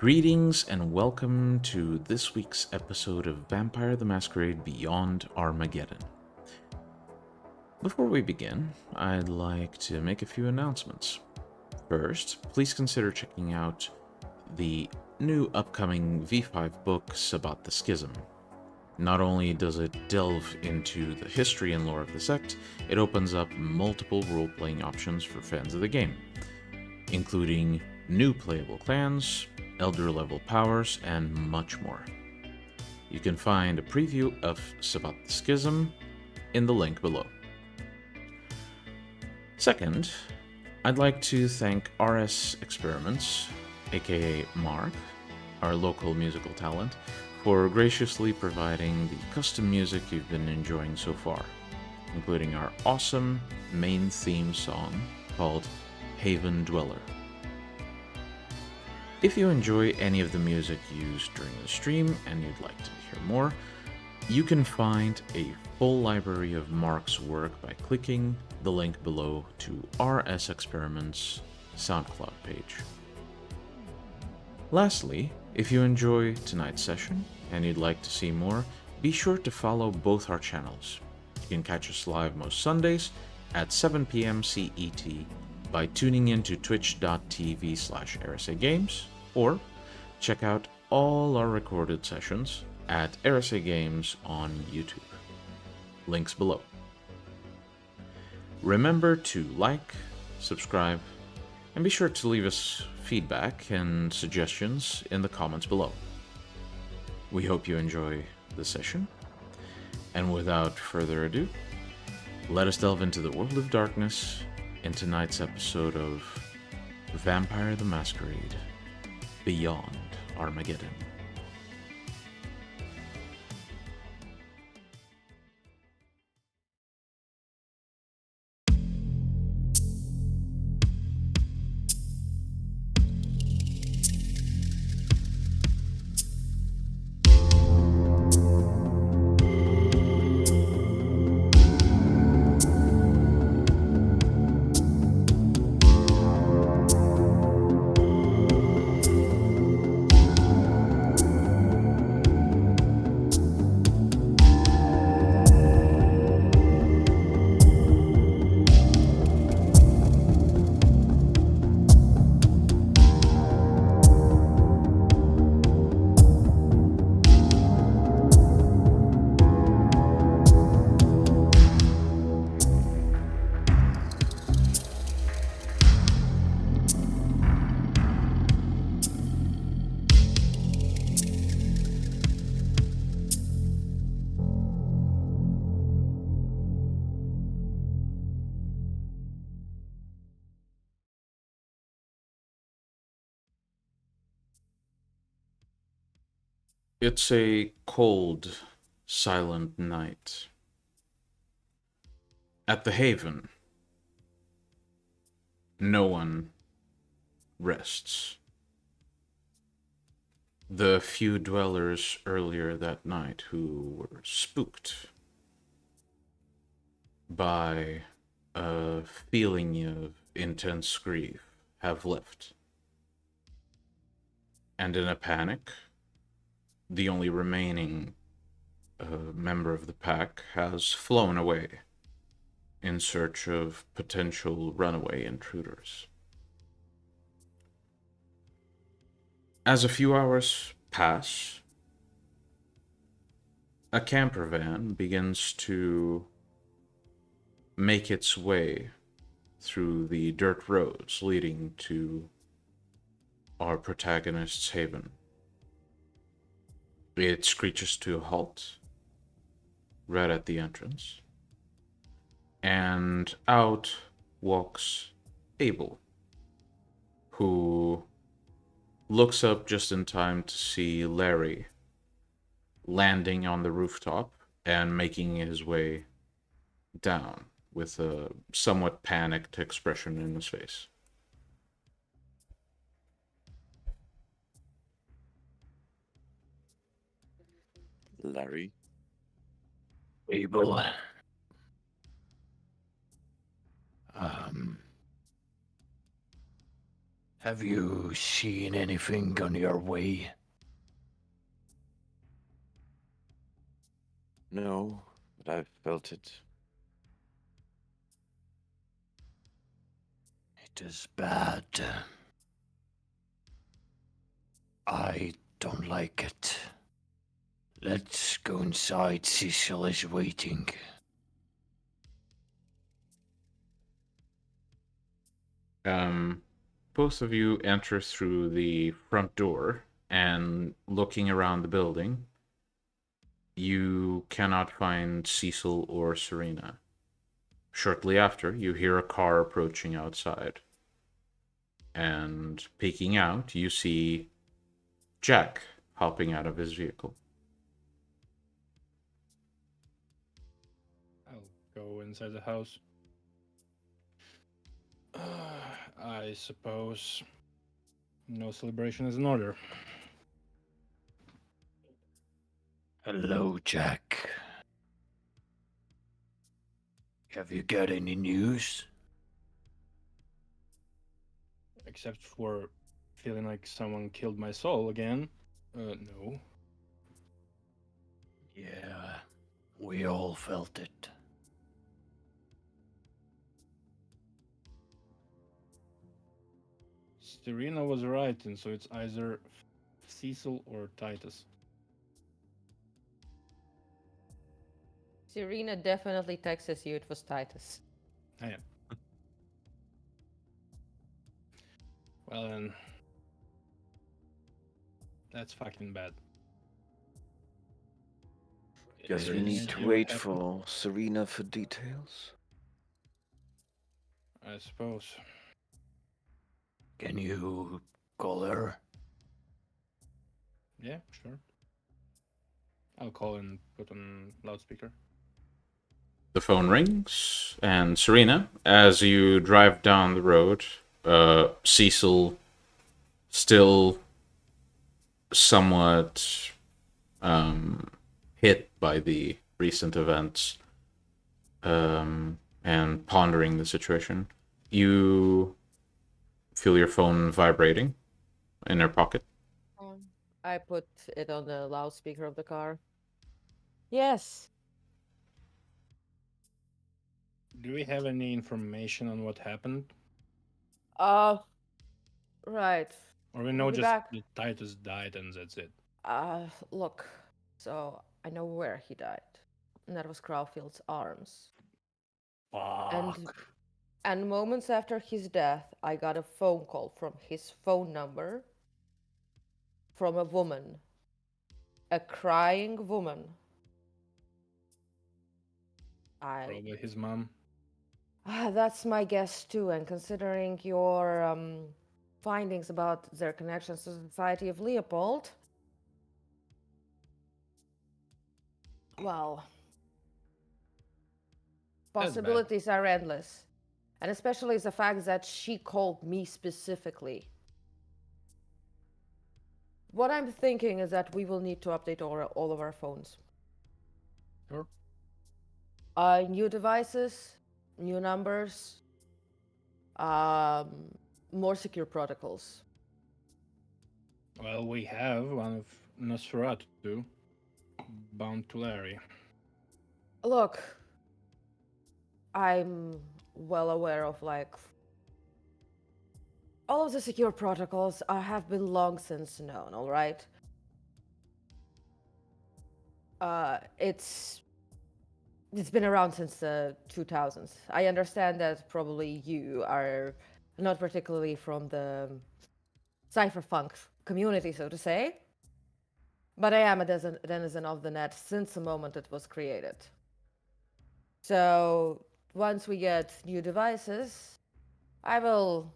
Greetings and welcome to this week's episode of Vampire the Masquerade Beyond Armageddon. Before we begin, I'd like to make a few announcements. First, please consider checking out the new upcoming V5 book, Sabbat the Schism. Not only does it delve into the history and lore of the sect, it opens up multiple role-playing options for fans of the game, including new playable clans, elder level powers, and much more. You can find a preview of Sabbat the Schism in the link below. Second, I'd like to thank RS Experiments, aka Mark, our local musical talent, for graciously providing the custom music you've been enjoying so far, including our awesome main theme song called Haven Dweller. If you enjoy any of the music used during the stream and you'd like to hear more, you can find a full library of Mark's work by clicking the link below to RS Experiments' SoundCloud page. Lastly, if you enjoy tonight's session and you'd like to see more, be sure to follow both our channels. You can catch us live most Sundays at 7 p.m. CET by tuning in to twitch.tv/RSA Games, or check out all our recorded sessions at RSA Games on YouTube. Links below. Remember to like, subscribe, and be sure to leave us feedback and suggestions in the comments below. We hope you enjoy the session, and without further ado, let us delve into the world of darkness in tonight's episode of Vampire the Masquerade Beyond Armageddon. It's a cold, silent night. At the Haven, no one rests. The few dwellers earlier that night who were spooked by a feeling of intense grief have left. And in a panic, the only remaining member of the pack has flown away in search of potential runaway intruders. As a few hours pass, a camper van begins to make its way through the dirt roads leading to our protagonist's haven. It screeches to a halt right at the entrance, and out walks Abel, who looks up just in time to see Larry landing on the rooftop and making his way down with a somewhat panicked expression in his face. Larry. Abel. Have you seen anything on your way? No, but I've felt it. It is bad. I don't like it. Let's go inside. Cecil is waiting. Both of you enter through the front door, and looking around the building, you cannot find Cecil or Serena. Shortly after, you hear a car approaching outside. And peeking out, you see Jack hopping out of his vehicle. I'll go inside the house. I suppose no celebration is in order. Hello, Jack. Have you got any news? Except for feeling like someone killed my soul again. No. Yeah, we all felt it. Serena was right, and so it's either Cecil or Titus. Serena definitely texted you it was Titus. Oh, yeah. Well then, that's fucking bad. Guess we Is need to you wait happy? for Serena for details. I suppose. Can you call her? Yeah, sure. I'll call and put on loudspeaker. The phone rings, and Serena, as you drive down the road, Cecil, still somewhat hit by the recent events, and pondering the situation, you feel your phone vibrating in her pocket. I put it on the loudspeaker of the car. Yes. Do we have any information on what happened? Right. Or we know We'll be just back. that Titus died and that's it? Look. So I know where he died. And that was Crowfield's arms. Fuck. And moments after his death, I got a phone call from his phone number from a woman. A crying woman. Probably his mom. That's my guess too, and considering your findings about their connections to the Society of Leopold, well, That's bad. possibilities are endless. And especially the fact that she called me specifically. What I'm thinking is that we will need to update all of our phones. Sure. New devices, new numbers, more secure protocols. Well, we have one of Nosferatu, bound to Larry. Look, I'm well aware of all of the secure protocols have been long since known, all right? It's been around since the 2000s. I understand that probably you are not particularly from the cypherpunk community, so to say, but I am a denizen of the net since the moment it was created. So once we get new devices, I will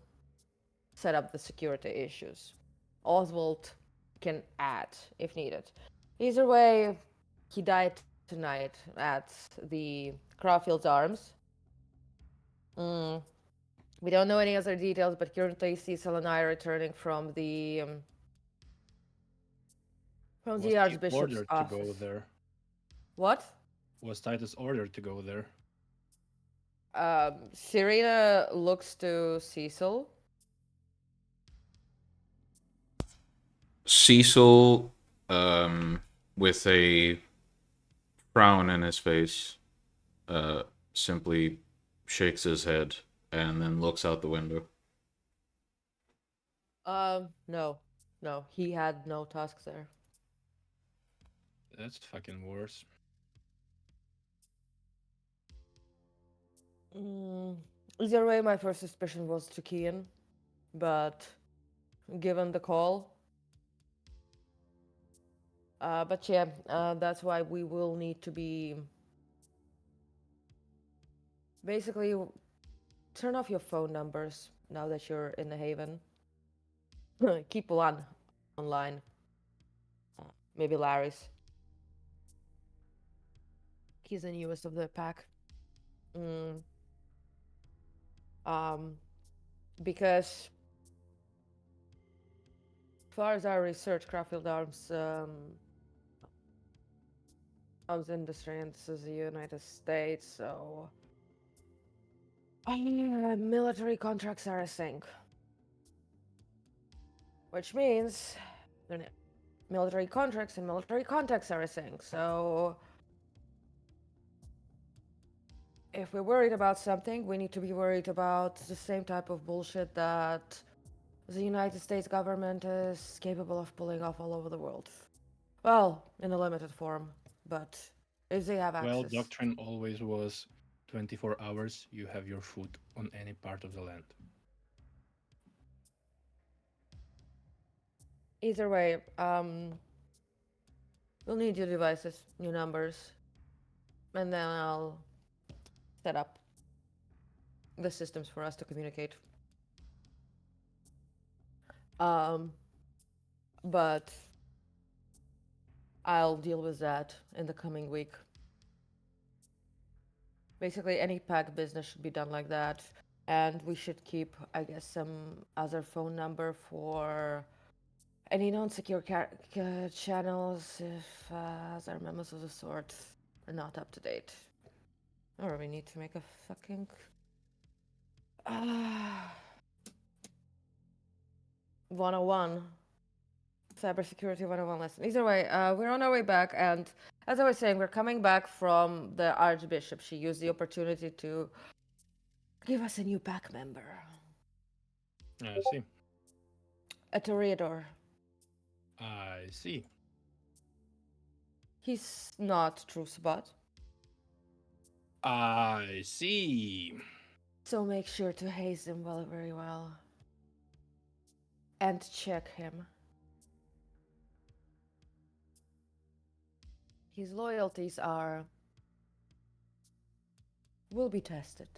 set up the security issues. Oswald can add if needed. Either way, he died tonight at the Crawfield's Arms. We don't know any other details, but currently Cecil and I are returning from the Archbishop's ordered office. to go there? What? Was Titus ordered to go there? Serena looks to Cecil. Cecil, with a frown in his face, simply shakes his head and then looks out the window. No. No, he had no tasks there. That's fucking worse. Either way, my first suspicion was to Kian, but given the call. But yeah, that's why we will need to be. Basically, turn off your phone numbers now that you're in the Haven. Keep one online. Maybe Larry's. He's the newest of the pack. Because as far as our research, Craftfield arms industry, and this is the United States, so military contracts are a thing. Which means military contracts and military contacts are a thing. So if we're worried about something, we need to be worried about the same type of bullshit that the United States government is capable of pulling off all over the world. Well, in a limited form, but if they have access. Well, doctrine always was 24 hours, you have your food on any part of the land. Either way, we'll need your devices, new numbers, and then I'll set up the systems for us to communicate. But I'll deal with that in the coming week. Basically, any pack business should be done like that, and we should keep, I guess, some other phone number for any non-secure channels if other members of the sort are not up to date. Or we need to make a fucking 101 cybersecurity 101 lesson. Either way, we're on our way back, and as I was saying, we're coming back from the Archbishop. She used the opportunity to give us a new pack member. I see. A Toreador. I see. He's not true Sabbat. I see. So make sure to haze him very well. And check him. His loyalties will be tested.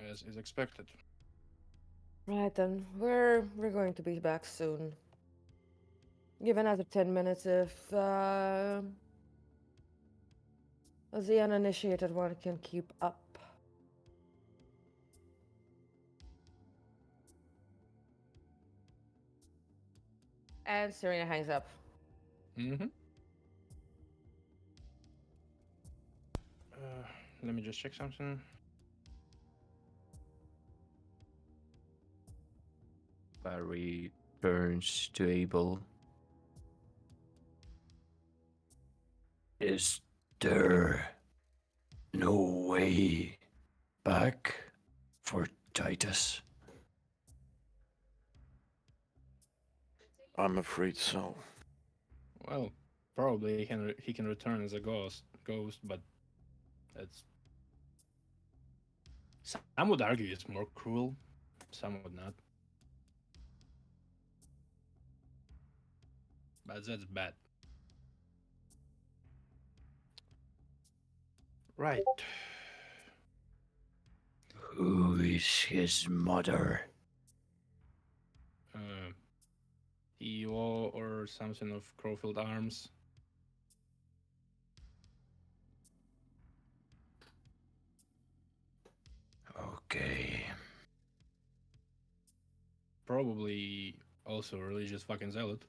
As is expected. Right then, we're going to be back soon. Give another 10 minutes if the uninitiated one can keep up. And Serena hangs up. Mm-hmm. Let me just check something. Barry turns to Abel. Is there no way back for Titus? I'm afraid so. Well, probably he can return as a ghost, but that's. Some would argue it's more cruel, some would not. But that's bad. Right. Who is his mother? EO or something of Crowfield Arms. Okay. Probably also a religious fucking zealot.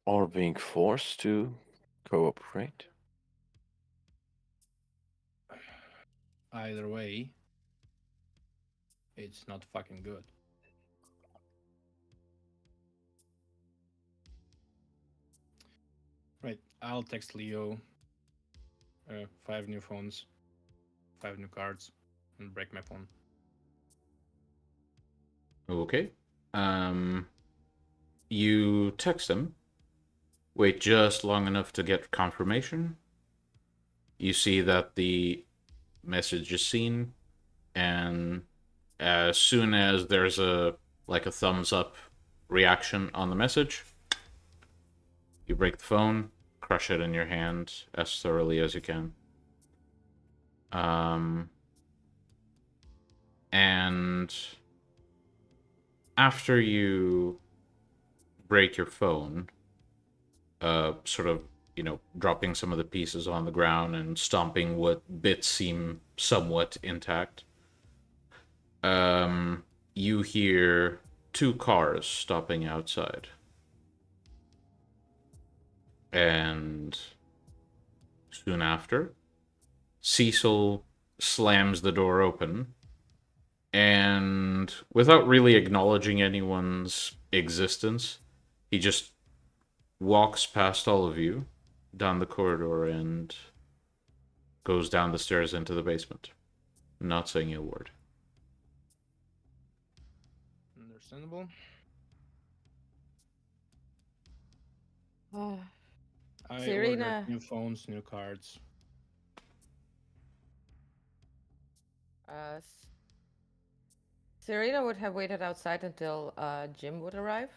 Or being forced to cooperate. Either way, it's not fucking good. Right, I'll text Leo 5 new phones, 5 new cards, and break my phone. Okay. You text him. Wait just long enough to get confirmation. You see that the message is seen, and as soon as there's a thumbs up reaction on the message, you break the phone, crush it in your hand as thoroughly as you can. And after you break your phone, sort of, dropping some of the pieces on the ground and stomping what bits seem somewhat intact, you hear 2 cars stopping outside. And soon after, Cecil slams the door open, and without really acknowledging anyone's existence, he just walks past all of you down the corridor and goes down the stairs into the basement, not saying a word. Understandable. Oh, I Serena. ordered new phones, new cards. Serena would have waited outside until Jim would arrive.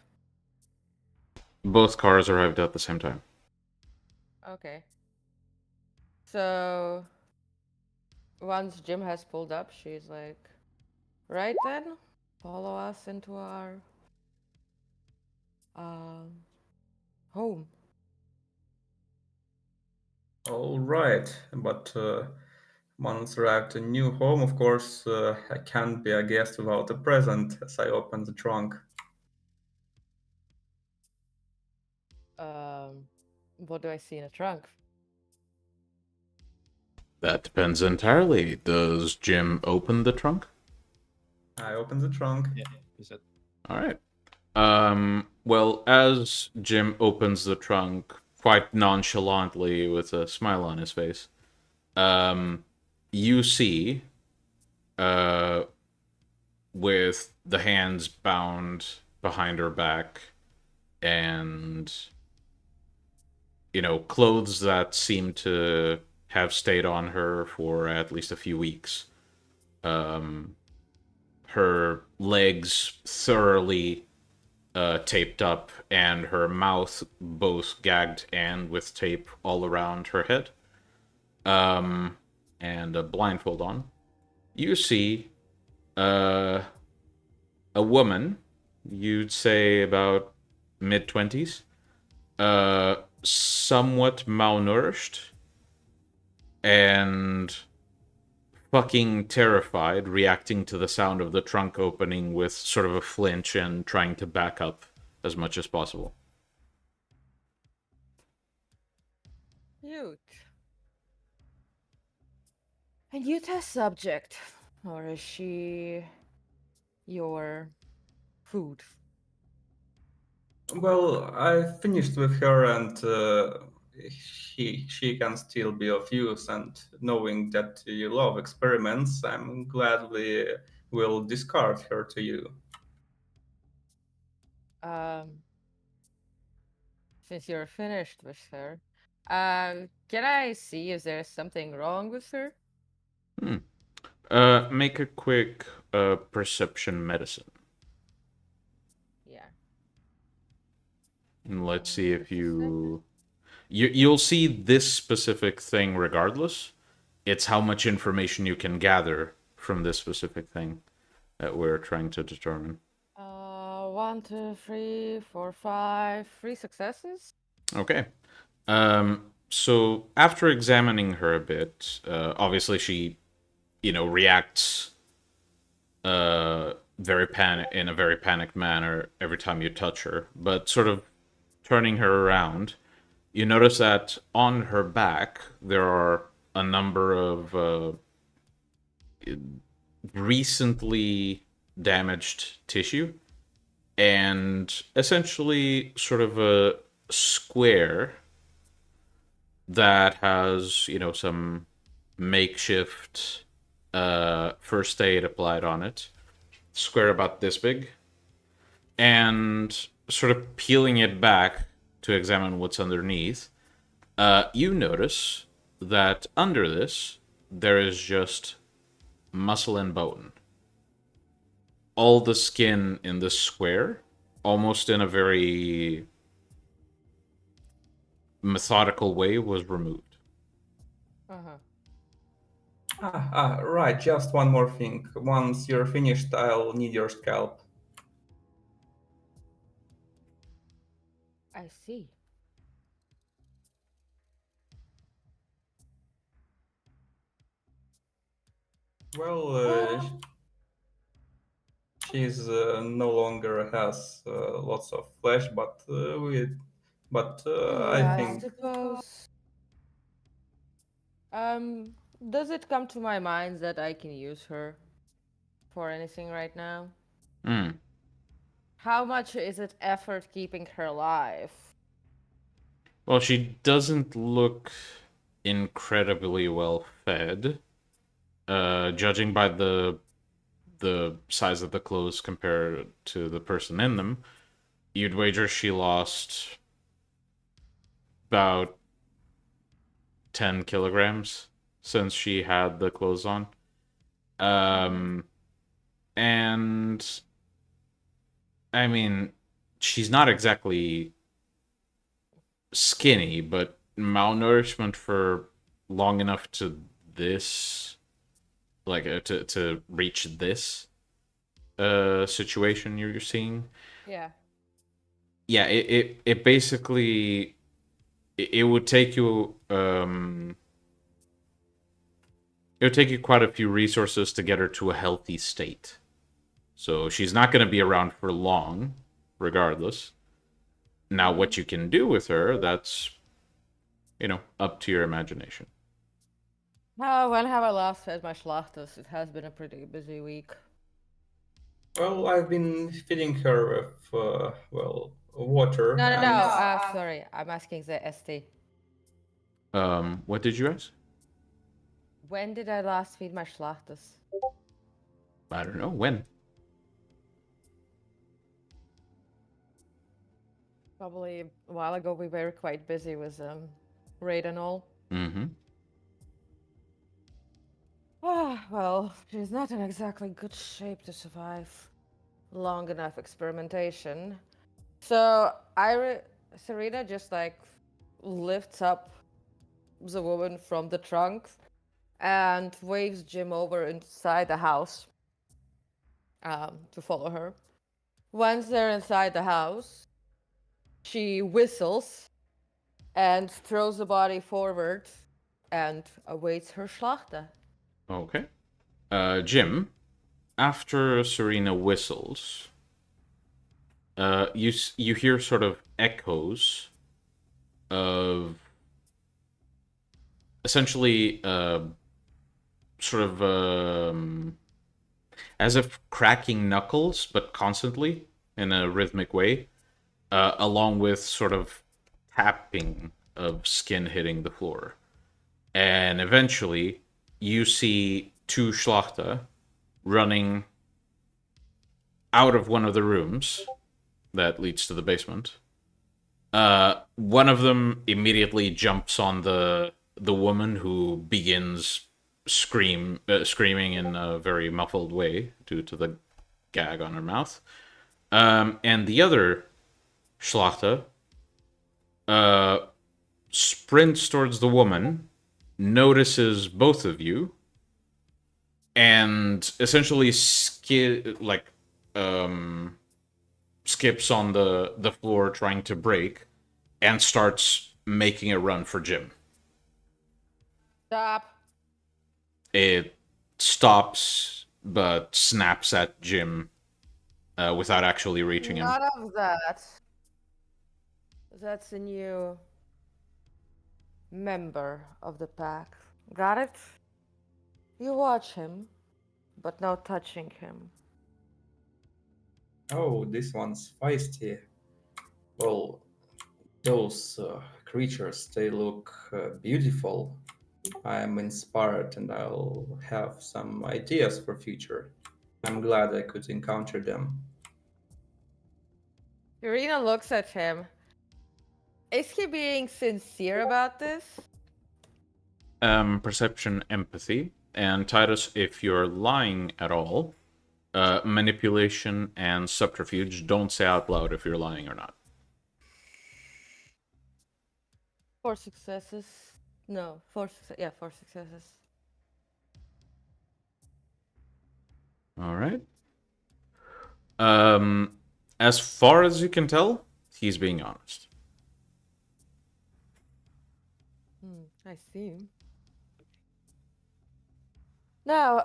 Both cars arrived at the same time. Okay. So once Jim has pulled up, she's like, right then, follow us into our home. All right, but once arrived a new home, of course, I can't be a guest without a present as I open the trunk. What do I see in a trunk? That depends entirely. Does Jim open the trunk? I open the trunk. Yeah, he said. All right. Well, as Jim opens the trunk quite nonchalantly with a smile on his face, you see, with the hands bound behind her back and, clothes that seem to have stayed on her for at least a few weeks. Her legs thoroughly taped up, and her mouth both gagged and with tape all around her head, and a blindfold on. You see a woman, you'd say about mid-20s, somewhat malnourished, and fucking terrified, reacting to the sound of the trunk opening with sort of a flinch and trying to back up as much as possible. Cute. And you test subject, or is she your food? Well, I finished with her, and she can still be of use. And knowing that you love experiments, I'm gladly will discard her to you. Since you're finished with her, can I see if there's something wrong with her? Make a quick perception medicine. Yeah. And let's see if Just a second. you'll see this specific thing regardless. It's how much information you can gather from this specific thing that we're trying to determine. 1, 2, 3, 4, 5, 3 successes. Okay. So after examining her a bit, obviously she, reacts in a very panicked manner every time you touch her. But sort of turning her around, you notice that on her back there are a number of recently damaged tissue, and essentially sort of a square that has, some makeshift first aid applied on it. Square about this big. And sort of peeling it back to examine what's underneath, you notice that under this, there is just muscle and bone. All the skin in this square, almost in a very methodical way, was removed. Right, just one more thing. Once you're finished, I'll need your scalp. I see. Well, she's no longer has lots of flesh, but I Yeah, I think suppose. Does it come to my mind that I can use her for anything right now? Hmm. How much is it effort keeping her alive? Well, she doesn't look incredibly well fed, judging by the size of the clothes compared to the person in them. You'd wager she lost about 10 kilograms since she had the clothes on. And I mean, she's not exactly skinny, but malnourishment for long enough to this, like to reach this situation you're seeing. Yeah. Yeah, it basically it would take you it would take you quite a few resources to get her to a healthy state. So she's not going to be around for long, regardless. Now, what you can do with her, that's, up to your imagination. When have I last fed my schlachtas? It has been a pretty busy week. well, I've been feeding her with water. No, no, and no. Sorry, I'm asking the ST. What did you ask? When did I last feed my schlachtas? I don't know. When? Probably a while ago. We were quite busy with raid and all. Mm-hmm. Well, she's not in exactly good shape to survive long enough experimentation. So Serena just like lifts up the woman from the trunk and waves Jim over inside the house to follow her. Once they're inside the house, she whistles and throws the body forward and awaits her schlachte. Okay. Jim, after Serena whistles, you hear sort of echoes of essentially sort of as if cracking knuckles, but constantly in a rhythmic way, along with sort of tapping of skin hitting the floor. And eventually, you see two Schlachter running out of one of the rooms that leads to the basement. One of them immediately jumps on the woman, who begins screaming in a very muffled way due to the gag on her mouth. And the other Schlachter sprints towards the woman, notices both of you, and essentially skips on the floor trying to break, and starts making a run for Jim. Stop. It stops, but snaps at Jim without actually reaching him. None of that. That's a new member of the pack. Got it? You watch him, but no touching him. Oh, this one's feisty. Well, those creatures, they look beautiful. I am inspired and I'll have some ideas for future. I'm glad I could encounter them. Serena looks at him. Is he being sincere about this? Perception, empathy, and Titus, if you're lying at all, manipulation and subterfuge. Don't say out loud if you're lying or not. 4 successes. No, 4 successes. Yeah, 4 successes. All right. As far as you can tell, he's being honest. I see. Now,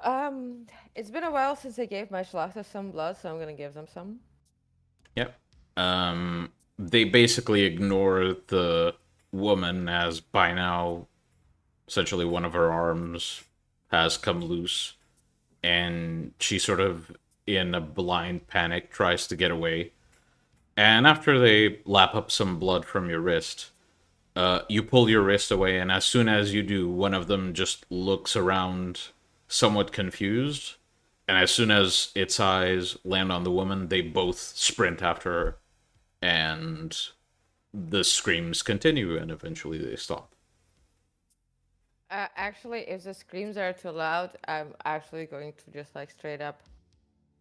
it's been a while since I gave my Schlachter some blood, so I'm gonna give them some. Yep. They basically ignore the woman as by now, essentially one of her arms has come loose, and she sort of, in a blind panic, tries to get away. And after they lap up some blood from your wrist, you pull your wrist away, and as soon as you do, one of them just looks around, somewhat confused. And as soon as its eyes land on the woman, they both sprint after her, and the screams continue, and eventually they stop. Actually, if the screams are too loud, I'm actually going to just like straight up.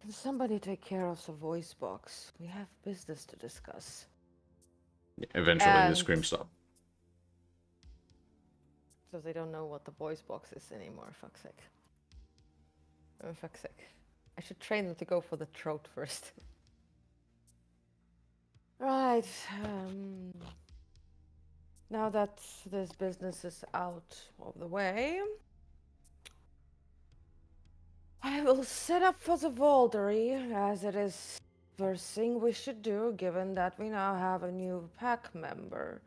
Can somebody take care of the voice box? We have business to discuss. Eventually the And- screams stop. So they don't know what the voice box is anymore. Fuck's sake. Oh, fuck's sake. I should train them to go for the throat first. Right. Now that this business is out of the way, I will set up for the Vauldery, as it is first thing we should do, given that we now have a new pack member.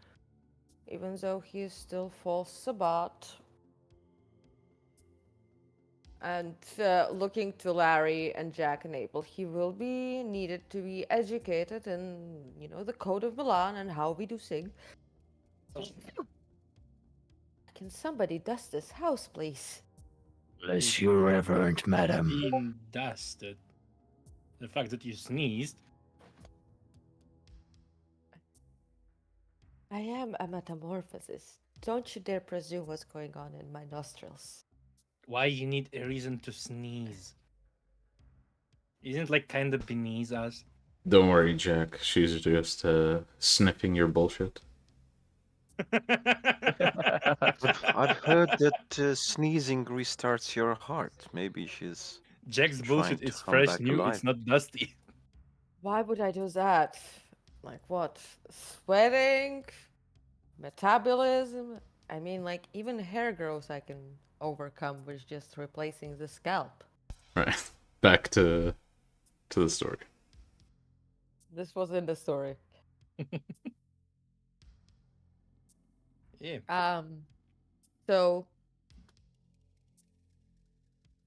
Even though he is still full Sabbat. And looking to Larry and Jack and Abel, he will be needed to be educated in, the Code of Milan and how we do things. Can somebody dust this house, please? Bless you, Reverend Madam. Being dusted. The fact that you sneezed. I am a metamorphosis. Don't you dare presume what's going on in my nostrils. Why you need a reason to sneeze? Isn't it like kind of beneath us? Don't worry, Jack. She's just sniffing your bullshit. I've heard that sneezing restarts your heart. Maybe she's Jack's bullshit trying to is come fresh, back new, alive. it's not dusty. Why would I do that? Like what? Sweating? Metabolism? I mean, like, even hair growth I can overcome with just replacing the scalp. Right. Back to the story. This was in the story. Yeah. So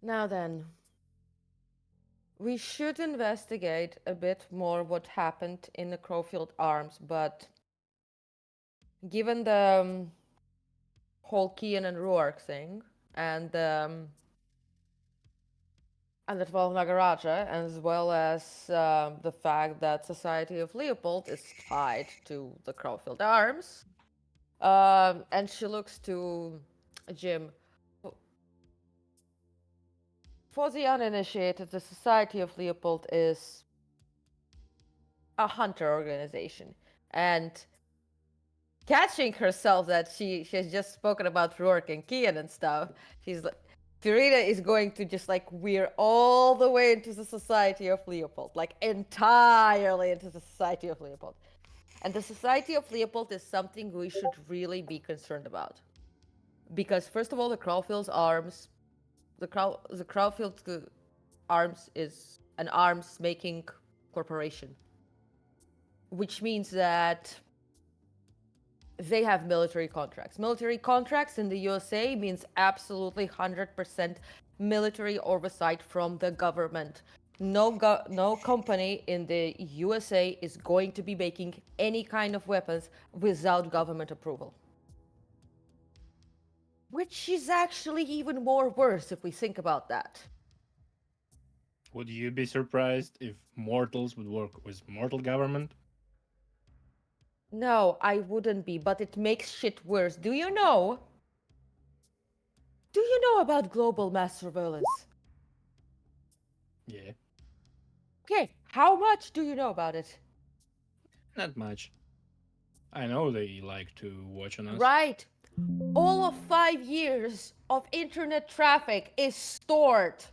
now then, we should investigate a bit more what happened in the Crowfield Arms, but given the whole Kian and Rourke thing and the 12 Nagaraja, as well as the fact that Society of Leopold is tied to the Crowfield Arms, and she looks to Jim. For the uninitiated, the Society of Leopold is a hunter organization, and catching herself that she has just spoken about Rourke and Kian and stuff, she's like, Serena is going to just like veer all the way into the Society of Leopold, like entirely into the Society of Leopold. And the Society of Leopold is something we should really be concerned about. Because first of all, the Crowfield Arms, the Crowfield Arms is an arms making corporation. Which means that they have military contracts. Military contracts in the USA means absolutely 100% military oversight from the government. no company in the USA is going to be making any kind of weapons without government approval. Which is actually even more worse if we think about that. Would you be surprised if mortals would work with mortal government? No, I wouldn't be, but it makes shit worse. Do you know? Do you know about global mass surveillance? Yeah, Okay, how much do you know about it? not much. I know they like to watch on us. Right. All of 5 years of internet traffic is stored.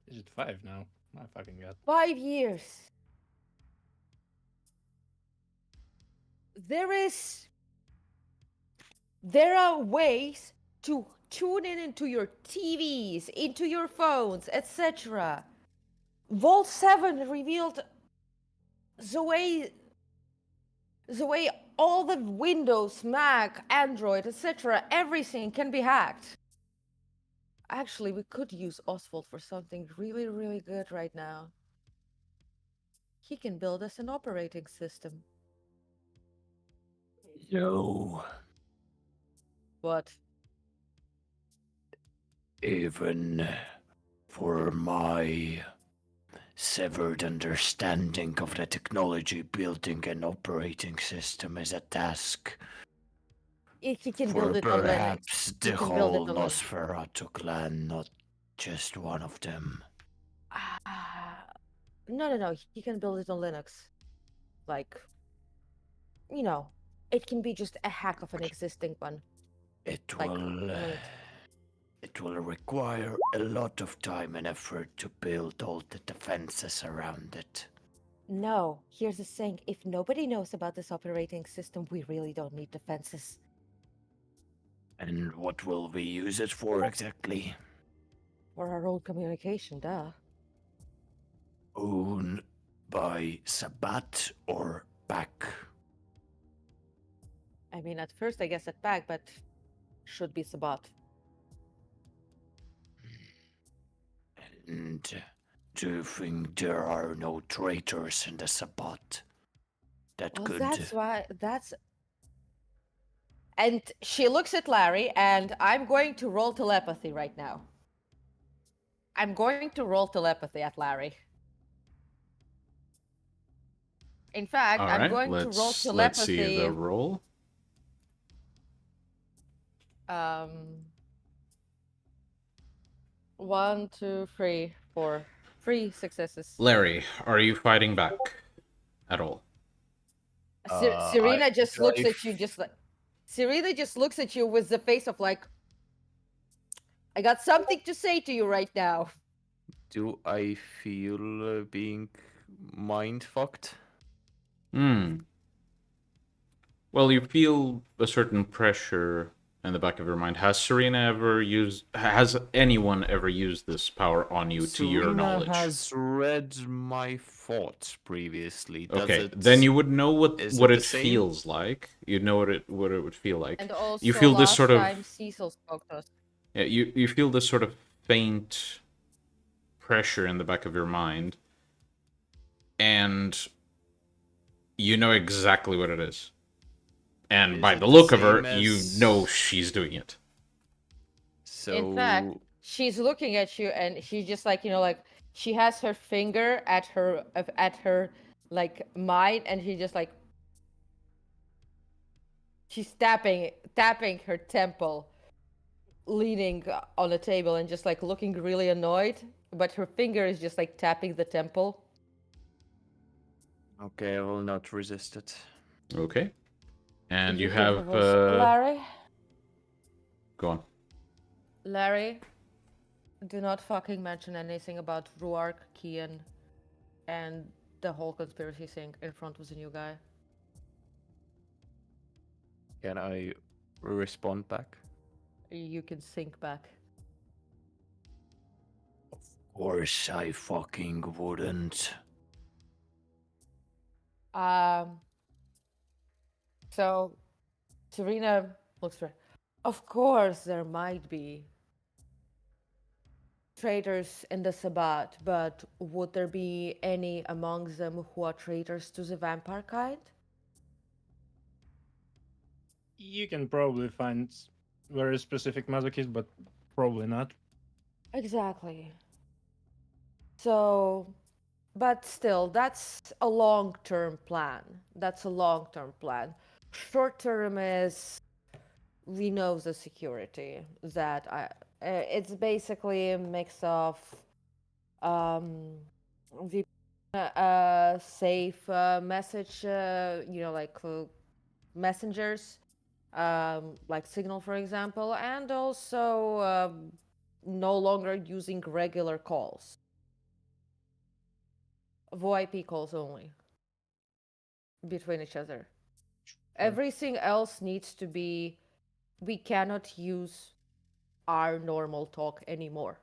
Is it 5 now? My fucking god. 5 years. There are ways to tune in into your TVs, into your phones, etc. Vault 7 revealed the way all the Windows, Mac, Android, etc., everything can be hacked. Actually, we could use Oswald for something really, really good right now. He can build us an operating system. No, What? even for my severed understanding of the technology, building an operating system is a task He can for build it on Linux. perhaps He the can build it whole on Linux. Nosferatu clan, not just one of them. No. He can build it on Linux. Like, it can be just a hack of an existing one. It Like, will. Linux. It will require a lot of time and effort to build all the defenses around it. No, here's the thing. If nobody knows about this operating system, we really don't need defenses. And what will we use it for exactly? For our own communication, duh. Own by Sabbat or back? I mean, at first I guess at back, but should be Sabbat. And do you think there are no traitors in the Sabbat that Well, could? that's why. And she looks at Larry, and I'm going to roll telepathy right now. I'm going to roll telepathy at Larry. In fact, All I'm right, going to roll let's telepathy. see the roll. 1, 2, 3, 4. 3 successes. Larry, are you fighting back at all? Serena just looks at you, just like. Serena just looks at you with the face of like, I got something to say to you right now. Do I feel being mind fucked? Well, you feel a certain pressure in the back of your mind. Has anyone ever used this power on you to your Serena knowledge? has read my thoughts previously. Okay, then you would know what it feels like. You'd know what it would feel like. And also, you feel this last sort of time Cecil spoke to us. yeah, you feel this sort of faint pressure in the back of your mind, and you know exactly what it is. And by the look of her, you know she's doing it. So in fact, she's looking at you, and she's just like, like she has her finger at her like mind, and she just like she's tapping her temple, leaning on the table, and just like looking really annoyed. But her finger is just like tapping the temple. okay, I will not resist it. Okay. And you can have Larry. Go on. Larry, do not fucking mention anything about Ruark, Kian, and the whole conspiracy thing in front of the new guy. Can I respond back? You can think back. Of course, I fucking wouldn't. So, Serena looks for. Of course, there might be traitors in the Sabbat, but would there be any amongst them who are traitors to the vampire kind? You can probably find very specific masochists, but probably not. Exactly. So, but still, that's a long-term plan. That's a long-term plan. Short-term is we know the security that it's basically a mix of the safe message, like messengers, like Signal, for example, and also no longer using regular calls, VoIP calls only between each other. Everything else needs to be, we cannot use our normal talk anymore.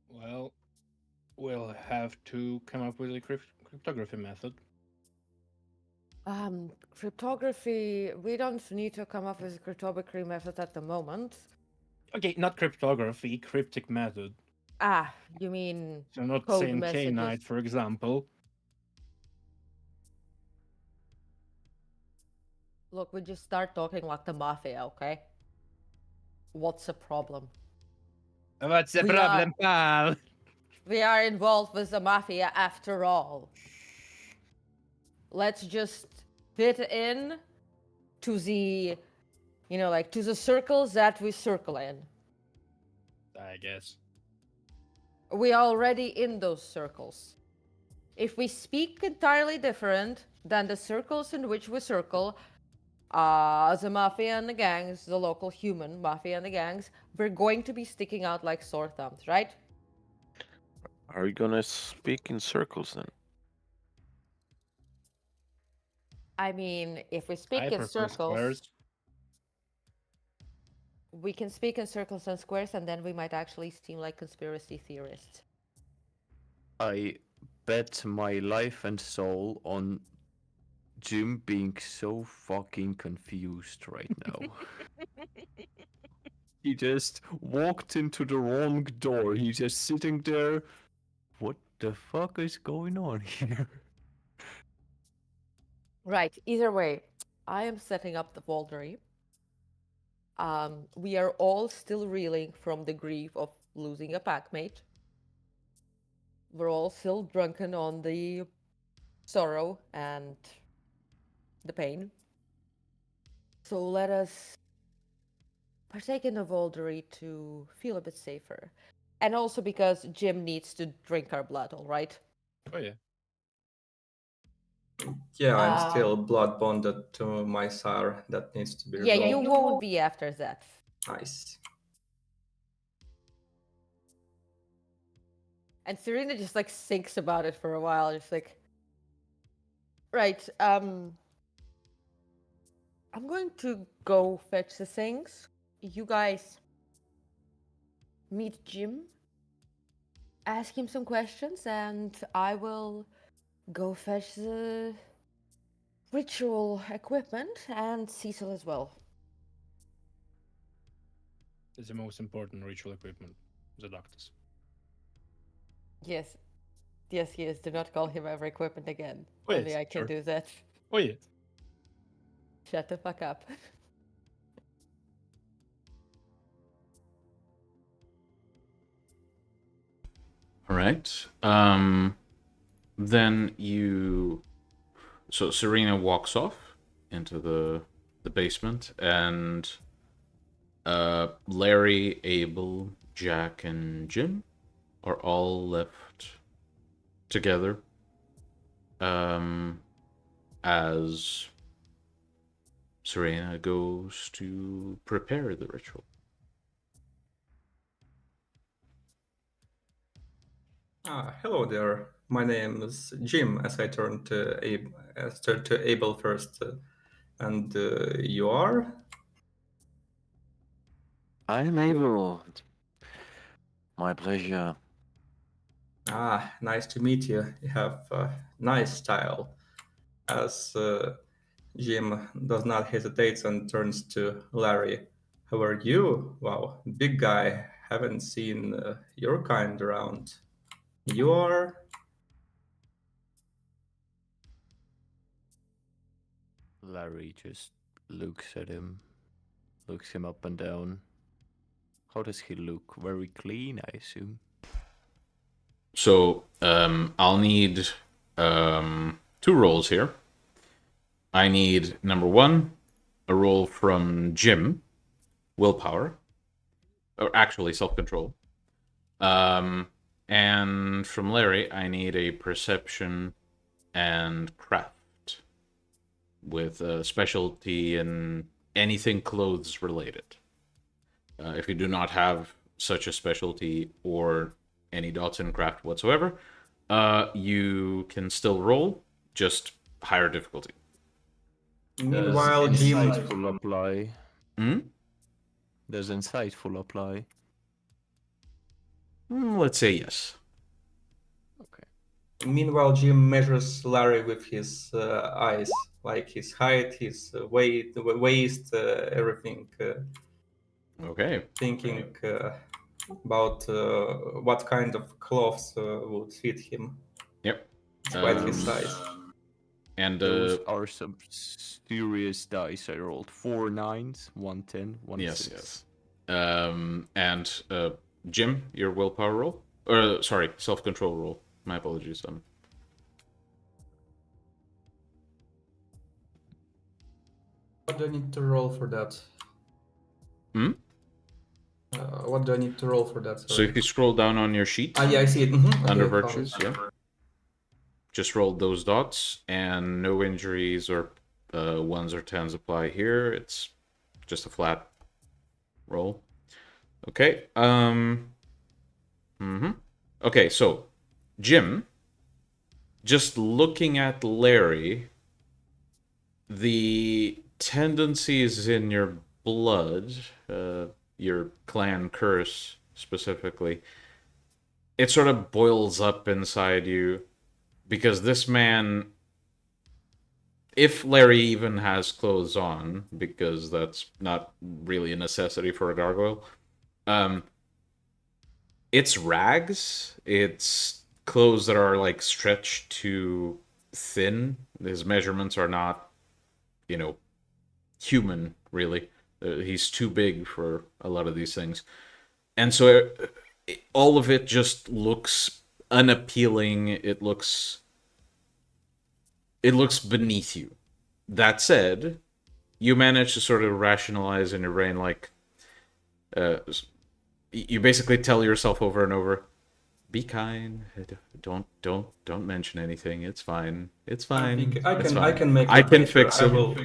Well, we'll have to come up with a cryptography method. Cryptography, we don't need to come up with a cryptography method at the moment. Okay, not cryptography, cryptic method. Ah, you mean So not code saying messages. Cainite, for example. Look, we just start talking like the mafia, okay? What's the problem? What's the We problem, pal? We are involved with the mafia after all. Let's just fit in to the, to the circles that we circle in. I guess. We are already in those circles. If we speak entirely different than the circles in which we circle, the mafia and the gangs, the local human mafia and the gangs, we're going to be sticking out like sore thumbs, right? Are you gonna speak in circles then? I mean, if we speak I in prefer circles, squares. we can speak in circles and squares, and then we might actually seem like conspiracy theorists. I bet my life and soul on Jim being so fucking confused right now. He just walked into the wrong door. He's just sitting there. What the fuck is going on here? Right. Either way, I am setting up the Voldery. We are all still reeling from the grief of losing a packmate. We're all still drunken on the sorrow and the pain. So let us partake in the Voldery to feel a bit safer. And also because Jim needs to drink our blood, all right? Oh yeah. Yeah, I'm still blood bonded to my sire. That needs to be Yeah, resolved. you won't be after that. Nice. And Serena just like thinks about it for a while, just like, right, I'm going to go fetch the things. You guys meet Jim, ask him some questions, and I will go fetch the ritual equipment and Cecil as well. It's the most important ritual equipment. The doctors. Yes. Yes, he is. Do not call him ever equipment again. Oh, Only yes, I can sure. do that. Oh yeah. Shut the fuck up. All right. Then you. So Serena walks off into the basement, and Larry, Abel, Jack, and Jim are all left together. As Serena goes to prepare the ritual. Hello there. My name is Jim, as I turn to Abel first. And you are? I'm Abel. My pleasure. Nice to meet you. You have nice style. As Jim does not hesitate and turns to Larry. How are you? Wow, big guy. Haven't seen your kind around. You are? Larry just looks at him, looks him up and down. How does he look? Very clean, I assume. So I'll need 2 rolls here. I need number 1, a roll from Jim, willpower, or actually self-control. And from Larry, I need a perception and craft with a specialty in anything clothes related. If you do not have such a specialty or any dots in craft whatsoever, you can still roll, just higher difficulty. Meanwhile, Does Jim. insightful apply? Hmm? Does insightful apply? Let's say yes. Okay. Meanwhile, Jim measures Larry with his eyes, like his height, his weight, waist, everything. Okay. Thinking about what kind of clothes would fit him, Yep. despite his size. And Those are some serious dice I rolled. 4 9s, 1 10, 1 yes, 6. yes. And Jim, your willpower roll, or sorry, self-control roll. My apologies. What do I need to roll for that? Hmm? What do I need to roll for that? So Sorry. if you scroll down on your sheet, Yeah, I see it. Okay, under found virtues, it. yeah, just roll those dots, and no injuries or 1s or 10s apply here. It's just a flat roll. Okay. Okay, so Jim, just looking at Larry, the tendencies in your blood, your clan curse specifically, it sort of boils up inside you because this man, if Larry even has clothes on, because that's not really a necessity for a gargoyle, it's rags. It's clothes that are like stretched too thin. His measurements are not, human, really. He's too big for a lot of these things. And so all of it just looks unappealing. It looks beneath you. That said, you manage to sort of rationalize in your brain, like, you basically tell yourself over and over, be kind. Don't mention anything. It's fine. It's fine. It's fine. I can make. I it can better. fix I him. will.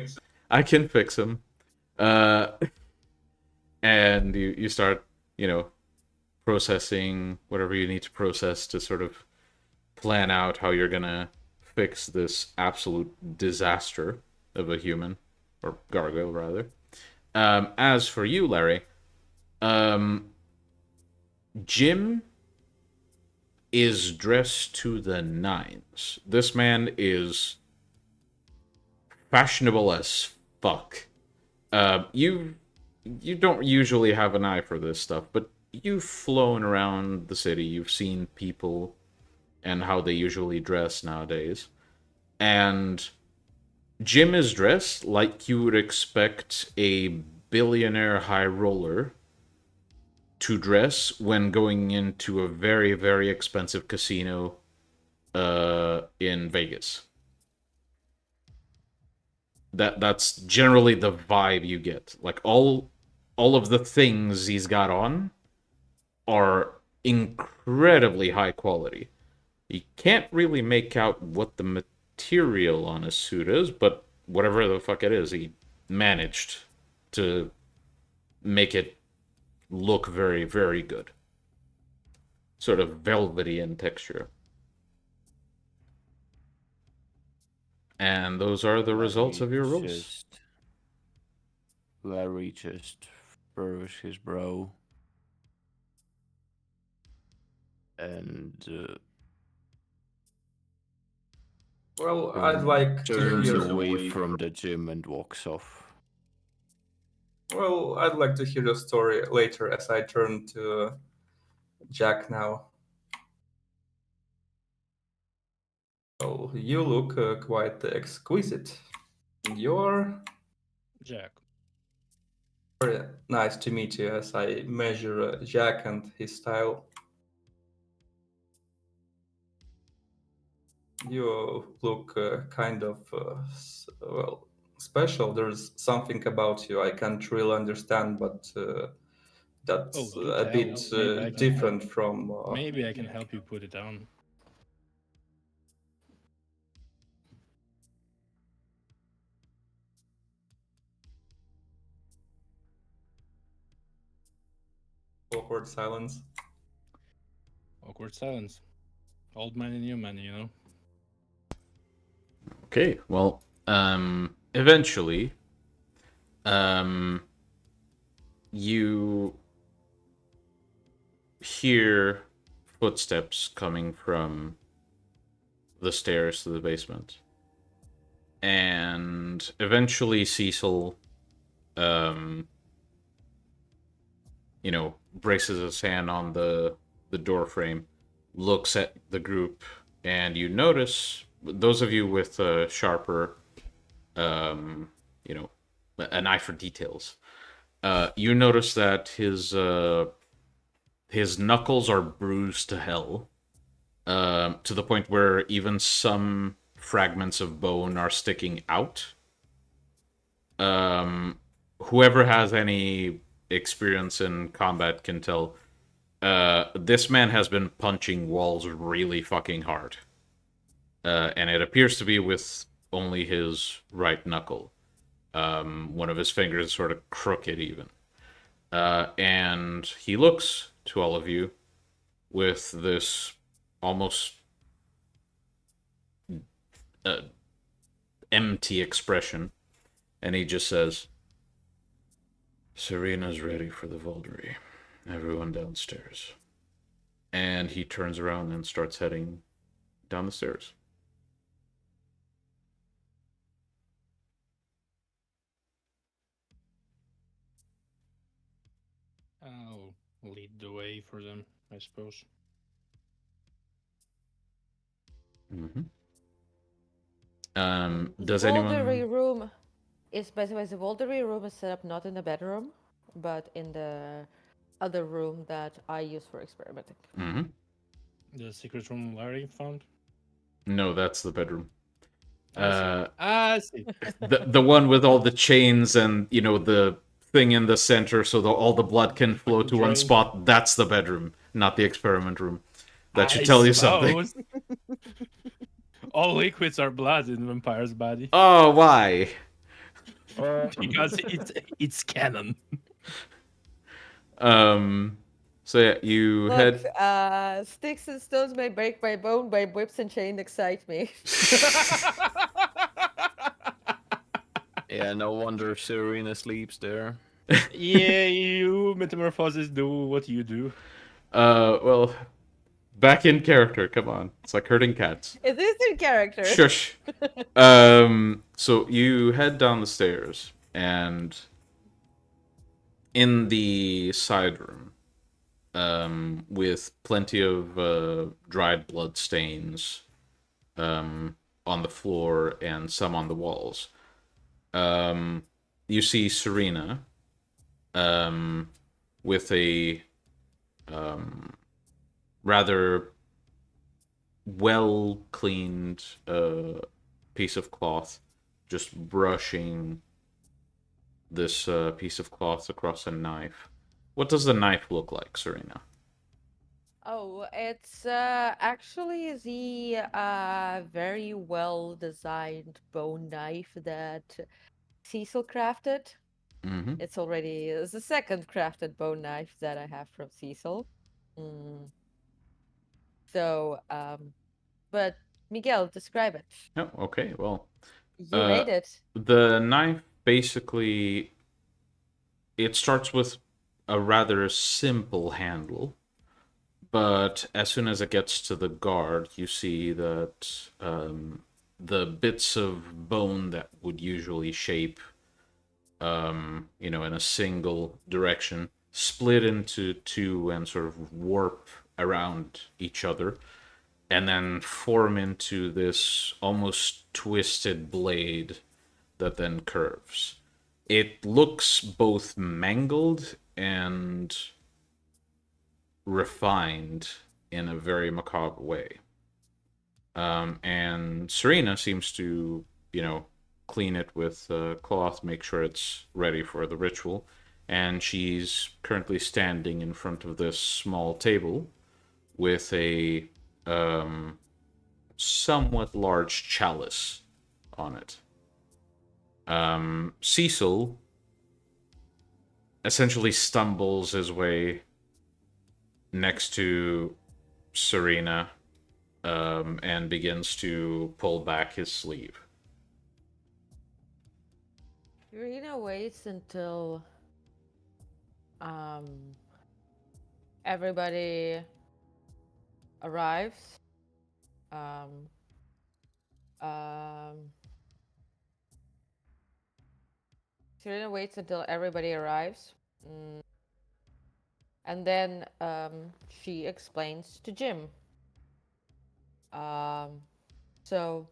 I can fix him. And you start, processing whatever you need to process to sort of plan out how you're gonna fix this absolute disaster of a human, or gargoyle rather. As for you, Larry, Jim is dressed to the nines. This man is fashionable as fuck. You don't usually have an eye for this stuff, but you've flown around the city. You've seen people and how they usually dress nowadays. And Jim is dressed like you would expect a billionaire high roller to dress when going into a very, very expensive casino in Vegas. That's generally the vibe you get. Like all of the things he's got on are incredibly high quality. You can't really make out what the material on his suit is, but whatever the fuck it is, he managed to make it look very, very good. Sort of velvety in texture. And those are the results of your rolls. Larry just furrows his brow and Well, I'd like to Turns hear. away from the gym and walks off. Well, I'd like to hear your story later as I turn to Jack now. Well, you look quite exquisite. You're Jack. very nice to meet you as I measure Jack and his style. You look kind of, well, special. There's something about you I can't really understand, but that's Oh, do a tell. bit Maybe I can different help. from. Maybe I can help you put it down. Awkward silence. Awkward silence. Old man and new man, you know. Okay, well, eventually, you hear footsteps coming from the stairs to the basement. And eventually Cecil, braces his hand on the door frame, looks at the group, and you notice, those of you with a sharper, an eye for details, you notice that his knuckles are bruised to hell, to the point where even some fragments of bone are sticking out. Whoever has any experience in combat can tell this man has been punching walls really fucking hard. And it appears to be with only his right knuckle. One of his fingers is sort of crooked even. And he looks to all of you with this almost empty expression. And he just says, Serena's ready for the Voldery. Everyone downstairs. And he turns around and starts heading down the stairs. I'll lead the way for them, I suppose. Mm-hmm. The Does Voldery anyone... room is, by the way, the Voldery room is set up not in the bedroom, but in the other room that I use for experimenting. Mm-hmm. The secret room Larry found? No, that's the bedroom. I see. The one with all the chains and, the thing in the center so that all the blood can flow to one drain. spot, that's the bedroom, not the experiment room. That should I tell you something. suppose. All liquids are blood in vampire's body. Oh, why? Because it's canon. So yeah, you Look, head... sticks and stones may break my bone, but whips and chain excite me. Yeah, no wonder Serena sleeps there. Yeah, you metamorphosis do what you do. Well, back in character, come on. It's like herding cats. It is in character. Shush. So you head down the stairs, and in the side room, with plenty of dried blood stains on the floor and some on the walls, you see Serena with a rather well cleaned piece of cloth, just brushing this piece of cloth across a knife. What does the knife look like, Serena? Oh, it's actually the very well designed bone knife that Cecil crafted. Mm-hmm. It's already the second crafted bone knife that I have from Cecil. So, but Miguel, describe it. Oh, okay. Well, You made it. the knife basically, it starts with a rather simple handle, but as soon as it gets to the guard, you see that the bits of bone that would usually shape, in a single direction, split into two and sort of warp around each other, and then form into this almost twisted blade that then curves. It looks both mangled and refined in a very macabre way. And Serena seems to, clean it with cloth, make sure it's ready for the ritual. And she's currently standing in front of this small table with a somewhat large chalice on it. Cecil essentially stumbles his way next to Serena, and begins to pull back his sleeve. Serena waits until everybody arrives. Serena waits until everybody arrives. And then she explains to Jim. So,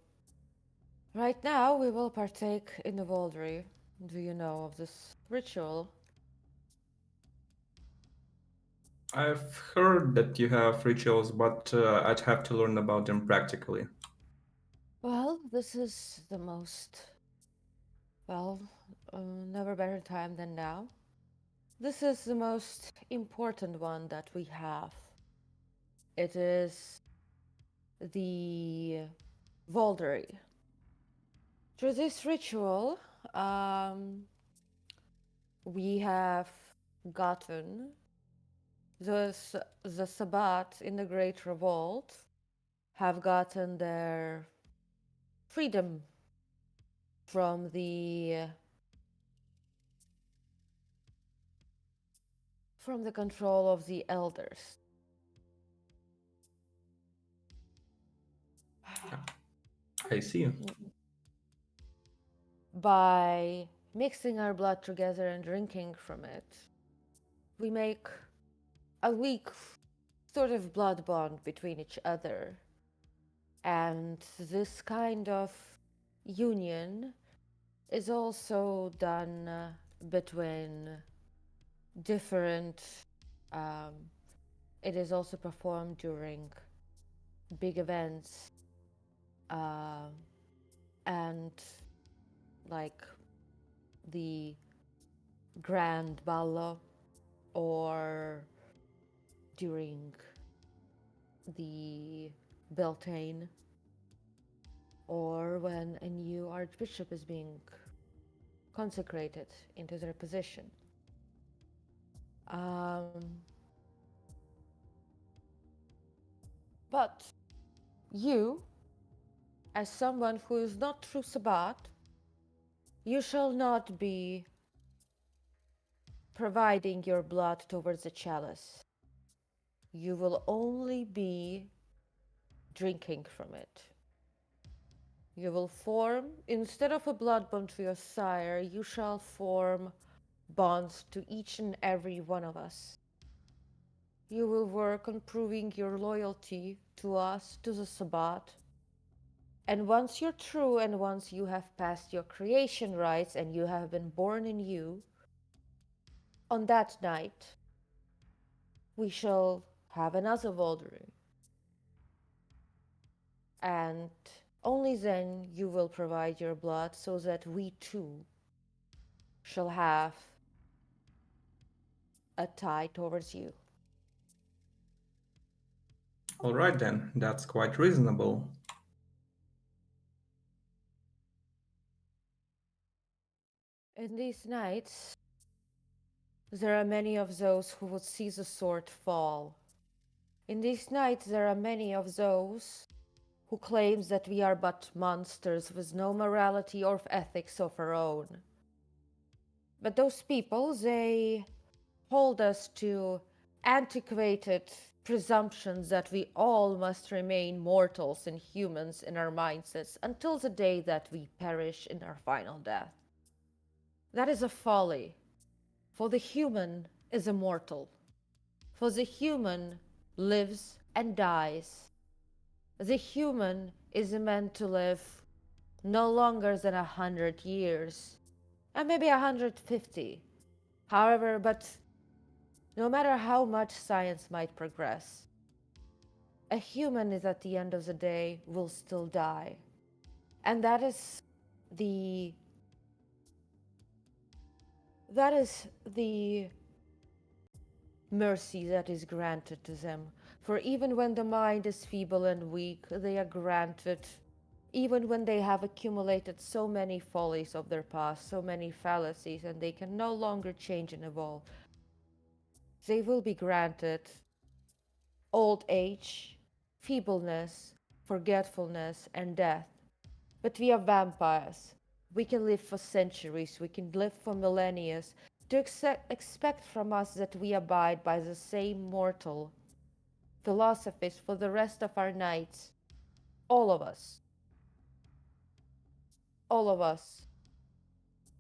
right now we will partake in the Vauldery. Do you know of this ritual? I've heard that you have rituals, but I'd have to learn about them practically. Well, this is the most, never better time than now. This is the most important one that we have. It is the Vauldery. Through this ritual, we have gotten the Sabbat in the Great Revolt have gotten their freedom from the control of the elders. I see. By mixing our blood together and drinking from it, we make a weak sort of blood bond between each other. And this kind of union is also done between different, it is also performed during big events, and like the Grand Ballo, or during the Beltane, or when a new archbishop is being consecrated into their position. But you, as someone who is not true Sabbat, you shall not be providing your blood towards the chalice. You will only be drinking from it. You will form, instead of a blood bond to your sire, you shall form bonds to each and every one of us. You will work on proving your loyalty to us, to the Sabbat. And once you're true, and once you have passed your creation rites and you have been born in you, on that night, we shall have another Vauldery. And only then you will provide your blood so that we too shall have a tie towards you. All right then, that's quite reasonable. In these nights, there are many of those who would see the sword fall. In these nights, there are many of those who claim that we are but monsters with no morality or ethics of our own. But those people, they hold us to antiquated presumptions that we all must remain mortals and humans in our mindsets until the day that we perish in our final death. That is a folly, for the human is immortal, for the human lives and dies. The human is meant to live no longer than 100 years, and maybe 150. However, but no matter how much science might progress, a human is at the end of the day will still die. And the that is the mercy that is granted to them. For even when the mind is feeble and weak, they are granted, even when they have accumulated so many follies of their past, so many fallacies, and they can no longer change and evolve, they will be granted old age, feebleness, forgetfulness, and death. But we are vampires. We can live for centuries, we can live for millennia. To expect from us that we abide by the same mortal philosophies for the rest of our nights, all of us, all of us,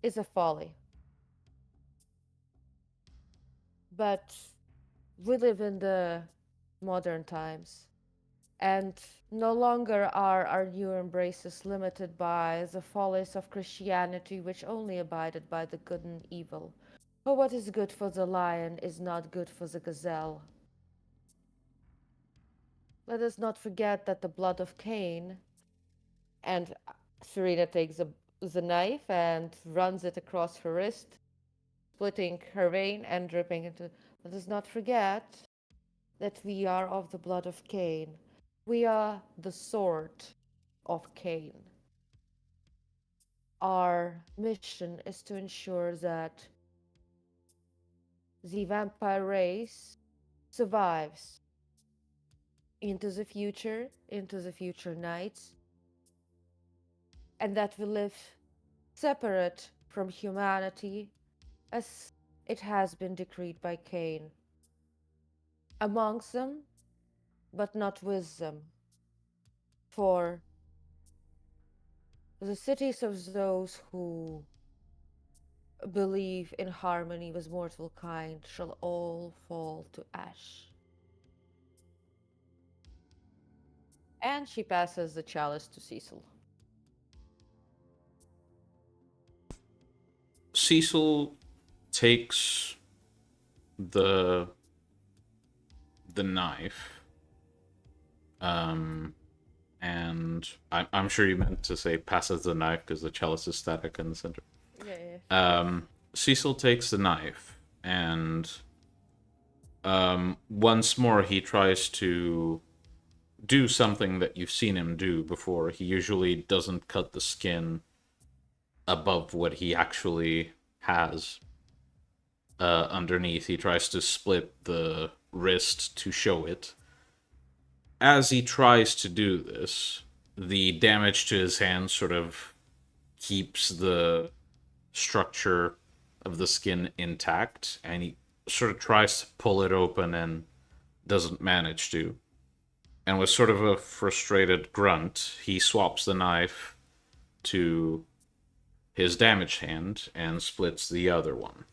is a folly. But we live in the modern times, and no longer are our new embraces limited by the follies of Christianity, which only abided by the good and evil. For what is good for the lion is not good for the gazelle. Let us not forget that the blood of Cain, and Serena takes the knife and runs it across her wrist, splitting her vein and dripping into. Let us not forget that we are of the blood of Cain. We are the sword of Cain. Our mission is to ensure that the vampire race survives into the future nights, and that we live separate from humanity as it has been decreed by Cain. Amongst them, but not with them. For the cities of those who believe in harmony with mortal kind shall all fall to ash. And she passes the chalice to Cecil. Cecil takes the knife, and I'm sure you meant to say passes the knife because the chalice is static in the center. Yeah. Cecil takes the knife, and once more he tries to do something that you've seen him do before. He usually doesn't cut the skin above what he actually has underneath. He tries to split the wrist to show it. As he tries to do this, the damage to his hand sort of keeps the structure of the skin intact, and he sort of tries to pull it open and doesn't manage to. And with sort of a frustrated grunt, he swaps the knife to his damaged hand and splits the other one.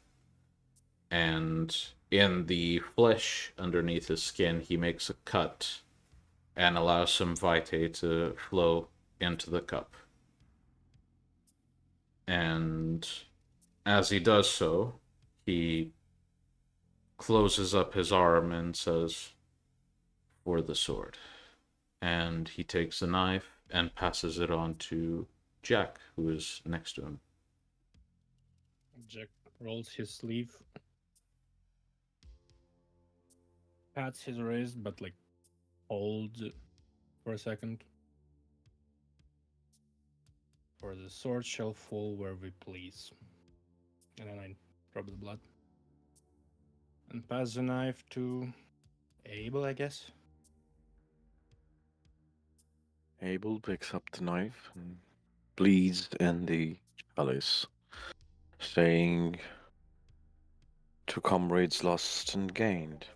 And in the flesh underneath his skin, he makes a cut and allows some vitae to flow into the cup. And as he does so, he closes up his arm and says, "For the sword." And he takes the knife and passes it on to Jack, who is next to him. Jack rolls his sleeve, pats his wrist, but like holds it for a second. For the sword shall fall where we please. And then I drop the blood. And pass the knife to Abel, I guess. Abel picks up the knife and bleeds in the chalice, saying, "To comrades lost and gained."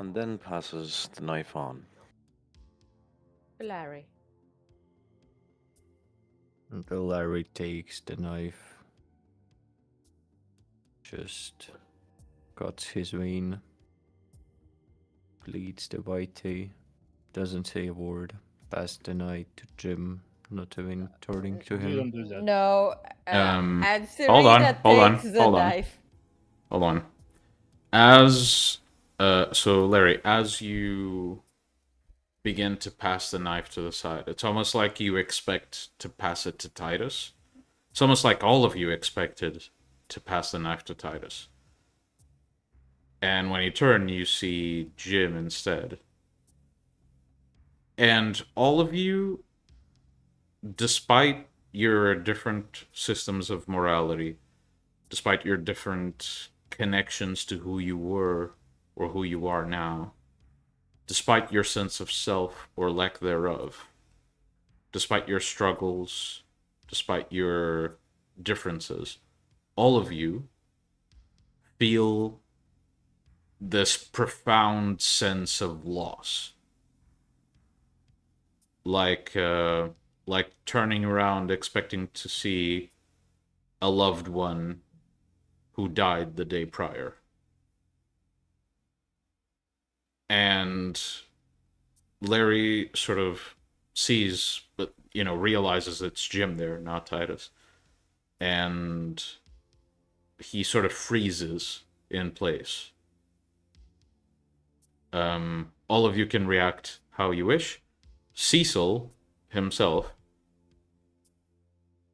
and then passes the knife on. Larry. Until Larry takes the knife, just cuts his vein, bleeds the whitey, doesn't say a word, pass the knife to Jim, not even turning to You him. don't do that. No. Um, And hold on, Serena hold on, takes the hold on. knife. Hold on. As so Larry, as you begin to pass the knife to the side, it's almost like you expect to pass it to Titus. It's almost like all of you expected to pass the knife to Titus. And when you turn, you see Jim instead. And all of you, despite your different systems of morality, despite your different connections to who you were or who you are now, despite your sense of self or lack thereof, despite your struggles, despite your differences, all of you feel this profound sense of loss. Like turning around expecting to see a loved one who died the day prior. And Larry sort of sees, but realizes it's Jim there, not Titus. And he sort of freezes in place. All of you can react how you wish. Cecil himself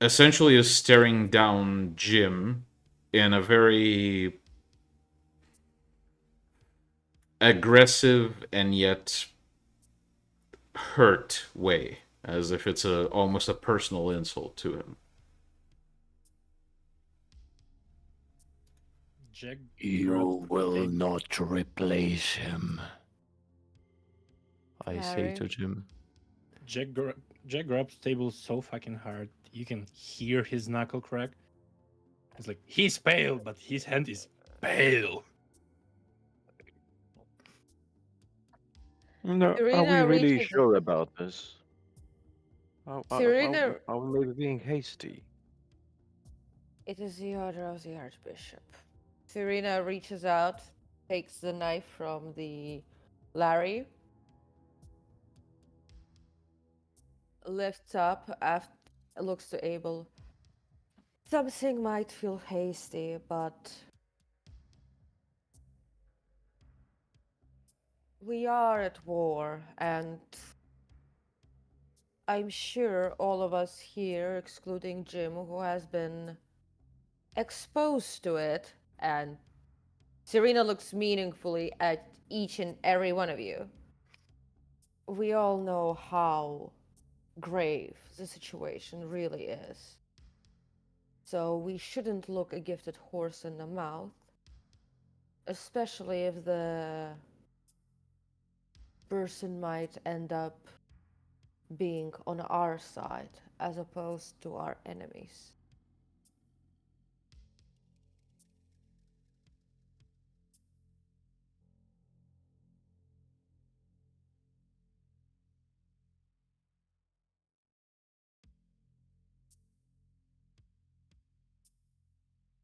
essentially is staring down Jim in a very aggressive and yet hurt way, as if it's almost a personal insult to him. Jack You will take- not replace him, I say Larry. to Jim. Jack grabs the table so fucking hard you can hear his knuckle crack. It's like he's pale, but his hand is pale. No, are we Serena really reaches. sure about this? Serena. Are we maybe being hasty? It is the order of the Archbishop. Serena reaches out, takes the knife from the Larry, lifts up, looks to Abel. Something might feel hasty, but we are at war, and I'm sure all of us here, excluding Jim, who has been exposed to it, and Serena looks meaningfully at each and every one of you. We all know how grave the situation really is. So we shouldn't look a gifted horse in the mouth, especially if the person might end up being on our side as opposed to our enemies.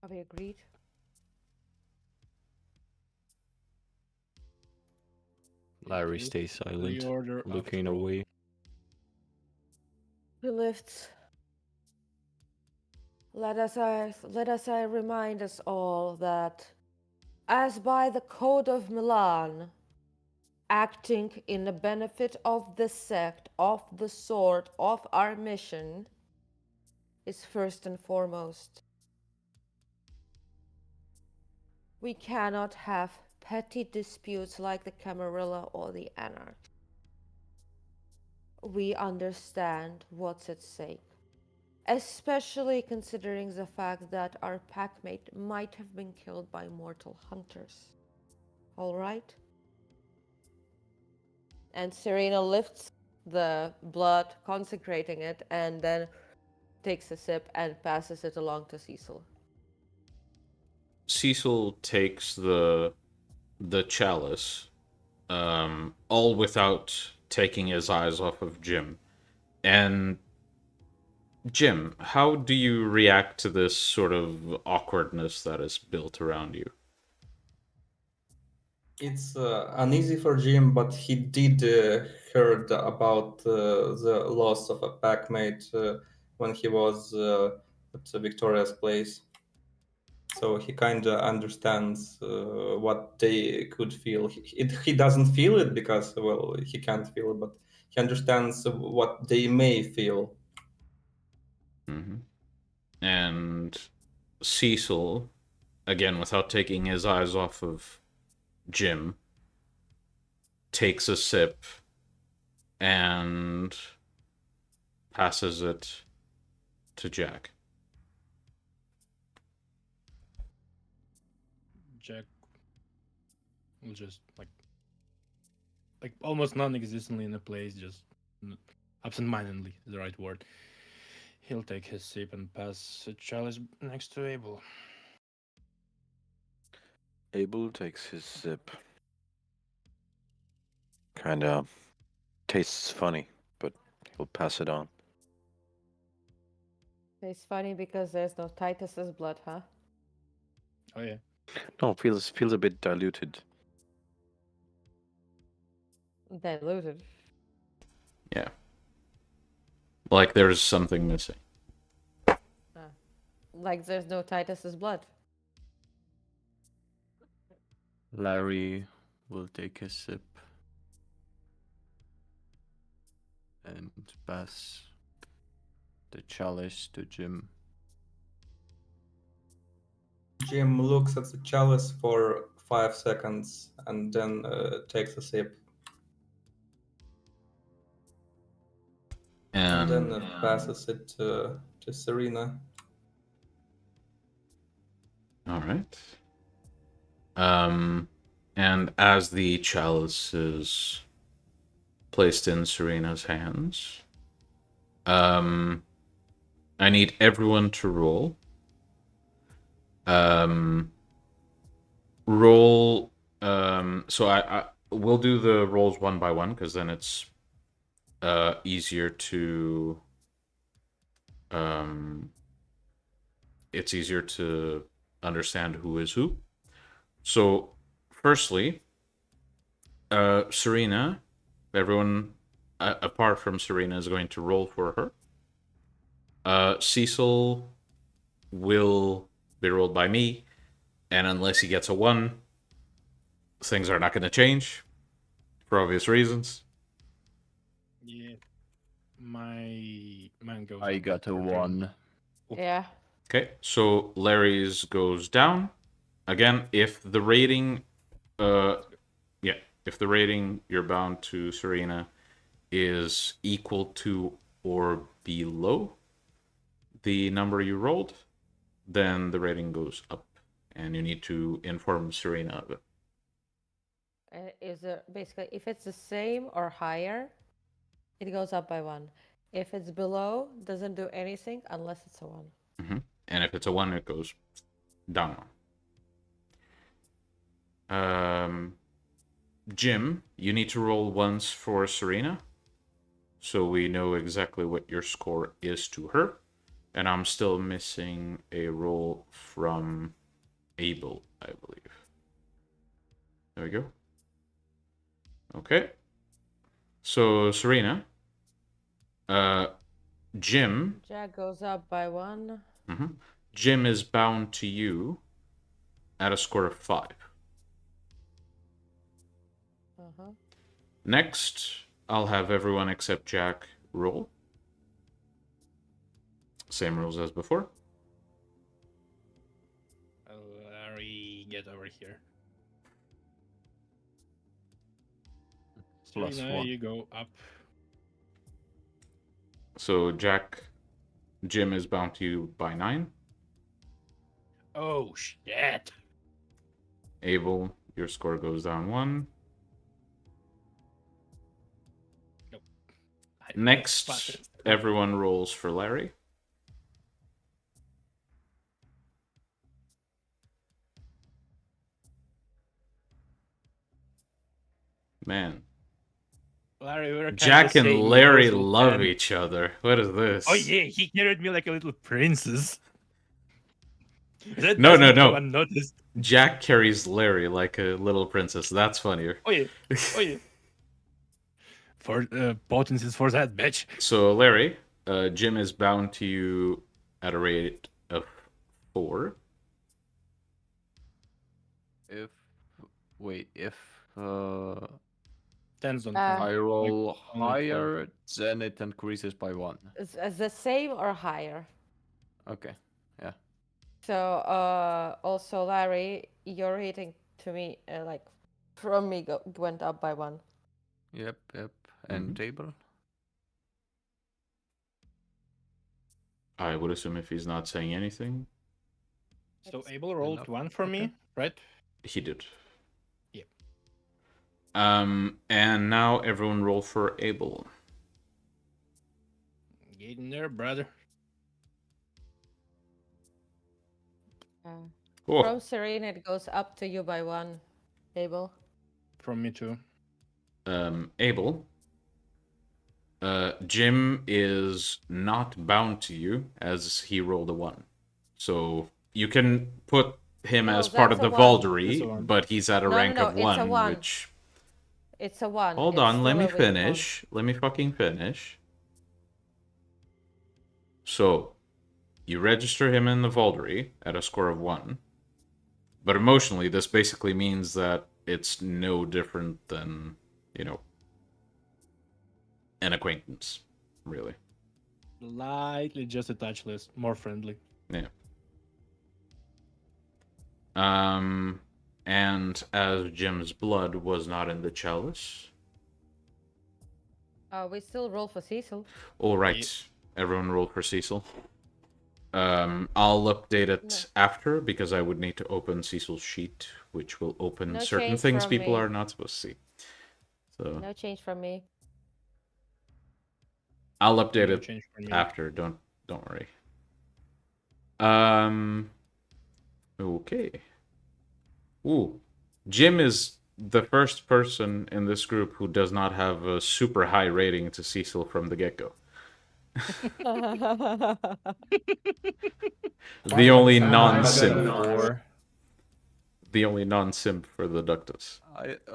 Have we agreed? Larry It is stays the silent, order looking after all. away. He lifts. Let us remind us all that, as by the Code of Milan, acting in the benefit of the sect, of the sword, of our mission, is first and foremost. We cannot have petty disputes like the Camarilla or the Anarch. We understand what's at stake, especially considering the fact that our packmate might have been killed by mortal hunters. All right? And Serena lifts the blood, consecrating it, and then takes a sip and passes it along to Cecil. Cecil takes the chalice all without taking his eyes off of Jim. And Jim, how do you react to this sort of awkwardness that is built around you? It's uneasy for Jim, but he did heard about the loss of a packmate when he was at Victoria's place. So he kind of understands what they could feel. He doesn't feel it because, well, he can't feel it, but he understands what they may feel. Mm-hmm. And Cecil, again, without taking his eyes off of Jim, takes a sip and passes it to Jack. Jack will just like almost non-existently in the place, just absent-mindedly is the right word. He'll take his sip and pass a chalice next to Abel. Abel takes his sip. Kinda tastes funny, but he'll pass it on. It's funny because there's no Titus's blood, huh? Oh yeah. No, feels a bit diluted. Diluted. Yeah. Like there's something missing. Like there's no Titus's blood. Larry will take a sip and pass the chalice to Jim. Jim looks at the chalice for 5 seconds and then takes a sip. And then passes it to Serena. All right. And as the chalice is placed in Serena's hands, I need everyone to roll. Roll. So I we'll do the rolls one by one because then it's easier to understand who is who. So, firstly, Serena, everyone apart from Serena is going to roll for her. Cecil will be rolled by me, and unless he gets a 1, things are not going to change for obvious reasons. Yeah. My man goes. I up got a for 1. Yeah. Okay, so Larry's goes down. Again, if the rating if the rating you're bound to Serena is equal to or below the number you rolled, then the rating goes up, and you need to inform Serena of it. Is it basically if it's the same or higher, it goes up by 1. If it's below, doesn't do anything unless it's a 1. And if it's a 1, it goes down 1. Jim, you need to roll once for Serena, so we know exactly what your score is to her. And I'm still missing a roll from Abel, I believe. There we go. Okay. So, Serena, Jim. Jack goes up by 1. Jim is bound to you at a score of 5. Next, I'll have everyone except Jack roll. Same rules as before. Larry, get over here. Plus Serena, 1. you go up. So Jim is bound to you by 9. Oh shit! Abel, your score goes down 1. Nope. Next, everyone rolls for Larry. Man, Larry, we're kind Jack and Larry universal love fan. each other. What is this? Oh yeah, he carried me like a little princess. That No, doesn't no, go no. unnoticed. Jack carries Larry like a little princess. That's funnier. Oh yeah, oh yeah. For potencies for that bitch. So, Larry, Jim is bound to you at a rate of 4. If if Tens on Uh, ten. I roll only four. higher, then it increases by 1. is the same or higher? Okay. Yeah. So also Larry, your rating to me like from me went up by 1. Yep. And table. I would assume if he's not saying anything, So That's Abel rolled enough. 1 for me, Okay. right? he did. Yep. And now everyone roll for Abel. Get in there, brother. Oh, From Serena, it goes up to you by 1. Abel. From me too. Abel. Jim is not bound to you as he rolled a 1. So you can put him No, as part of that's the a 1. That's a Vaulderie, 1. but he's at a No, rank no, of no, it's a 1, 1. which... It's a 1. Hold It's on, let still me a weak one. finish. Let me fucking finish. So, you register him in the Vaulderie at a score of 1. But emotionally, this basically means that it's no different than, you know, an acquaintance, really. Slightly just a touch less, more friendly. Yeah. And as Jim's blood was not in the chalice... We still roll for Cecil. All right, everyone roll for Cecil. I'll update it No. after because I would need to open Cecil's sheet, which will open No certain change things from people me. are not supposed to see. So No change from me. I'll update No it change for me. after. Don't worry. Okay. Ooh, Jim is the first person in this group who does not have a super high rating to Cecil from the get-go. The only Fine, non-simp. fine. 4. The only non-simp for the Ductus.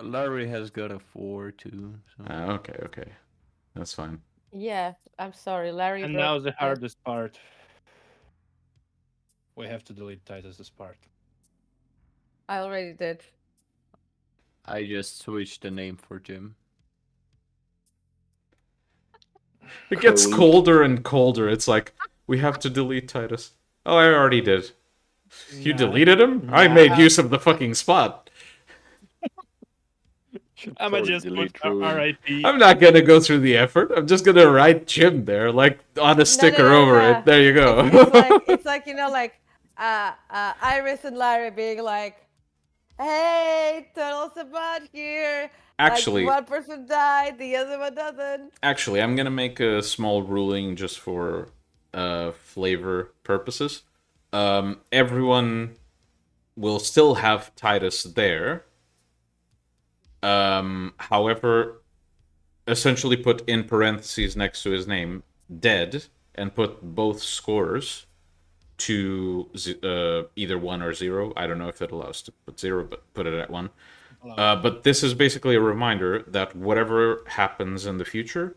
Larry has got a 4 too. So. Okay. That's fine. Yeah, I'm sorry, Larry. And broke now the the- hardest part. We have to delete Titus's part. I already did. I just switched the name for Jim. It gets Code. colder and colder. It's like, we have to delete Titus. Oh, I already did. You Nah, deleted him? I made use of the fucking spot. I'ma Sorry, just put delete room. RIP. I'm not gonna go through the effort. I'm just gonna write Jim there, like on a sticker over it. There you go. It's like you know, like Iris and Larry being like, "Hey, total Sabbat here." Actually, like, one person died, the other one doesn't. Actually, I'm gonna make a small ruling just for flavor purposes. Everyone will still have Titus there. However, essentially put in parentheses next to his name dead and put both scores to either 1 or 0. I don't know if it allows to put 0, but put it at 1. But this is basically a reminder that whatever happens in the future,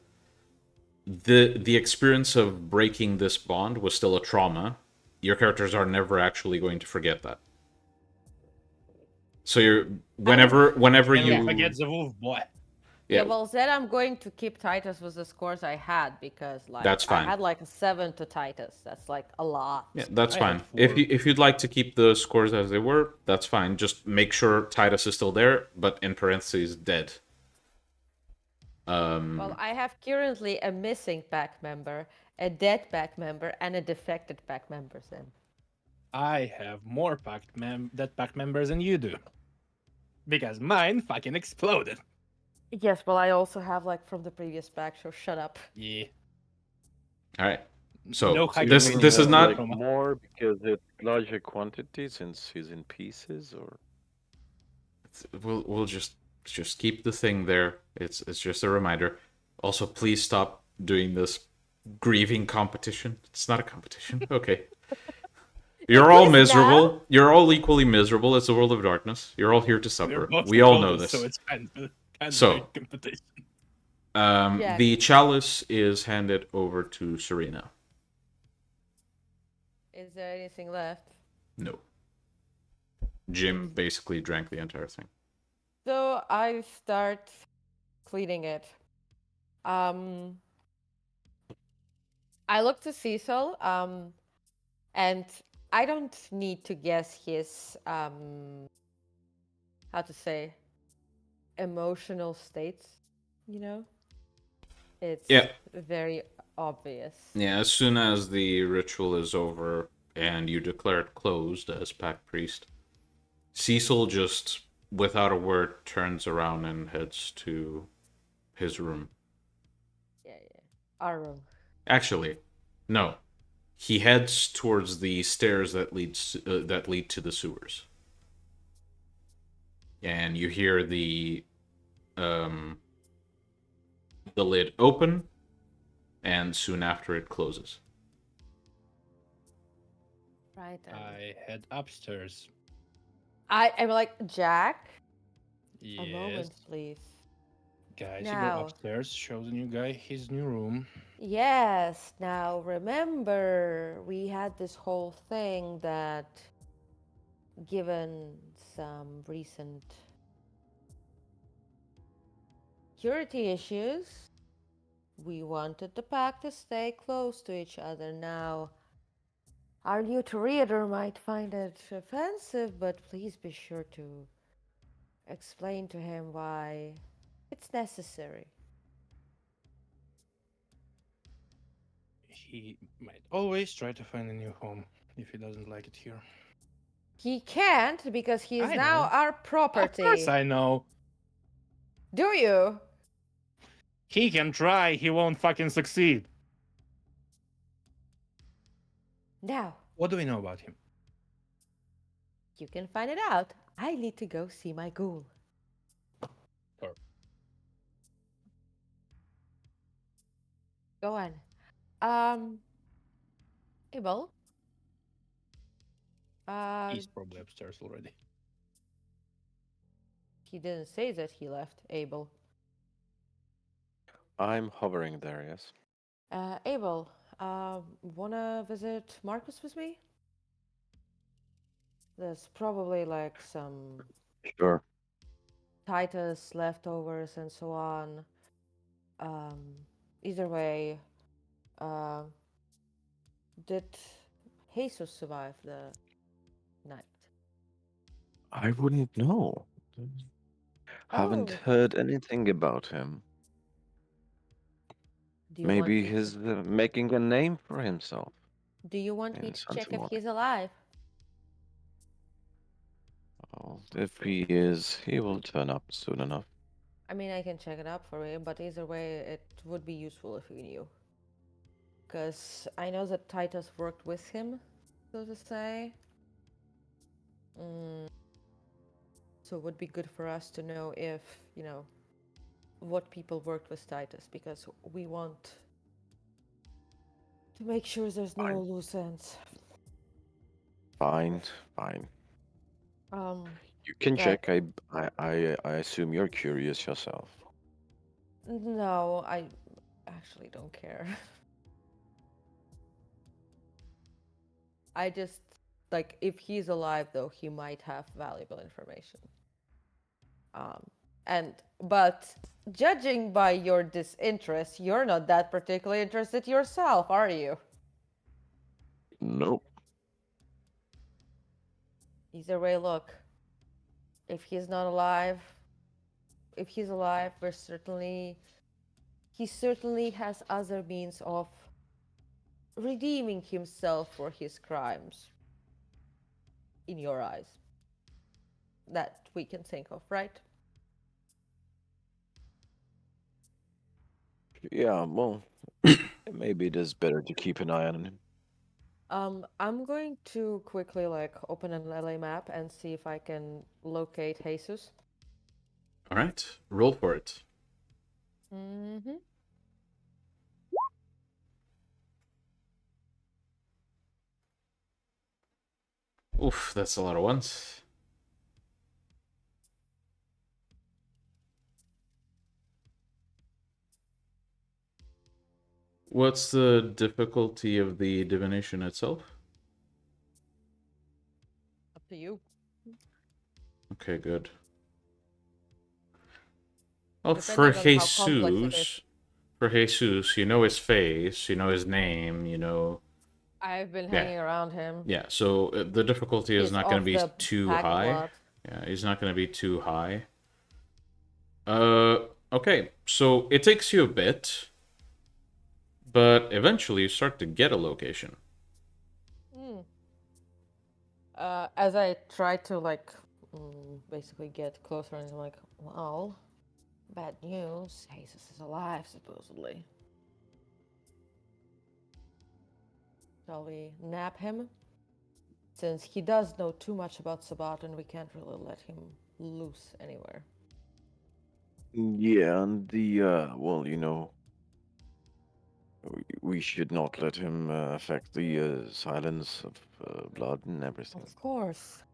the experience of breaking this bond was still a trauma. Your characters are never actually going to forget that. So you're whenever And you we forget the wolf boy. Yeah, well, then I'm going to keep Titus with the scores I had because, like, That's fine. I had like a 7 to Titus. That's like a lot. Yeah, that's I fine. had If 4. you'd like to keep the scores as they were, that's fine. Just make sure Titus is still there, but in parentheses, dead. Well, I have currently a missing pack member, a dead pack member, and a defected pack member. Then. I have more dead pack members than you do. Because mine fucking exploded. Yes, well, I also have like from the previous pack, so shut up. Yeah. All right. So No So hacking you this mean from this he is has, not. like, from- more because it's larger quantity since he's in pieces, or We'll just Just keep the thing there. It's just a reminder. Also, please stop doing this grieving competition. It's not a competition. Okay. You're all is miserable. now. You're all equally miserable. It's a world of darkness. You're all here to We're suffer. both We all know opponents, this. so it's kind of So- a competition. Jack. The chalice is handed over to Serena. Is there anything left? No. Jim basically drank the entire thing. So I start cleaning it. I look to Cecil, and I don't need to guess his how to say emotional states, you know? It's Yeah. very obvious. Yeah, as soon as the ritual is over and you declare it closed as Pack Priest, Cecil just, without a word, turns around and heads to his room. Yeah. Our room. Actually, no. He heads towards the stairs that lead to the sewers. And you hear the lid open, and soon after it closes. Right. I head upstairs. I'm like, Jack, Yes. a moment, please. Guys, you Now. go upstairs, show the new guy his new room. Yes, now remember, we had this whole thing that, given some recent security issues, we wanted the pack to stay close to each other. Now, our new reader might find it offensive, but please be sure to explain to him why it's necessary. He might always try to find a new home if he doesn't like it here. He can't because he is I now know. our property. Of course I know. Do you? He can try, he won't fucking succeed. Now, What do we know about him? you can find it out. I need to go see my ghoul. Sure. Go on. Abel? He's probably upstairs already. He didn't say that he left, Abel. I'm hovering there, yes. Abel, wanna visit Marcus with me? There's probably like some Sure. Titus leftovers and so on. Either way, did Jesus survive the night? I wouldn't know. Haven't Oh. heard anything about him. Do you Maybe want me he's making a name for himself. Do you want me in to Santa check if Monica. he's alive? Oh, if he is, he will turn up soon enough. I mean, I can check it up for you, but either way, it would be useful if we knew. Because I know that Titus worked with him, so to say. So it would be good for us to know if, what people worked with Titus, because we want to make sure there's no Fine. loose ends. Fine. You can Right. check. I assume you're curious yourself. No, I actually don't care. I just, like, if he's alive, though, he might have valuable information. But judging by your disinterest, you're not that particularly interested yourself, are you? Nope. Either way, look, if he's alive, he certainly has other means of redeeming himself for his crimes. In your eyes. That we can think of, right? Yeah, well, maybe it is better to keep an eye on him. I'm going to quickly open an LA map and see if I can locate Jesus. All right, roll for it. Mm-hmm. Oof, that's a lot of ones. What's the difficulty of the divination itself? Up to you. Okay, good. Well, Depending on how complex it is. For Jesus, you know his face, you know his name, you know. I've been Yeah. hanging around him. Yeah, so the difficulty is He's not going off to be the too pack a high. lot. Yeah, he's not going to be too high. Okay, so it takes you a bit, but eventually you start to get a location. As I try to basically get closer, and I'm like, well, bad news. Jesus is alive, supposedly. Shall we nab him? Since he does know too much about Sabbat, and we can't really let him loose anywhere. Yeah, and well, we should not let him affect the silence of blood and everything. Of course.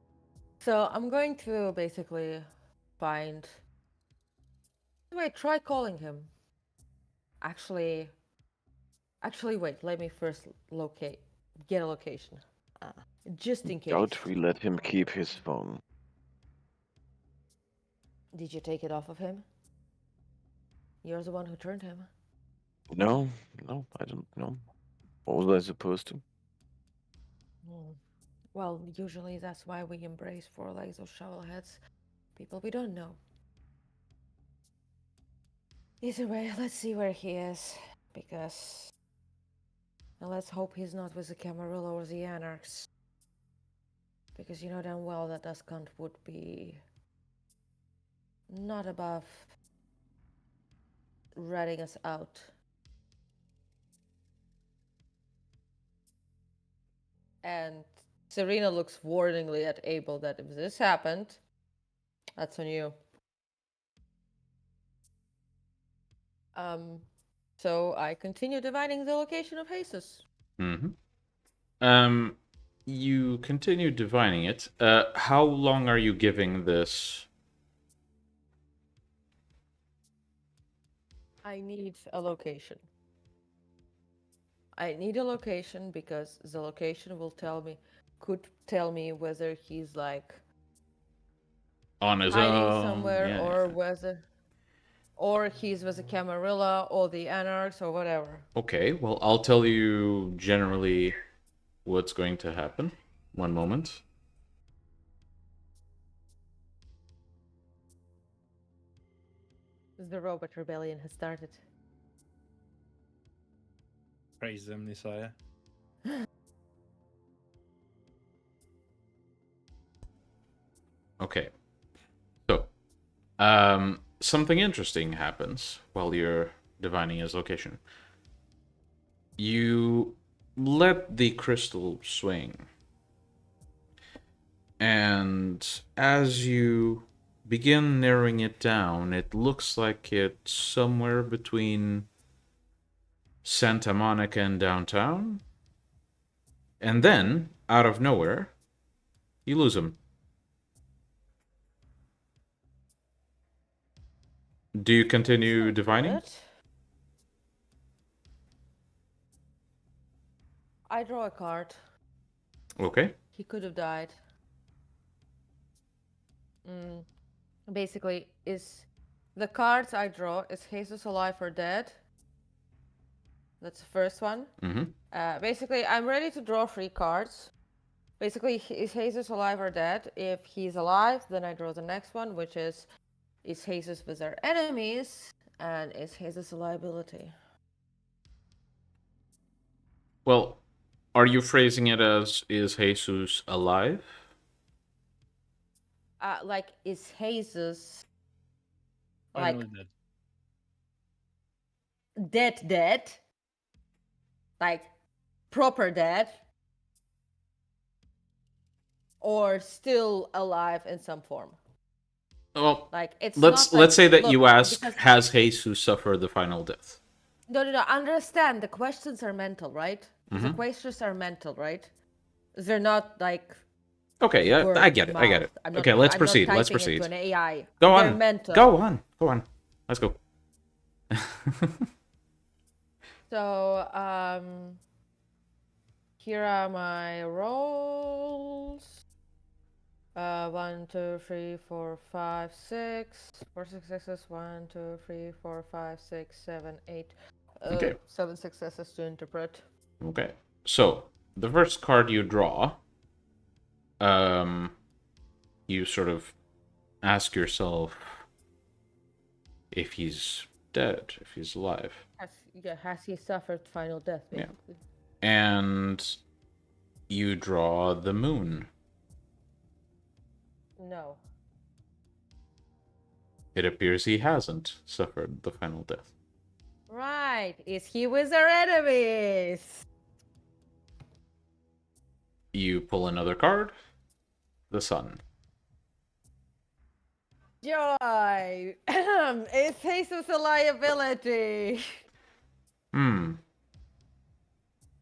So I'm going to basically find. Wait, try calling him. Actually, wait. Let me first get a location, just in case. Doubt we let him keep his phone. Did you take it off of him? You're the one who turned him. No, I don't know. What was I supposed to? Well, usually that's why we embrace four legs or shovel heads. People we don't know. Either way, let's see where he is. Because. And let's hope he's not with the Camarilla or the Anarchs. Because you know damn well that Duskhunt would be. Not above. Ratting us out. And Serena looks warningly at Abel that if this happened, that's on you. So I continue dividing the location of Jesus. Mm-hmm. You continue divining it. How long are you giving this? I need a location. I need a location because the location could tell me whether he's like On his hiding own? somewhere, Yeah, or yeah. or he's with the Camarilla or the Anarchs or whatever. Okay, well, I'll tell you generally what's going to happen. One moment. The robot rebellion has started. Praise them, Messiah. Okay. So, something interesting happens while you're divining his location. You let the crystal swing. And as you begin narrowing it down, it looks like it's somewhere between Santa Monica and downtown. And then, out of nowhere, you lose him. Do you continue divining? Good. I draw a card. Okay. He could have died. Basically, is the cards I draw, is Jesus alive or dead? That's the first one. Mm-hmm. Basically, I'm ready to draw 3 cards. Basically, is Jesus alive or dead? If he's alive, then I draw the next one, which is Jesus with our enemies, and is Jesus a liability? Well, are you phrasing it as, is Jesus alive? Like, is Jesus Finally like dead. dead? Like, proper dead? Or still alive in some form? Well, Like it's let's not like, say that look, you ask, because has Jesus suffered the final death? no, understand the questions are mental, right? The Mhm. questions are mental, right? They're not like Okay, yeah, word I to get it. I get mouth. it. Okay, let's I'm not proceed. Let's typing into proceed. an AI. Go They're on. mental. Go on. Go on. Let's go. So, here are my rolls. 1, 2, 3, 4, 5, 6. 4 successes. 1, 2, 3, 4, 5, 6, 7, 8. Okay. 7 successes to interpret. Okay. So, the first card you draw, you sort of ask yourself if he's dead, if he's alive. Has he suffered final death, Yeah. basically? And you draw the moon. No. It appears he hasn't suffered the final death. Right. Is he with our enemies? You pull another card, the sun. Joy. Is Jesus a liability?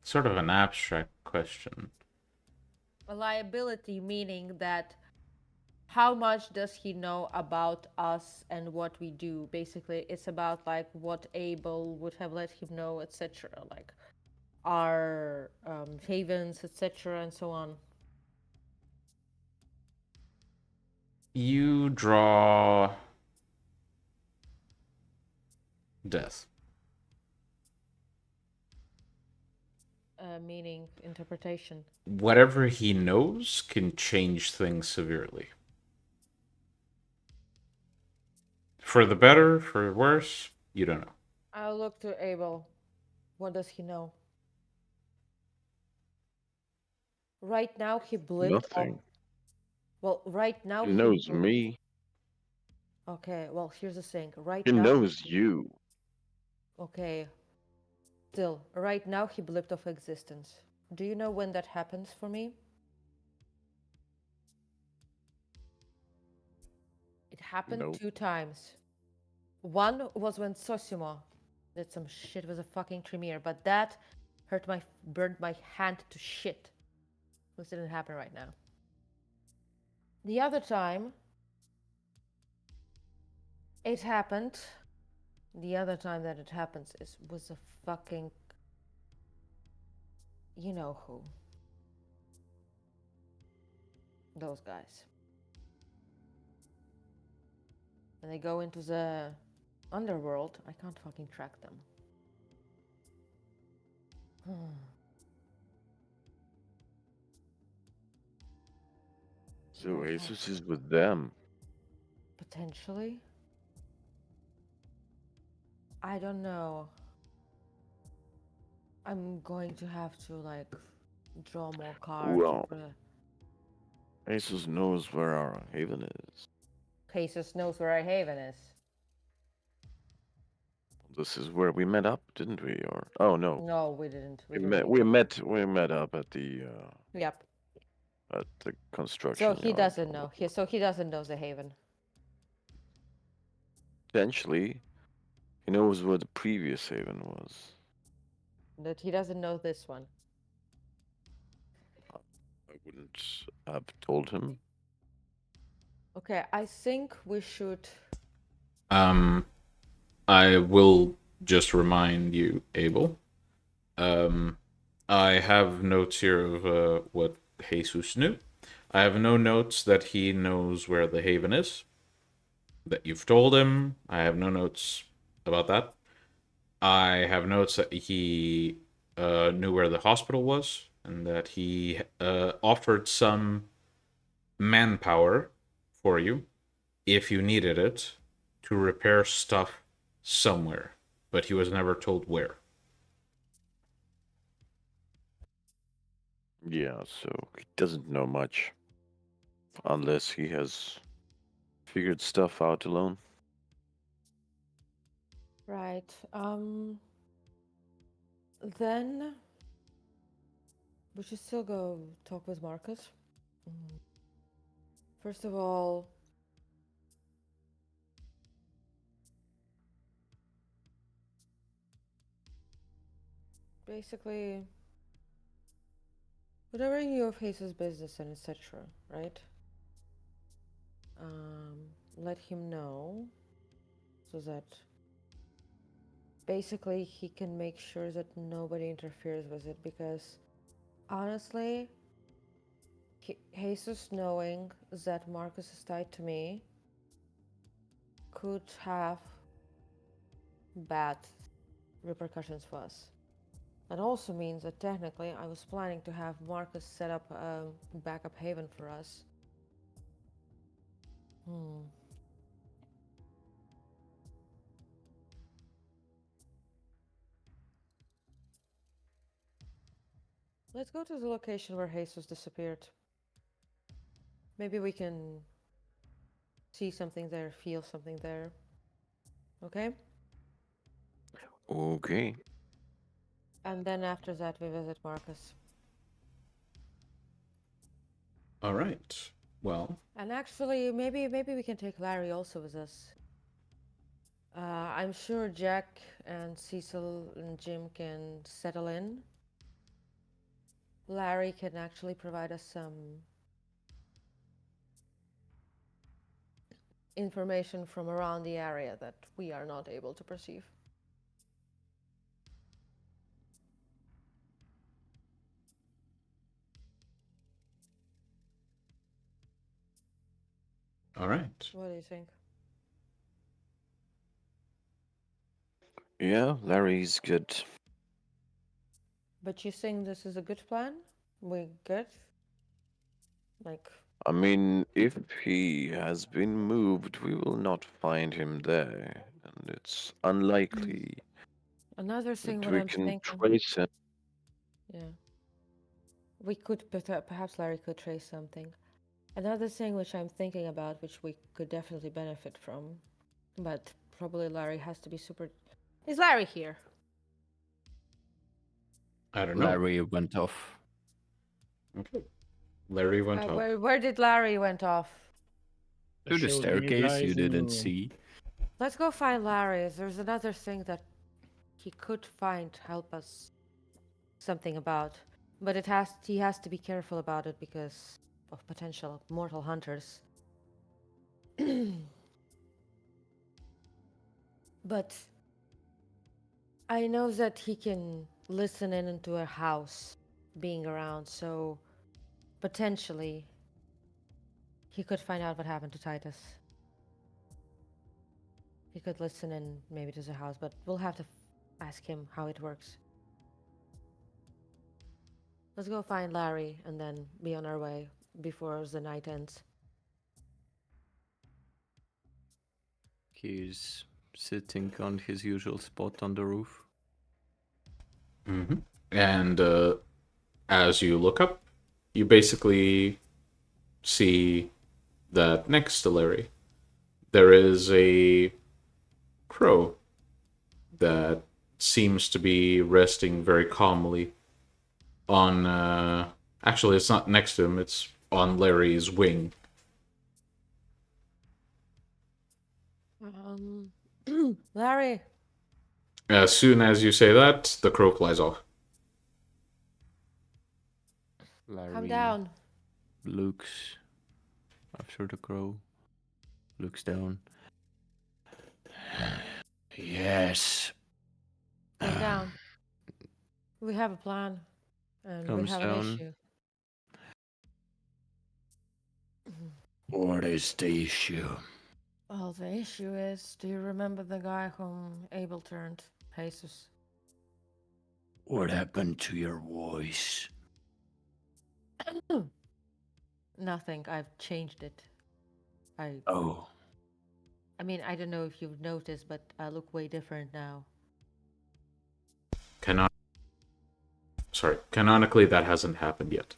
Sort of an abstract question. A liability meaning that how much does he know about us and what we do? Basically, it's about like what Abel would have let him know, etc. Like our havens, etc., and so on. You draw death. Meaning interpretation. Whatever he knows can change things severely. For the better, for worse, you don't know. I'll look to Abel. What does he know? Right now he blipped off. Nothing. Well, right now He knows me. Okay, well, here's the thing. Right He now knows you. Okay. Still, right now he blipped off existence. Do you know when that happens for me? It happened No. 2 times. One was when Sosimo did some shit with a fucking Tremere, but that burned my hand to shit. This didn't happen right now. The other time it happened. The other time that it happens was a fucking, you know who. Those guys. When they go into the underworld, I can't fucking track them. So Jesus is with them. Potentially. I don't know. I'm going to have to like draw more cards. Well, Jesus knows where our haven is. Jesus knows where our haven is. This is where we met up, didn't we? Or oh no, No, we didn't. we didn't. met up at the Yep. construction. So he yard. doesn't know. He doesn't know the haven. Potentially, he knows where the previous haven was. But he doesn't know this one. I wouldn't have told him. Okay, I think we should. I will just remind you, Abel. I have notes here of what Jesus knew. I have no notes that he knows where the haven is. That you've told him. I have no notes about that. I have notes that he knew where the hospital was and that he offered some manpower for you if you needed it to repair stuff somewhere, but he was never told where. Yeah, so he doesn't know much unless he has figured stuff out alone. Right. Then we should still go talk with Marcus. First of all, basically, whatever you knew of Jesus' business and etc., right? Let him know so that basically he can make sure that nobody interferes with it, because honestly, Jesus knowing that Marcus is tied to me could have bad repercussions for us. That also means that technically I was planning to have Marcus set up a backup haven for us. Let's go to the location where Jesus disappeared. Maybe we can see something there, feel something there. Okay? Okay. And then after that we visit Marcus. All right. Well, And actually, maybe we can take Larry also with us. I'm sure Jack and Cecil and Jim can settle in. Larry can actually provide us some information from around the area that we are not able to perceive. all right. What do you think? Yeah, Larry's good. But you think this is a good plan? We good? Like, I mean, if he has been moved, we will not find him there, and it's unlikely another thing that what we I'm can thinking. trace him. Yeah. We could, perhaps Larry could trace something. Another thing which I'm thinking about, which we could definitely benefit from, but probably Larry has to be super. Is Larry here? I don't know. Larry went off. Okay. Larry went off. Where did Larry went off? To the Showed me staircase you guys in the didn't room. see. Let's go find Larry. There's another thing that he could find, help us something about, but he has to be careful about it because of potential mortal hunters. But I know that he can listen in into a house being around, so potentially he could find out what happened to Titus. He could listen in maybe to the house, but we'll have to ask him how it works. Let's go find Larry and then be on our way before the night ends. He's sitting on his usual spot on the roof. Mm-hmm. And as you look up, you basically see that next to Larry, there is a crow that seems to be resting very calmly on. Actually, it's not next to him, it's on Larry's wing. Larry, As soon as you say that, the crow flies off. Larry come down. looks after the crow. Looks down. Yes. Come down. We have a plan, and we Comes have down. an issue. What is the issue? Well, the issue is, do you remember the guy whom Abel turned Jesus? What happened to your voice? Nothing. I've changed it. Oh, I mean, I don't know if you've noticed, but I look way different now. Canonically, that hasn't happened yet.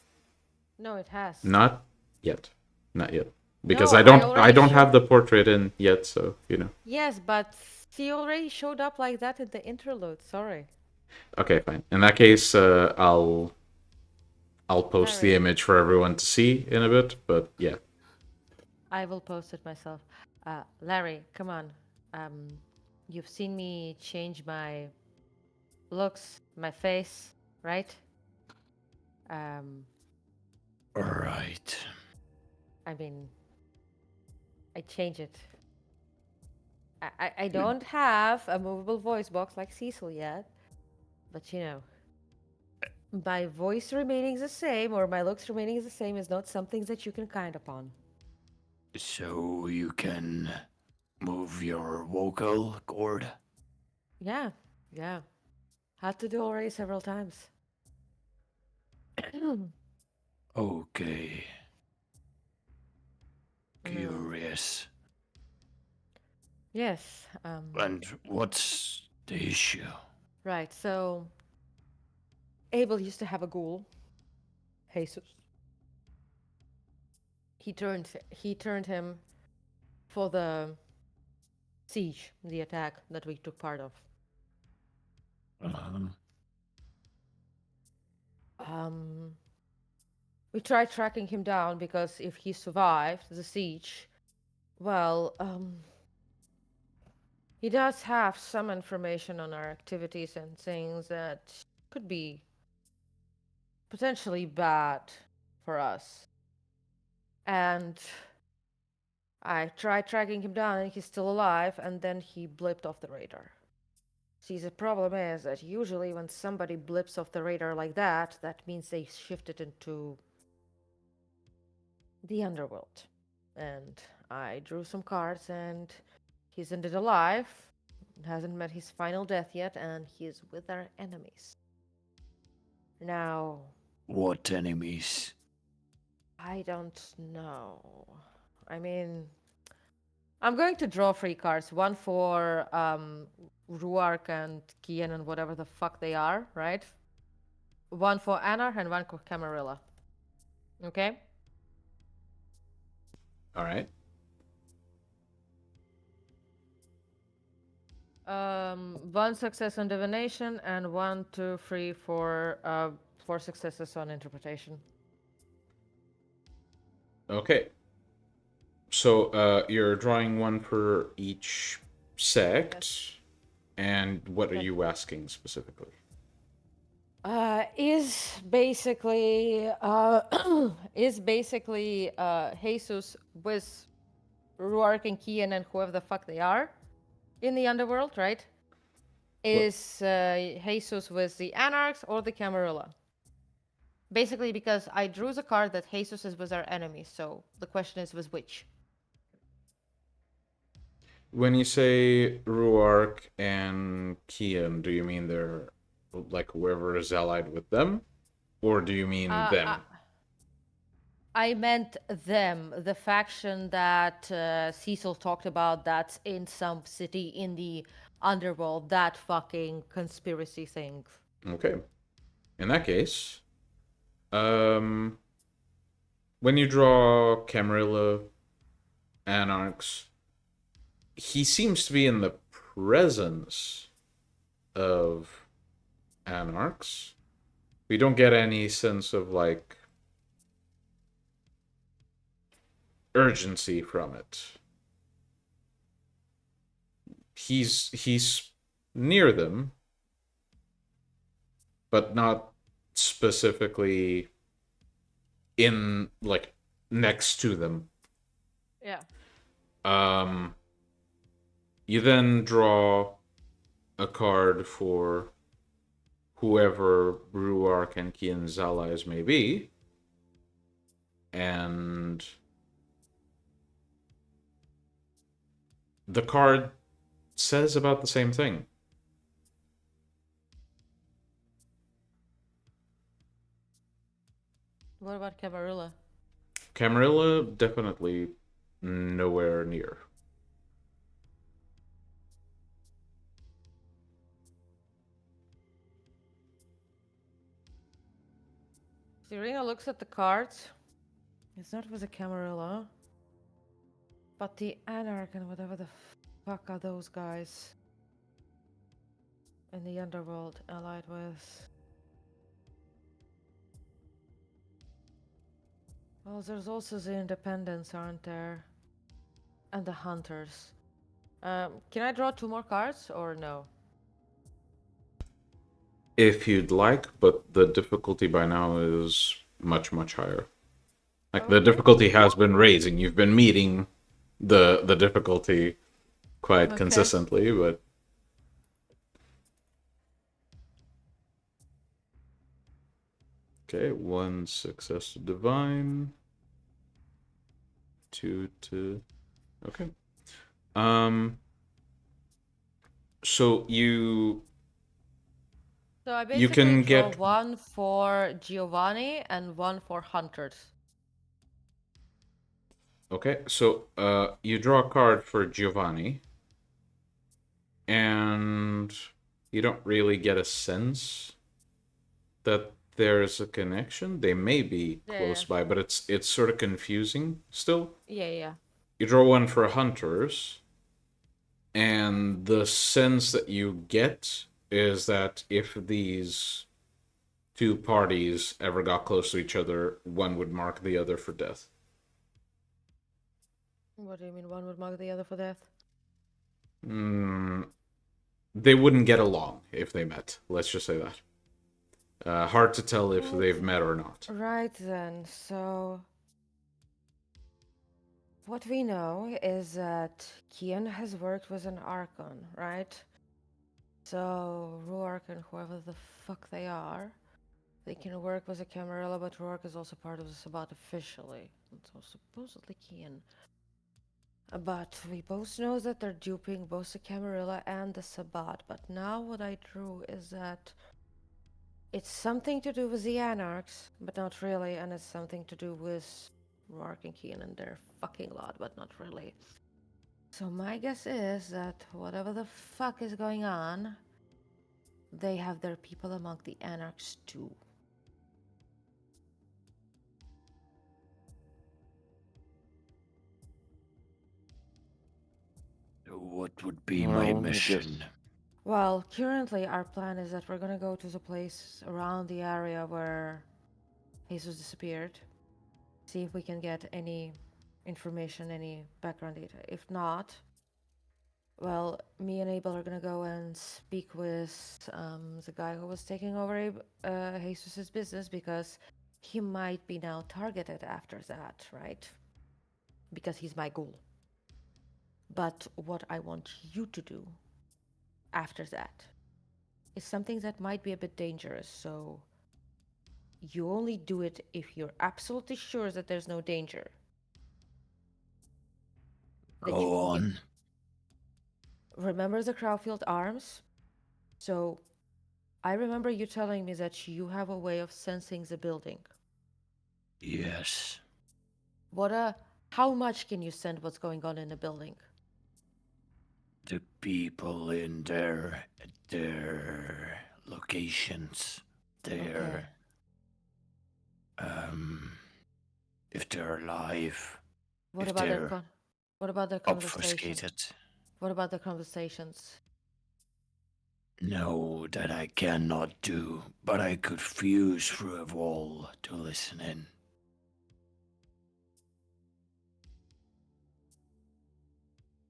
No, it has. Not yet. Because No, I I don't already have the portrait in yet, so Yes, but he already showed up like that in the interlude. Sorry. Okay, fine. In that case, I'll post the Larry. image for everyone to see in a bit, but yeah. I will post it myself. Larry, come on. You've seen me change my looks, my face, right? Um, Right. I mean, I change it. I don't have a movable voice box like Cecil yet, but you know, my voice remaining the same or my looks remaining the same is not something that you can count upon. So you can move your vocal cord? Yeah, yeah. Had to do already several times. Okay. Mm. Curious. Yes. And what's the issue? Right. So Abel used to have a ghoul, Jesus. He turned him for the siege, the attack that we took part of. Uh, We tried tracking him down because if he survived the siege, well, he does have some information on our activities and things that could be potentially bad for us. And I tried tracking him down and he's still alive, and then he blipped off the radar. See, the problem is that usually when somebody blips off the radar like that, that means they shifted into the underworld. And I drew some cards, and he's ended alive, hasn't met his final death yet, and he's with our enemies. Now, what enemies? I don't know. I mean, I'm going to draw 3 cards. One for Ruark and Kian and whatever the fuck they are, right? One for Anar and one for Camarilla. Okay? All right. One success on divination and 1, 2, 3, 4, 4 successes on interpretation. Okay. So you're drawing one for each sect, Yes. and what are Okay. you asking specifically? Is basically Jesus with Ruark and Kian and whoever the fuck they are in the underworld, right? Is Jesus with the Anarchs or the Camarilla? Basically, because I drew the card that Jesus is with our enemy, so the question is with which? When you say Ruark and Kian, do you mean they're like whoever is allied with them? Or do you mean them? I meant them, the faction that Cecil talked about that's in some city in the underworld, that fucking conspiracy thing. Okay. In that case, when you draw Camarilla Anarchs, he seems to be in the presence of Anarchs. We don't get any sense of like urgency from it. He's near them, but not specifically in like next to them. Yeah. You then draw a card for whoever Ruark and Kian's allies may be, and the card says about the same thing. What about Camarilla? Camarilla, definitely nowhere near. Serena looks at the cards. It's not with the Camarilla, but the Anarch and whatever the fuck are those guys in the underworld allied with. Well, there's also the Independents, aren't there? And the Hunters. Can I draw 2 more cards or no? If you'd like, but the difficulty by now is much, much higher. Like, the Okay. difficulty has been raising. You've been meeting the difficulty quite Okay. consistently, but okay, 1 success to divine. 2 to okay. So you I you basically can draw get one for Giovanni and one for hunters. okay, so you draw a card for Giovanni, and you don't really get a sense that there's a connection. They may be close by, but it's sort of confusing still. Yeah. You draw one for hunters, and the sense that you get is that if these two parties ever got close to each other, one would mark the other for death. What do you mean one would mark the other for death? They wouldn't get along if they met. Let's just say that. Hard to tell if they've met or not. Right then, so what we know is that Kian has worked with an Archon, right? So Ruark and whoever the fuck they are, they can work with a Camarilla, but Ruark is also part of the Sabbat officially. And so supposedly Kian. But we both know that they're duping both the Camarilla and the Sabbat. But now what I drew is that it's something to do with the Anarchs, but not really, and it's something to do with Ruark and Kian and their fucking lot, but not really. So my guess is that whatever the fuck is going on, they have their people among the Anarchs too. What would be Well, my I guess- mission? Well, currently our plan is that we're gonna go to the place around the area where Jesus disappeared. See if we can get any information, any background data. If not, well, me and Abel are gonna go and speak with the guy who was taking over Jesus's business because he might be now targeted after that, right? Because he's my goal. But what I want you to do after that is something that might be a bit dangerous, so you only do it if you're absolutely sure that there's no danger. That you Go can get- on. Remember the Crowfield arms? So I remember you telling me that you have a way of sensing the building. Yes. How much can you sense what's going on in the building? The people in their locations. Their if they're alive. What If about they're their conversation? obfuscated. What about the conversations? No, that I cannot do, but I could fuse through a wall to listen in.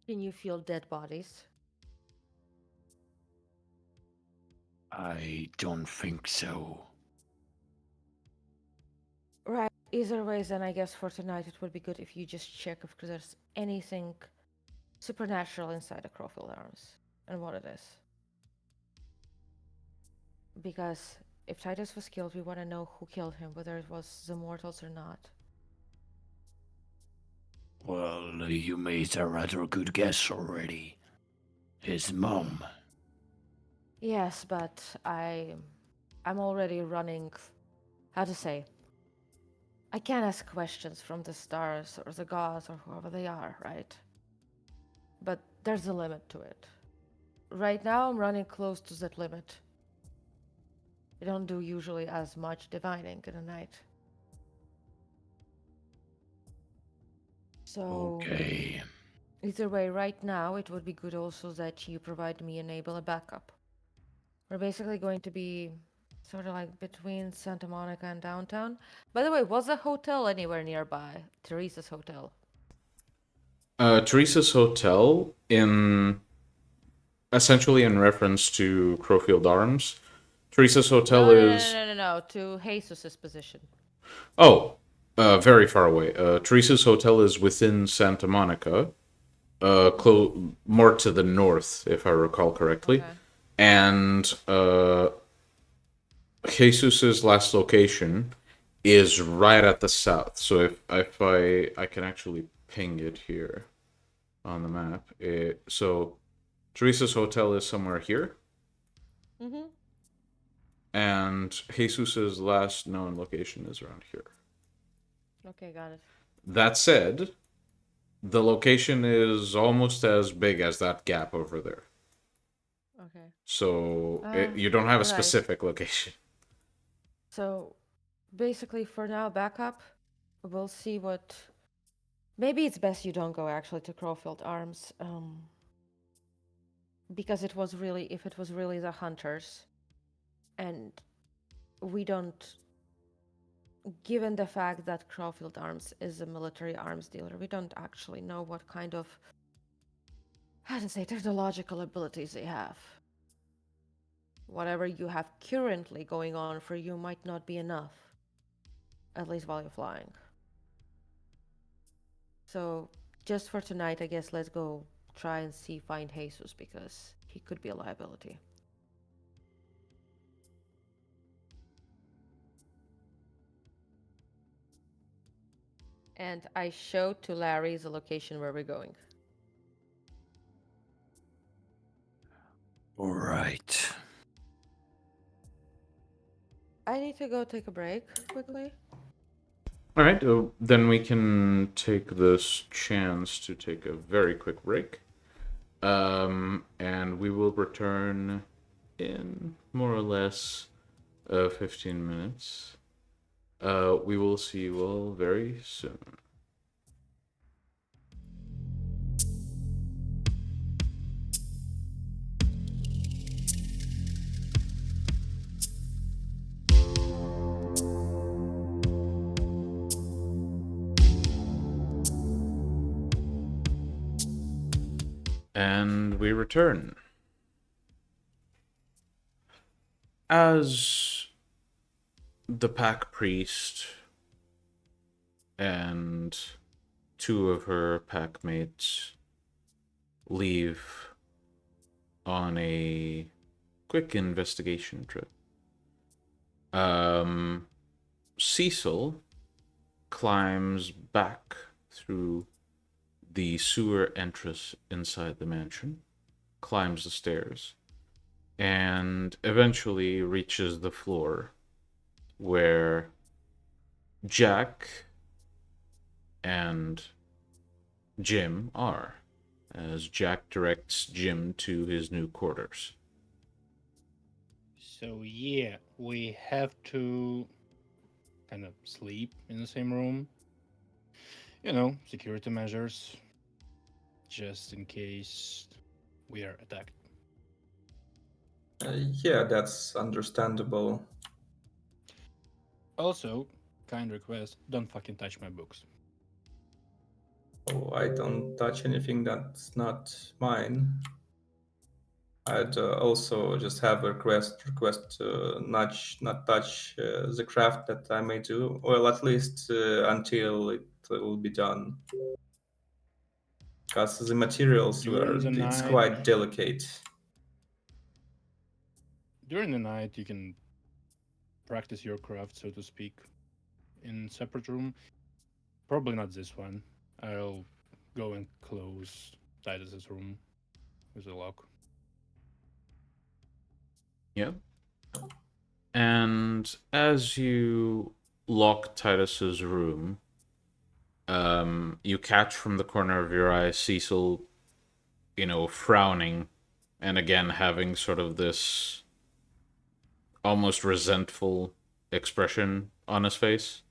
Can you feel dead bodies? I don't think so. Right. Either way, then I guess for tonight it would be good if you just check if there's anything supernatural inside the Crowfield arms and what it is. Because if Titus was killed, we want to know who killed him, whether it was the mortals or not. Well, you made a rather good guess already. His mom. Yes, but I'm already running. How to say? I can't ask questions from the stars or the gods or whoever they are, right? But there's a limit to it. Right now, I'm running close to that limit. I don't do usually as much divining in a night. So, Okay. either way, right now, it would be good also that you provide me and Abel a backup. We're basically going to be sort of like between Santa Monica and downtown. By the way, was a hotel anywhere nearby? Teresa's hotel. Teresa's hotel, essentially in reference to Crowfield Arms, Teresa's hotel No, is... no. To Jesus's position. Oh, very far away. Teresa's hotel is within Santa Monica, more to the north, if I recall correctly. Okay. And Jesus's last location is right at the south. So if I can actually ping it here on the map. So Teresa's hotel is somewhere here, Mm-hmm. and Jesus's last known location is around here. Okay, got it. That said, the location is almost as big as that gap over there. Okay. So you don't have a right. specific location. So basically, for now, backup. We'll see what. Maybe it's best you don't go actually to Crowfield Arms, because if it was really the hunters, and we don't. Given the fact that Crowfield Arms is a military arms dealer, we don't actually know what kind of, how to say, technological abilities they have. Whatever you have currently going on for you might not be enough, at least while you're flying. So, just for tonight, I guess let's go try and find Jesus, because he could be a liability. And I showed to Larry the location where we're going. All right. I need to go take a break quickly. All right, then we can take this chance to take a very quick break. And we will return in more or less 15 minutes. We will see you all very soon. And we return. As the pack priest and two of her pack mates leave on a quick investigation trip, Cecil climbs back through the sewer entrance inside the mansion, climbs the stairs, and eventually reaches the floor where Jack and Jim are, as Jack directs Jim to his new quarters. So yeah, we have to kind of sleep in the same room. You know, security measures, just in case we are attacked. Yeah, that's understandable. Also, kind request, don't fucking touch my books. Oh, I don't touch anything that's not mine. I'd also just have a request to not touch the craft that I may do, well, at least until it will be done. Because the materials it's quite delicate. During the night, you can practice your craft, so to speak, in separate room. Probably not this one. I'll go and close Titus's room with a lock. Yep. And as you lock Titus's room, you catch from the corner of your eye Cecil, frowning, and again having sort of this almost resentful expression on his face.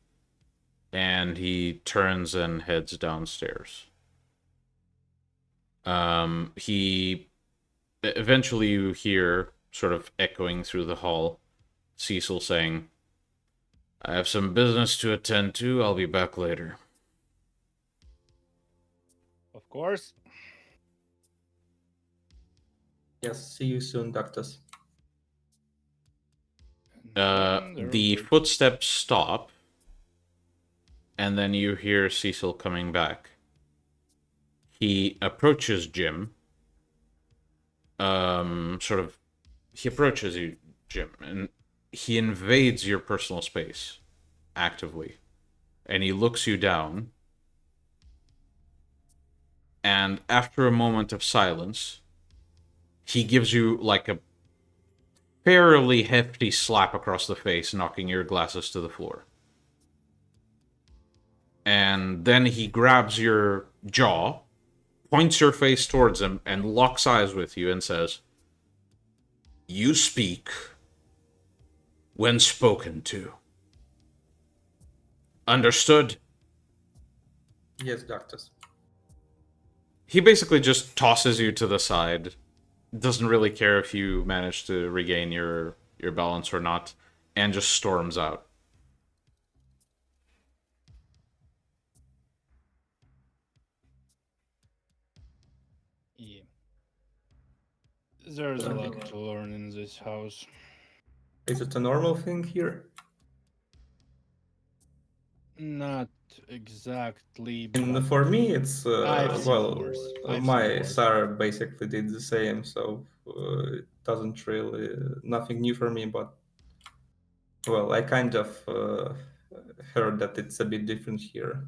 And he turns and heads downstairs. He eventually, you hear, sort of echoing through the hall, Cecil saying, "I have some business to attend to. I'll be back later." Of course. Yes, see you soon, doctors. The footsteps stop, and then you hear Cecil coming back. He approaches Jim. He approaches you, Jim, and he invades your personal space actively. And he looks you down. And after a moment of silence, he gives you like a fairly hefty slap across the face, knocking your glasses to the floor. And then he grabs your jaw, points your face towards him, and locks eyes with you and says, "You speak when spoken to. Understood?" Yes, doctors. He basically just tosses you to the side. Doesn't really care if you manage to regain your balance or not, and just storms out. Yeah. There's a lot to learn in this house. Is it a normal thing here? Not exactly, And but for me, it's I've seen well, worse. I've my seen worse. sir basically did the same, so it doesn't really nothing new for me. But well, I kind of heard that it's a bit different here.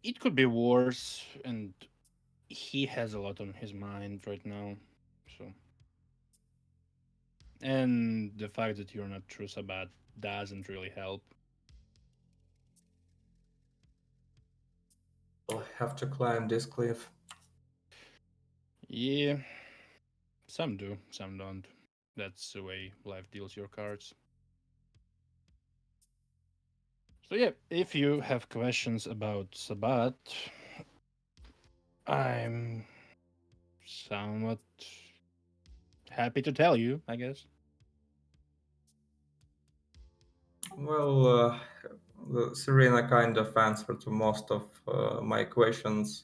It could be worse, and he has a lot on his mind right now. So, and the fact that you're not true Sabbat doesn't really help. I'll have to climb this cliff. Yeah, some do, some don't. That's the way life deals your cards. So yeah, if you have questions about Sabbat, I'm somewhat happy to tell you, I guess. Well, Serena kind of answered to most of my questions,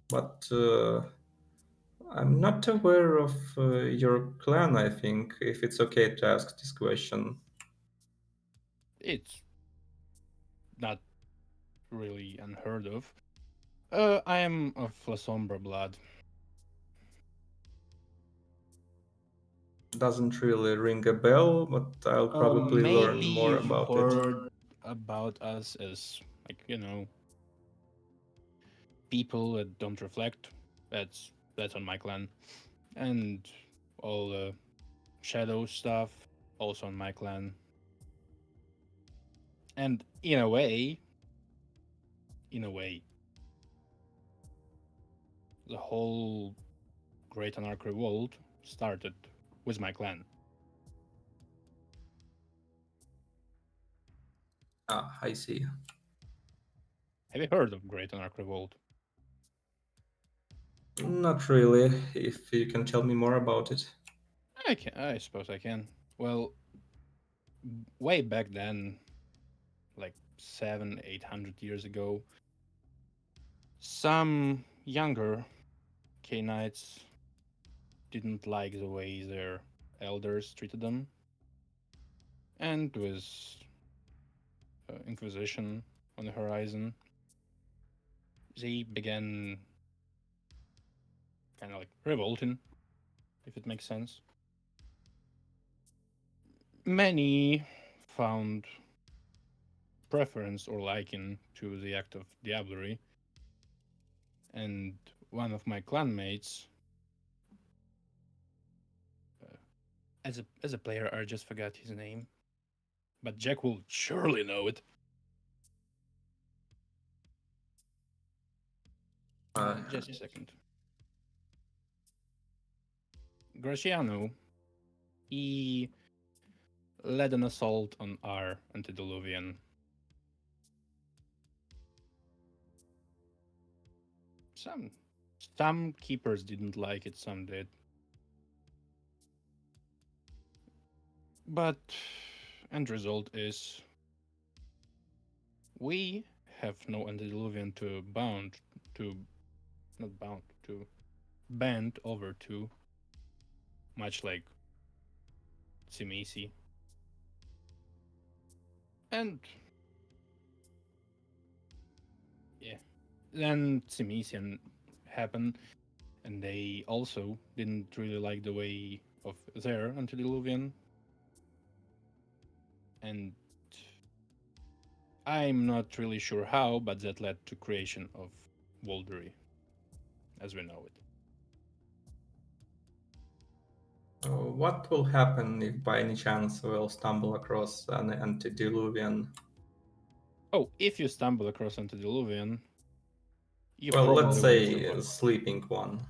but I'm not aware of your clan, I think, if it's okay to ask this question. It's not really unheard of. I am of La Sombra blood. Doesn't really ring a bell, but I'll probably learn Maybe more you've about it. heard about us as, like, people that don't reflect. That's on my clan. And all the shadow stuff, also on my clan. And in a way, the whole Great Anarch Revolt started with my clan. Ah, I see. Have you heard of Great Anarch Revolt? Not really, if you can tell me more about it. I suppose I can. Well, way back then, like 700-800 years ago, some younger Cainites didn't like the way their elders treated them, and with Inquisition on the horizon, they began kind of like revolting, if it makes sense. Many found preference or liking to the act of diablerie, and one of my clanmates, as a player, I just forgot his name, but Jack will surely know it. Just a second. Graciano, he led an assault on our antediluvian. Some keepers didn't like it, some did. But end result is we have no antediluvian to bent over to, much like Tsimisi. And yeah, then Tsimisian happened, and they also didn't really like the way of their antediluvian. And I'm not really sure how, but that led to creation of Waldery, as we know it. What will happen if by any chance we'll stumble across an antediluvian? Oh, if you stumble across antediluvian, you Well, probably let's won't say survive. a sleeping one.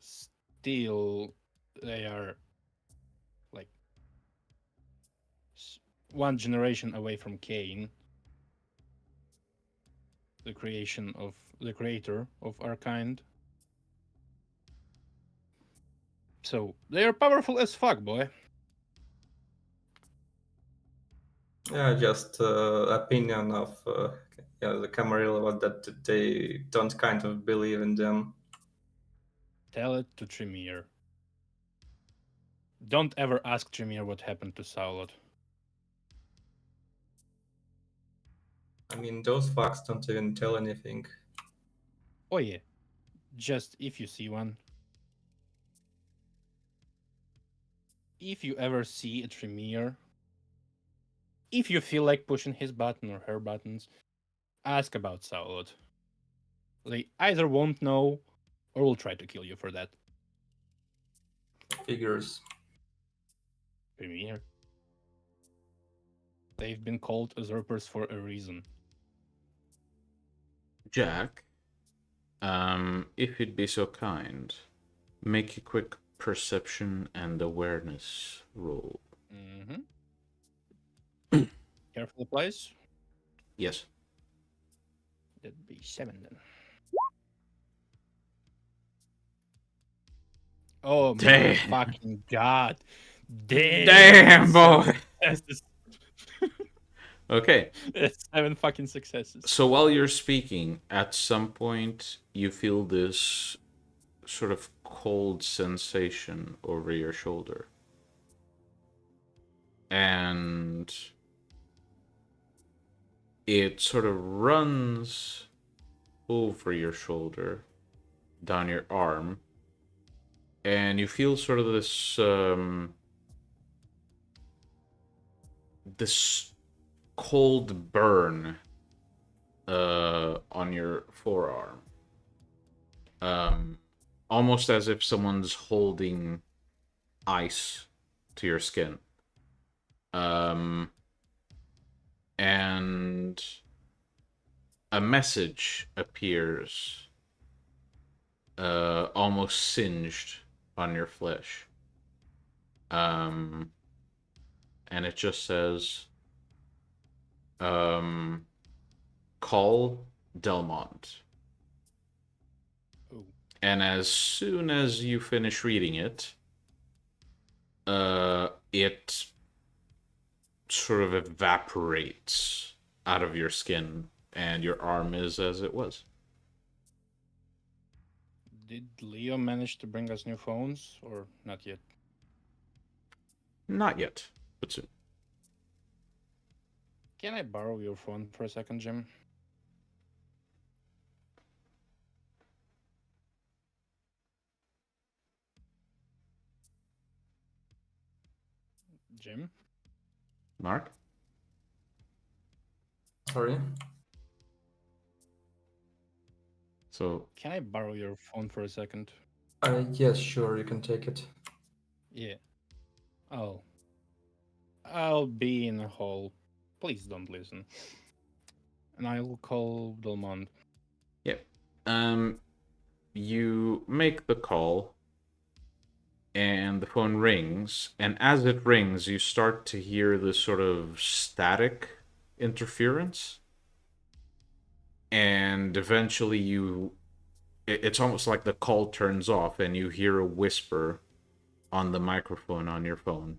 Still, they are like one generation away from Cain, the creator of our kind. So they are powerful as fuck, boy. Yeah, just opinion of the Camarilla was that they don't kind of believe in them. Tell it to Tremere. Don't ever ask Tremere what happened to Saulot. I mean, those fucks don't even tell anything. Oh yeah, just if you see one. If you ever see a Tremere, if you feel like pushing his button or her buttons, ask about Saulot. They either won't know or will try to kill you for that. Figures. Tremere. They've been called usurpers for a reason. Jack, if you'd be so kind, make a quick perception and awareness roll. Mm-hmm. Careful applies. Yes. That'd be 7 then. Oh my Damn. fucking god. Damn, boy. Successes. Okay. It's 7 fucking successes. So while you're speaking, at some point you feel this sort of cold sensation over your shoulder. And it sort of runs over your shoulder, down your arm, and you feel sort of this cold burn on your forearm. Almost as if someone's holding ice to your skin. And a message appears, almost singed on your flesh. And it just says, call Delmont. Ooh. And as soon as you finish reading it, it sort of evaporates out of your skin, and your arm is as it was. Did Leo manage to bring us new phones or not yet? Not yet, but soon. Can I borrow your phone for a second, Jim? Jim? Mark? Sorry. So, Can I borrow your phone for a second? Yes, sure, you can take it. Yeah. Oh. I'll be in the hall. Please don't listen. And I'll call Delmont. yep. You make the call, and the phone rings, and as it rings, you start to hear this sort of static interference. And eventually it's almost like the call turns off and you hear a whisper on the microphone on your phone.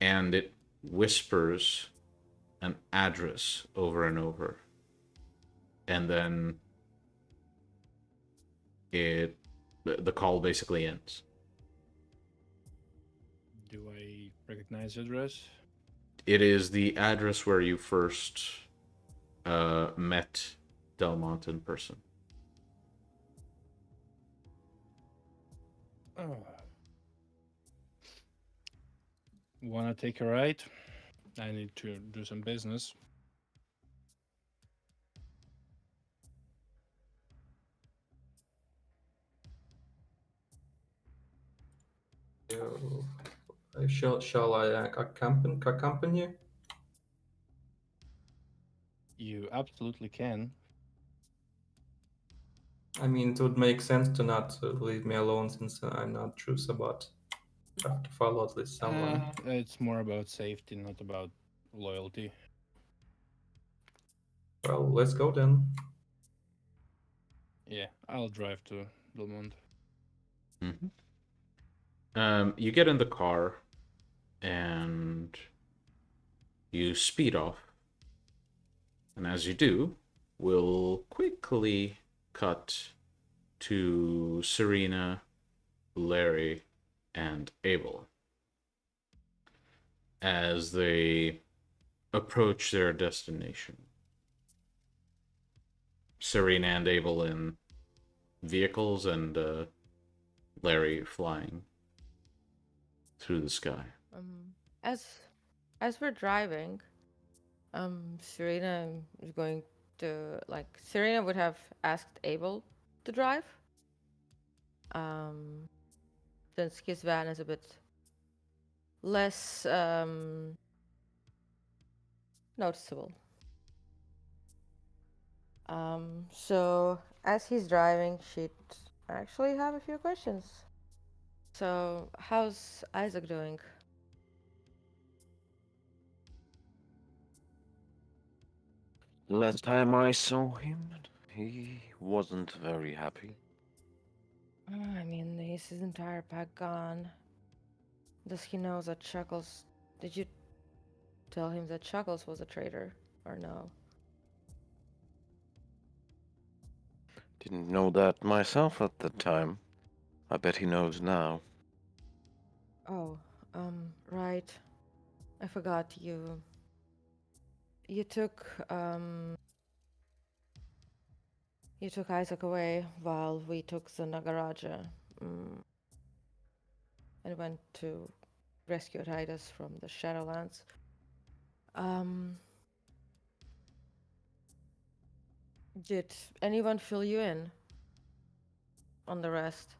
And it whispers an address over and over. And then the call basically ends. Do I recognize the address? It is the address where you first met Delmont in person. Oh. Wanna take a ride? I need to do some business. Shall I accompany you? You absolutely can. I mean, it would make sense to not leave me alone since I'm not true Sabbat. I have to follow at least someone. It's more about safety, not about loyalty. Well, let's go then. Yeah, I'll drive to Delmont. You get in the car and you speed off. And as you do, we'll quickly cut to Serena, Larry, and Abel as they approach their destination. Serena and Abel in vehicles, and Larry flying through the sky. As we're driving, Serena is going to Serena would have asked Abel to drive. Since his van is a bit less noticeable. So as he's driving, she'd actually have a few questions. So how's Isaac doing? Last time I saw him, he wasn't very happy. I mean, he's his entire pack gone. Does he know that Chuckles... Did you tell him that Chuckles was a traitor, or no? Didn't know that myself at the time. I bet he knows now. Oh, right. I forgot you... You took Isaac away while we took the Nagaraja and went to rescue Titus from the Shadowlands. Did anyone fill you in on the rest?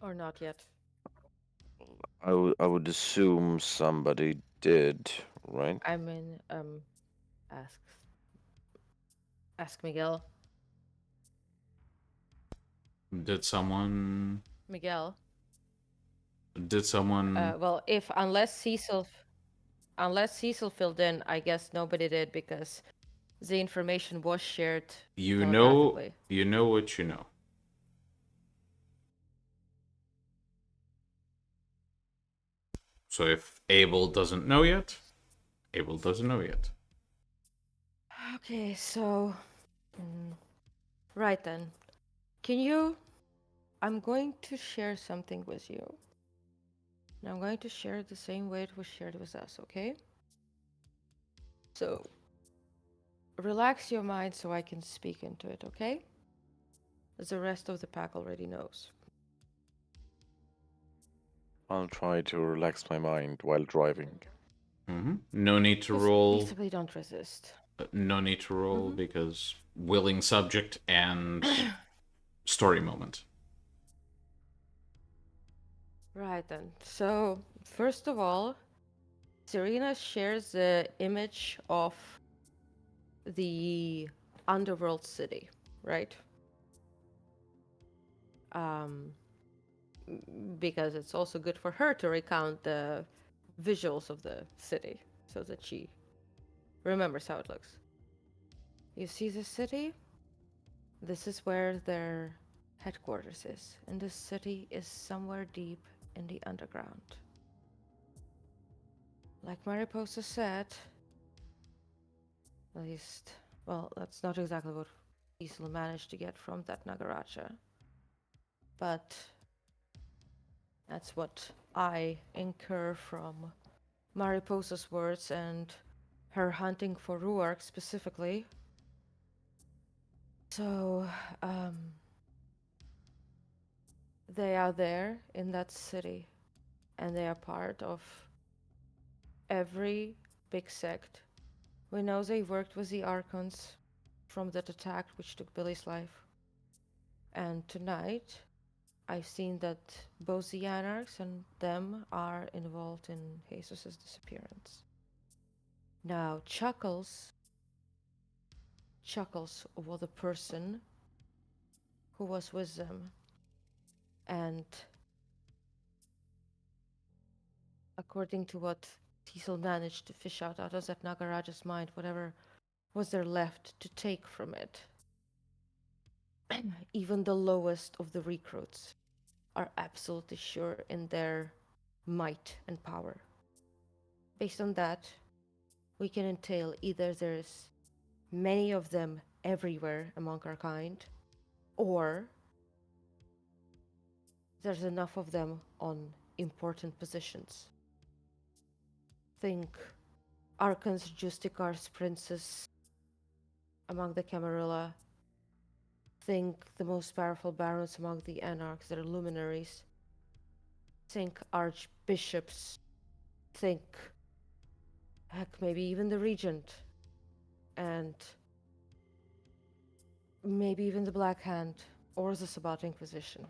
Or not yet? I would assume somebody did, right? I mean, ask Miguel. Did someone? Miguel. Well, Unless Cecil filled in, I guess nobody did because the information was shared telepathically. You know what you know. So if Abel doesn't know yet, Abel doesn't know yet. Okay, so... right then. I'm going to share something with you. And I'm going to share it the same way it was shared with us, okay? So, relax your mind so I can speak into it, okay? As the rest of the pack already knows. I'll try to relax my mind while driving. No need to Just roll. basically don't resist. No need to roll because willing subject and story moment. Right then. So, first of all, Serena shares the image of the underworld city, right? Because it's also good for her to recount the visuals of the city so that she remembers how it looks. You see the city? This is where their headquarters is, and this city is somewhere deep in the underground. Like Mariposa said, at least Well, that's not exactly what Cecil managed to get from that Nagaraja. But that's what I incur from Mariposa's words and her hunting for Ruark specifically. So, they are there in that city, and they are part of every big sect. We know they worked with the Archons from that attack which took Billy's life. And tonight, I've seen that both the Anarchs and them are involved in Jesus's disappearance. Now, Chuckles was the person who was with them. And according to what Cecil managed to fish out of that Nagaraja's mind, whatever was there left to take from it, even the lowest of the recruits are absolutely sure in their might and power. Based on that, we can entail either there's many of them everywhere among our kind, or there's enough of them on important positions. Think Archons Justicar's princes among the Camarilla. Think the most powerful barons among the Anarchs, their luminaries. Think archbishops. Think, heck, maybe even the regent. And maybe even the Black Hand or the Sabbat Inquisition.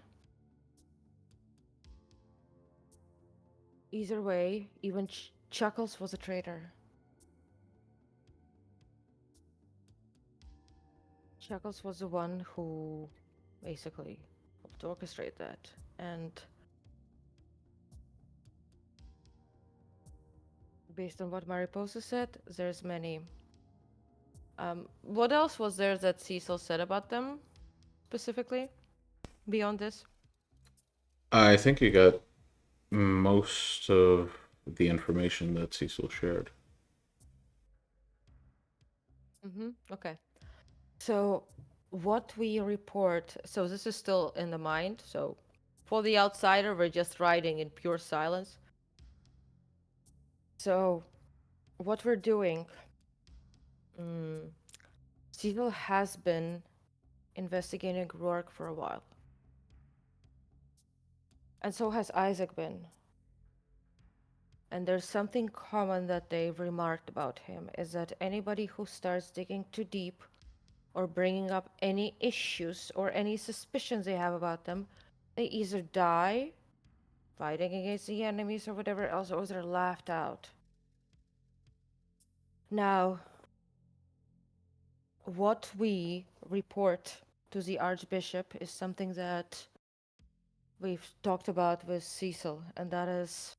Either way, even Chuckles was a traitor. Chuckles was the one who basically helped orchestrate that. And based on what Mariposa said, there's many. What else was there that Cecil said about them specifically beyond this? I think you got most of the information that Cecil shared. Okay. So what we report, so this is still in the mind, so for the outsider, we're just writing in pure silence. So what we're doing, Cecil has been investigating Rourke for a while. And so has Isaac been. And there's something common that they've remarked about him, is that anybody who starts digging too deep or bringing up any issues or any suspicions they have about them, they either die fighting against the enemies or whatever else, or they're laughed out. Now, what we report to the Archbishop is something that we've talked about with Cecil, and that is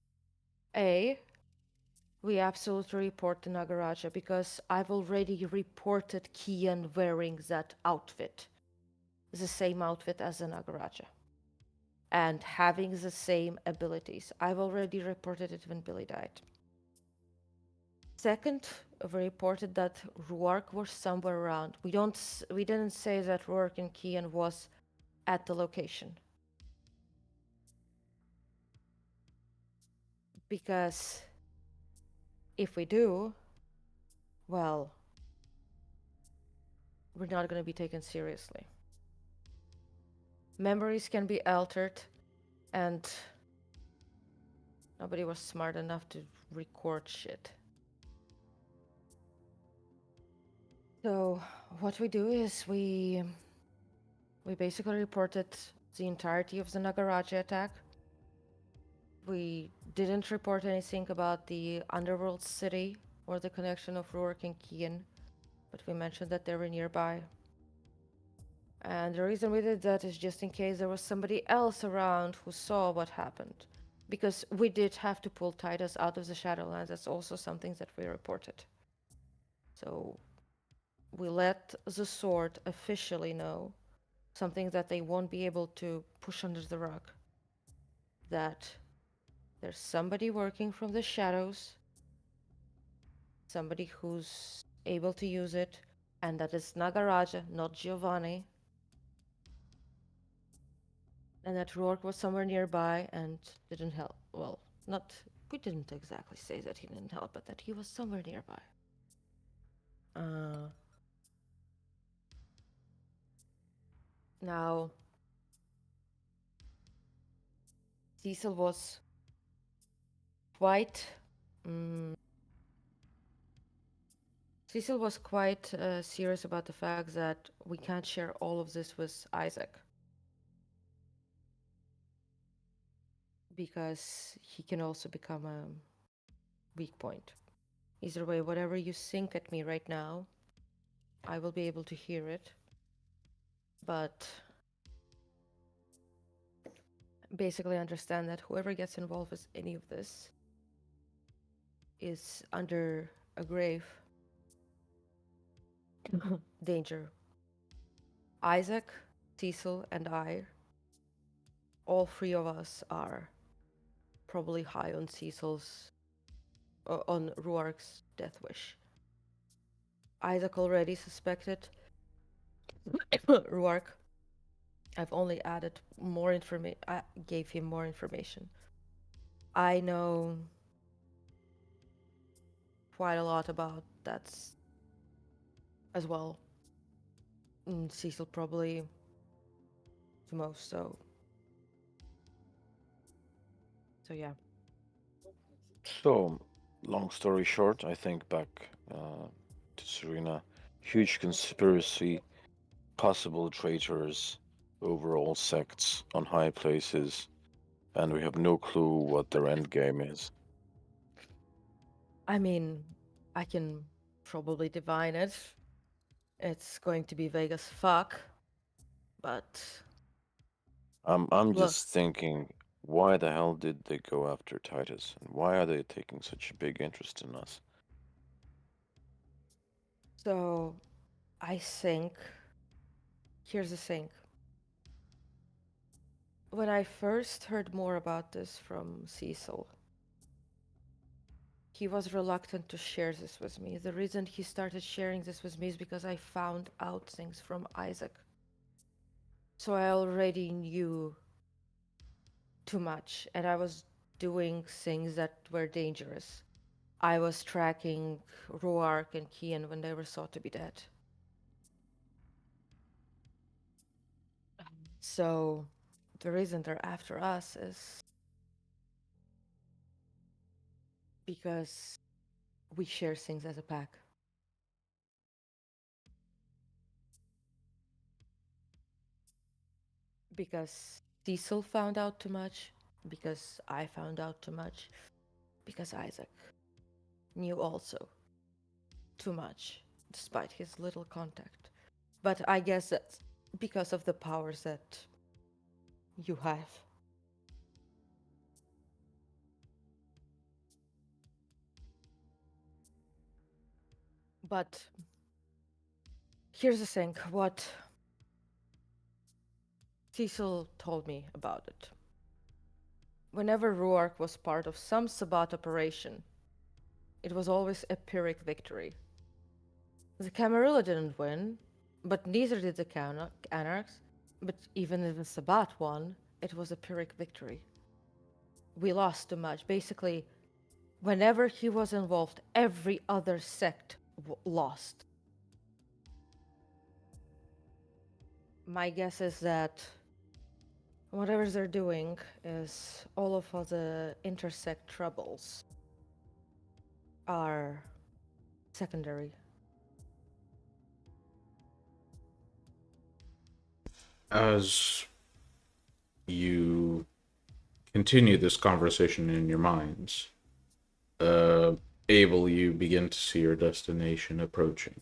we absolutely report the Nagaraja because I've already reported Kian wearing that outfit, the same outfit as the Nagaraja, and having the same abilities. I've already reported it when Billy died. Second, we reported that Ruark was somewhere around. We didn't say that Ruark and Kian was at the location. Because if we do, well, we're not going to be taken seriously. Memories can be altered, and nobody was smart enough to record shit. So what we do is we basically reported the entirety of the Nagaraja attack. We didn't report anything about the underworld city or the connection of Ruark and Kian, but we mentioned that they were nearby. And the reason we did that is just in case there was somebody else around who saw what happened. Because we did have to pull Titus out of the Shadowlands. That's also something that we reported. So we let the Sword officially know, something that they won't be able to push under the rug, that there's somebody working from the shadows, somebody who's able to use it, And that is Nagaraja, not Giovanni. And that Rourke was somewhere nearby and didn't help. Well, not. We didn't exactly say that he didn't help, but that he was somewhere nearby. Now, Cecil was quite. Cecil was quite serious about the fact that we can't share all of this with Isaac. Because he can also become a weak point. Either way, whatever you think at me right now, I will be able to hear it. But basically understand that whoever gets involved with any of this is under a grave danger. Isaac, Cecil, and I, all three of us are probably high on on Ruark's death wish. Isaac already suspected Ruark. I've only added more information. I gave him more information. I know quite a lot about that as well. And Cecil probably the most, so yeah. So, long story short, I think back to Serena. Huge conspiracy, possible traitors, overall sects on high places, and we have no clue what their end game is. I mean, I can probably divine it. It's going to be vague as fuck, but I'm look. just thinking, why the hell did they go after Titus, and why are they taking such a big interest in us? So, I think here's the thing. When I first heard more about this from Cecil, he was reluctant to share this with me. The reason he started sharing this with me is because I found out things from Isaac. So I already knew too much, and I was doing things that were dangerous. I was tracking Roark and Kian when they were thought to be dead. So the reason they're after us is because we share things as a pack. Because Cecil found out too much, because I found out too much, because Isaac knew also too much, despite his little contact. But I guess that's because of the powers that you have. But here's the thing, what Cecil told me about it. Whenever Ruark was part of some Sabbat operation, it was always a Pyrrhic victory. The Camarilla didn't win, but neither did the Anarchs. But even if the Sabbat won, it was a Pyrrhic victory. We lost too much. Basically, whenever he was involved, every other sect lost. My guess is that whatever they're doing is all of the intersect troubles are secondary. As you continue this conversation in your minds, Abel, you begin to see your destination approaching.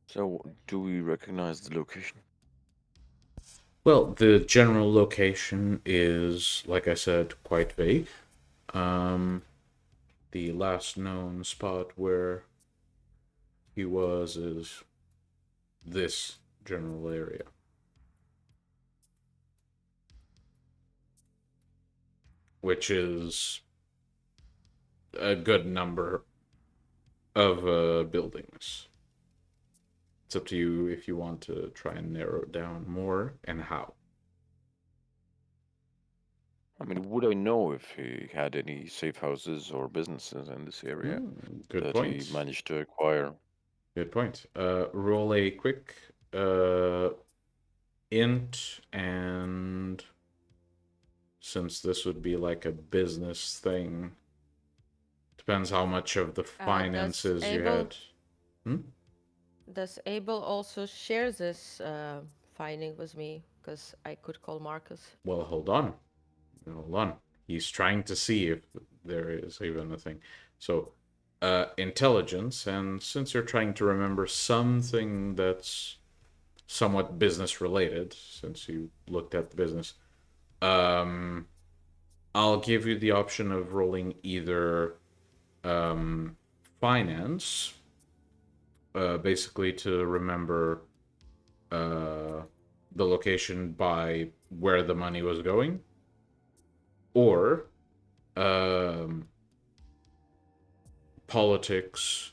So, do we recognize the location? Well, the general location is, like I said, quite vague. The last known spot where he was is this general area. which is a good number of buildings. It's up to you if you want to try and narrow it down more and how. I mean, would I know if he had any safe houses or businesses in this area Good that point. he managed to acquire? Good point. Roll a quick int, and since this would be like a business thing, depends how much of the finances you Abel- had. Does Abel also share this finding with me? Because I could call Marcus. Well, hold on. Hold on. He's trying to see if there is even a thing. So, intelligence, and since you're trying to remember something that's somewhat business related, since you looked at the business, I'll give you the option of rolling either finance, basically to remember the location by where the money was going, or politics,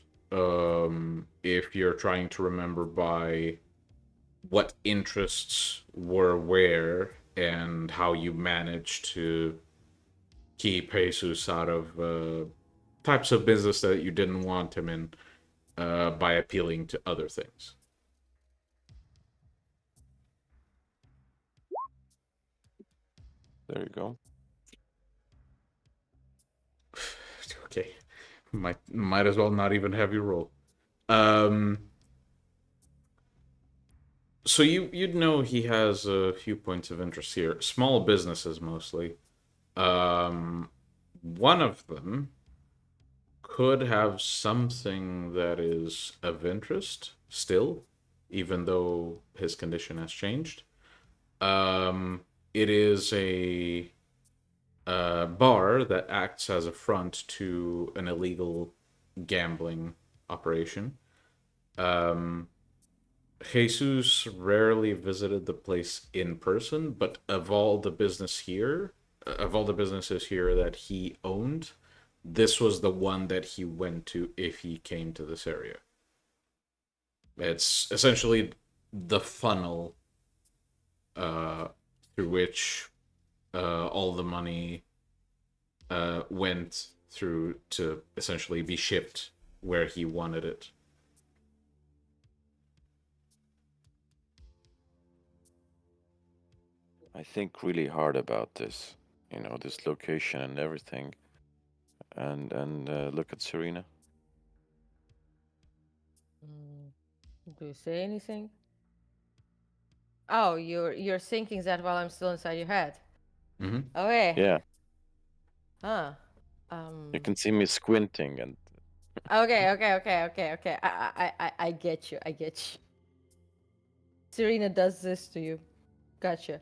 if you're trying to remember by what interests were where and how you managed to keep Jesus out of types of business that you didn't want him in by appealing to other things. There you go. Okay, might as well not even have you roll. So you'd know he has a few points of interest here. Small businesses mostly. One of them could have something that is of interest still, even though his condition has changed. It is a bar that acts as a front to an illegal gambling operation. Jesus rarely visited the place in person, but of all the businesses here that he owned, this was the one that he went to if he came to this area. It's essentially the funnel through which all the money went through to essentially be shipped where he wanted it. I think really hard about this, this location and everything. And look at Serena. Do you say anything? Oh, you're thinking that while I'm still inside your head. Mm-hmm. Okay. Yeah, Huh. you can see me squinting, and Okay. I get you. I get you. Serena does this to you. Gotcha.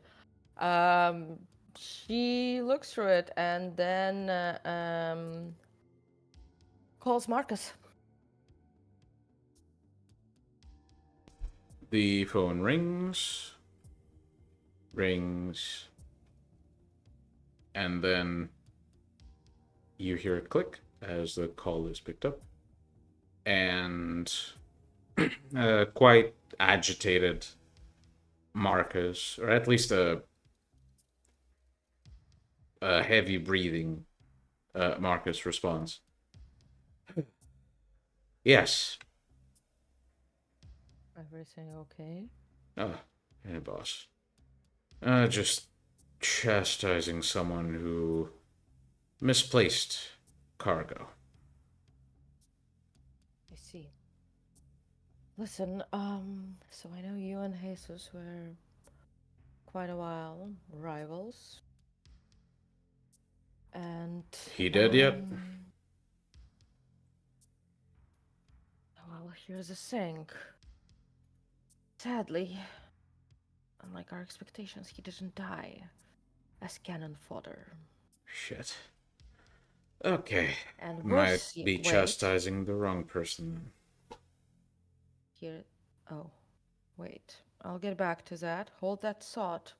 She looks through it and then calls Marcus. The phone rings, and then you hear it click as the call is picked up. And quite agitated Marcus, or at least a heavy breathing Marcus responds. Yes. Everything okay? Oh, hey, boss. Just chastising someone who misplaced cargo. I see. Listen, so I know you and Jesus were quite a while rivals. And He dead yet? Well, here's the thing. Sadly, unlike our expectations, he didn't die as cannon fodder. Shit. Okay. And Might worse, be wait, chastising the wrong person then. here. Oh, wait. I'll get back to that. Hold that thought.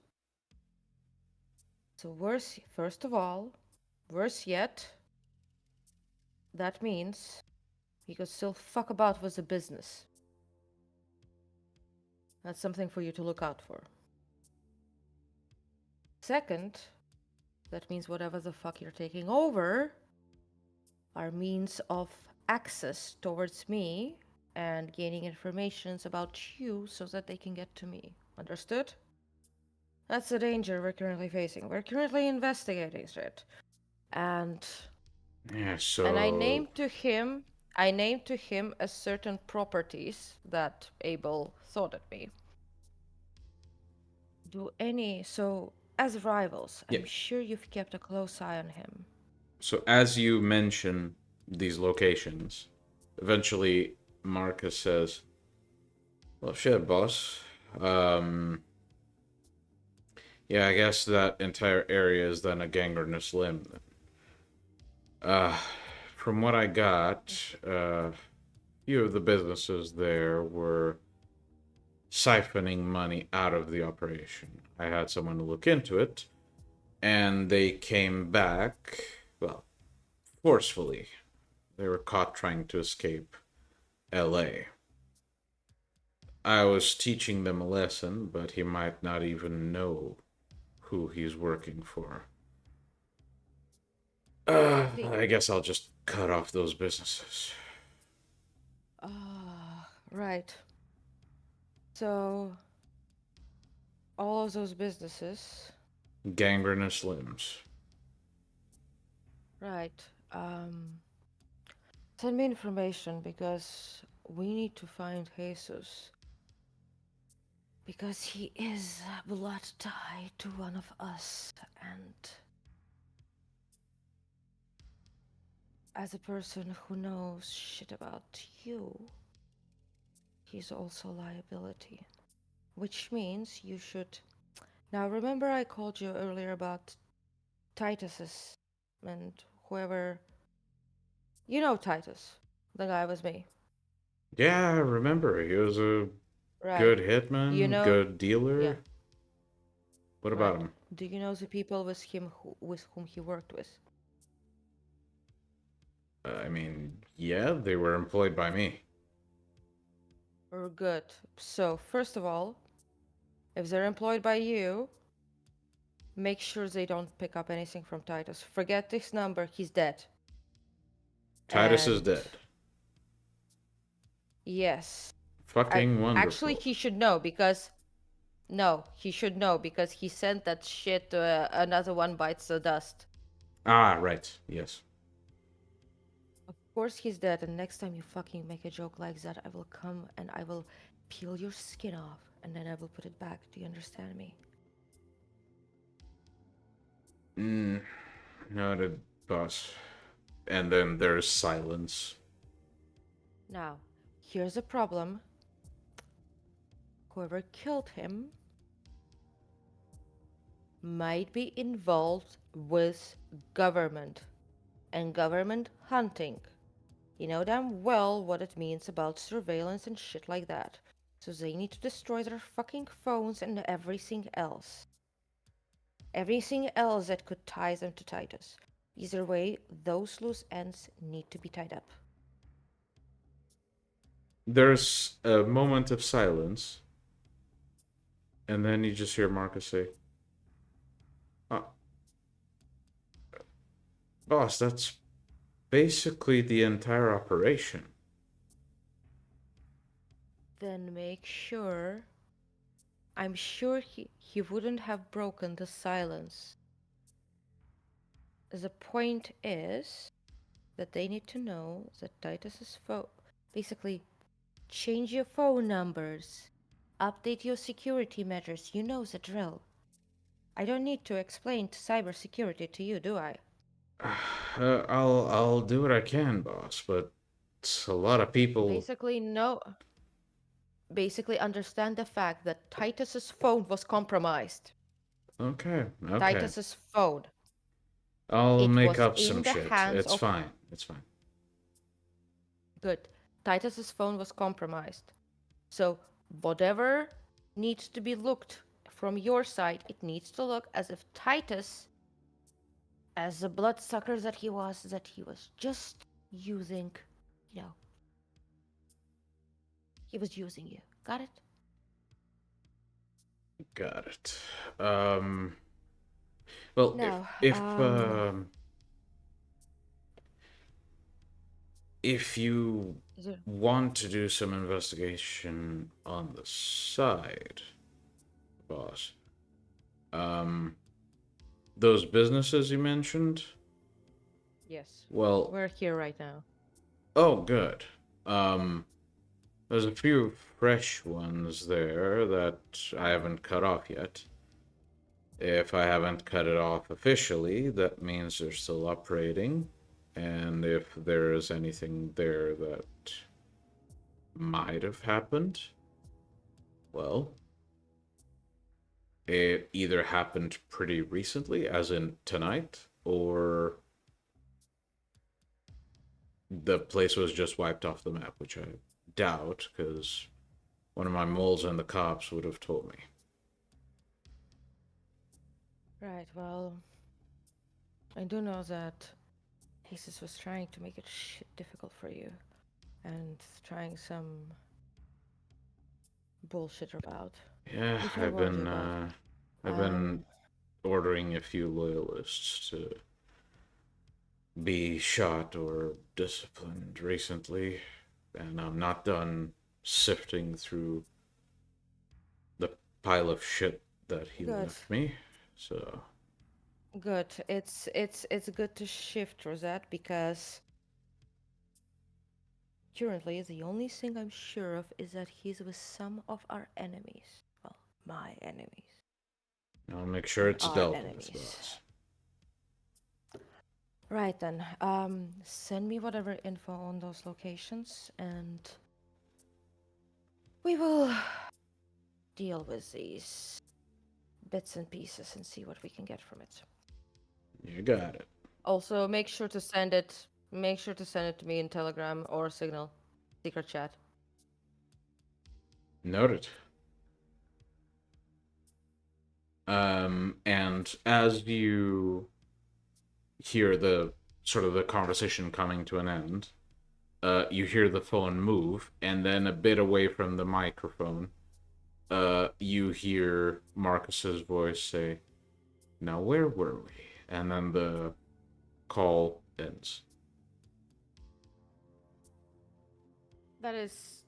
So worse, first of all, Worse yet, that means he could still fuck about with the business. That's something for you to look out for. Second, that means whatever the fuck you're taking over are means of access towards me and gaining information about you so that they can get to me. Understood? That's the danger we're currently facing. We're currently investigating it. And Yeah, so... And I named to him a certain properties that Abel thought at me. So as rivals, Yeah. I'm sure you've kept a close eye on him. So as you mention these locations, eventually Marcus says, well, shit, boss. Yeah, I guess that entire area is then a gangrenous limb. From what I got, few of the businesses there were siphoning money out of the operation. I had someone look into it, and they came back, well, forcefully. They were caught trying to escape LA. I was teaching them a lesson, but he might not even know who he's working for. I guess I'll just cut off those businesses. Right. So, all of those businesses. Gangrenous limbs. Right. Send me information because we need to find Jesus. Because he is blood tied to one of us, and as a person who knows shit about you, he's also a liability. Which means you should... Now remember I called you earlier about Titus's and whoever... You know Titus, the guy with me. Yeah, I remember. He was a Right. good hitman, You know... good dealer. Yeah. What about him? Do you know the people with whom he worked with? I mean, yeah, they were employed by me. Good. So, first of all, if they're employed by you, make sure they don't pick up anything from Titus. Forget this number, he's dead. Titus is dead. Yes. Fucking wonderful. Actually, he should know because... No, he should know because he sent that shit to another one bites the dust. Ah, right. Yes. Of course he's dead, and next time you fucking make a joke like that, I will come and I will peel your skin off, and then I will put it back. Do you understand me? Noted, boss. And then there's silence. Now, here's a problem. Whoever killed him might be involved with government and government hunting. You know damn well what it means about surveillance and shit like that. So they need to destroy their fucking phones and everything else. Everything else that could tie them to Titus. Either way, those loose ends need to be tied up. There's a moment of silence. And then you just hear Marcus say, boss, that's basically the entire operation. Then make sure... I'm sure he wouldn't have broken the silence. The point is that they need to know that Titus's phone... Basically, change your phone numbers. Update your security measures. You know the drill. I don't need to explain cybersecurity to you, do I? I'll do what I can, boss, but it's a lot of people... Basically understand the fact that Titus's phone was compromised. Okay. Titus's phone. I'll make up some shit. It's fine. Good. Titus's phone was compromised. So whatever needs to be looked from your side, it needs to look as if Titus as a bloodsucker that he was just using, you know, he was using you. Got it? Got it. Well, No, if you is it- want to do some investigation on the side, boss, those businesses you mentioned, yes. well, We're here right now. oh, good. There's a few fresh ones there that I haven't cut off yet. If I haven't cut it off officially, that means they're still operating. And if there is anything there that might have happened, well, it either happened pretty recently, as in tonight, or the place was just wiped off the map, which I doubt, because one of my moles and the cops would have told me. Right, well, I do know that Jesus was trying to make it difficult for you and trying some bullshit about. Yeah, Which I I've warned you been about. I've been ordering a few loyalists to be shot or disciplined recently, and I'm not done sifting through the pile of shit that he Good. left me. So Good. It's good to shift, Rosette, because currently the only thing I'm sure of is that he's with some of our enemies. Well, my enemies. I'll make sure And it's our dealt enemies. with, boss. Right then. Send me whatever info on those locations, and we will deal with these bits and pieces and see what we can get from it. You got it. Also, make sure to send it. Make sure to send it to me in Telegram or Signal, secret chat. Noted. And as you hear the sort of the conversation coming to an end, you hear the phone move, and then a bit away from the microphone, you hear Marcus's voice say, "Now where were we?" And then the call ends. That is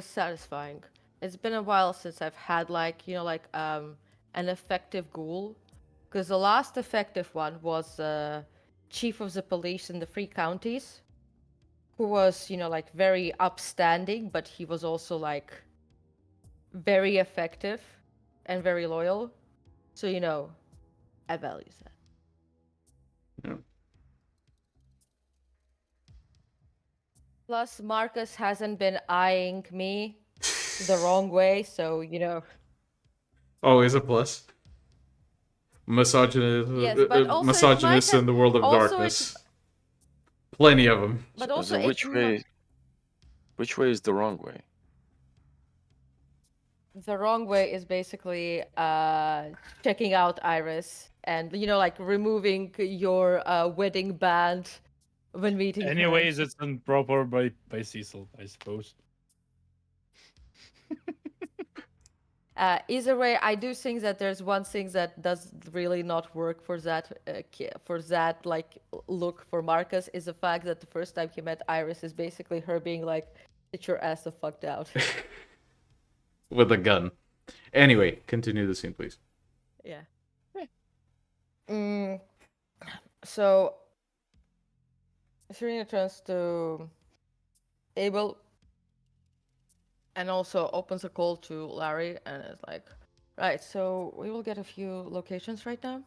satisfying. It's been a while since I've had an effective ghoul, because the last effective one was chief of the police in the three counties, who was very upstanding, but he was also very effective and very loyal. So I value that. Yeah. Plus, Marcus hasn't been eyeing me the wrong way, so Always a plus. Misogynist, Yes, but also it misogynists might in the world of also darkness. Plenty of them. But also, So which way? Which way is the wrong way? the wrong way is basically checking out Iris and removing your wedding band when meeting her. Anyways, it's improper by Cecil, I suppose. Either way, I do think that there's one thing that does really not work for that look for Marcus is the fact that the first time he met Iris is basically her being like, "Get your ass the fuck out." With a gun. Anyway, continue the scene, please. Yeah. So Serena turns to Abel and also opens a call to Larry and is like, right, so we will get a few locations right now.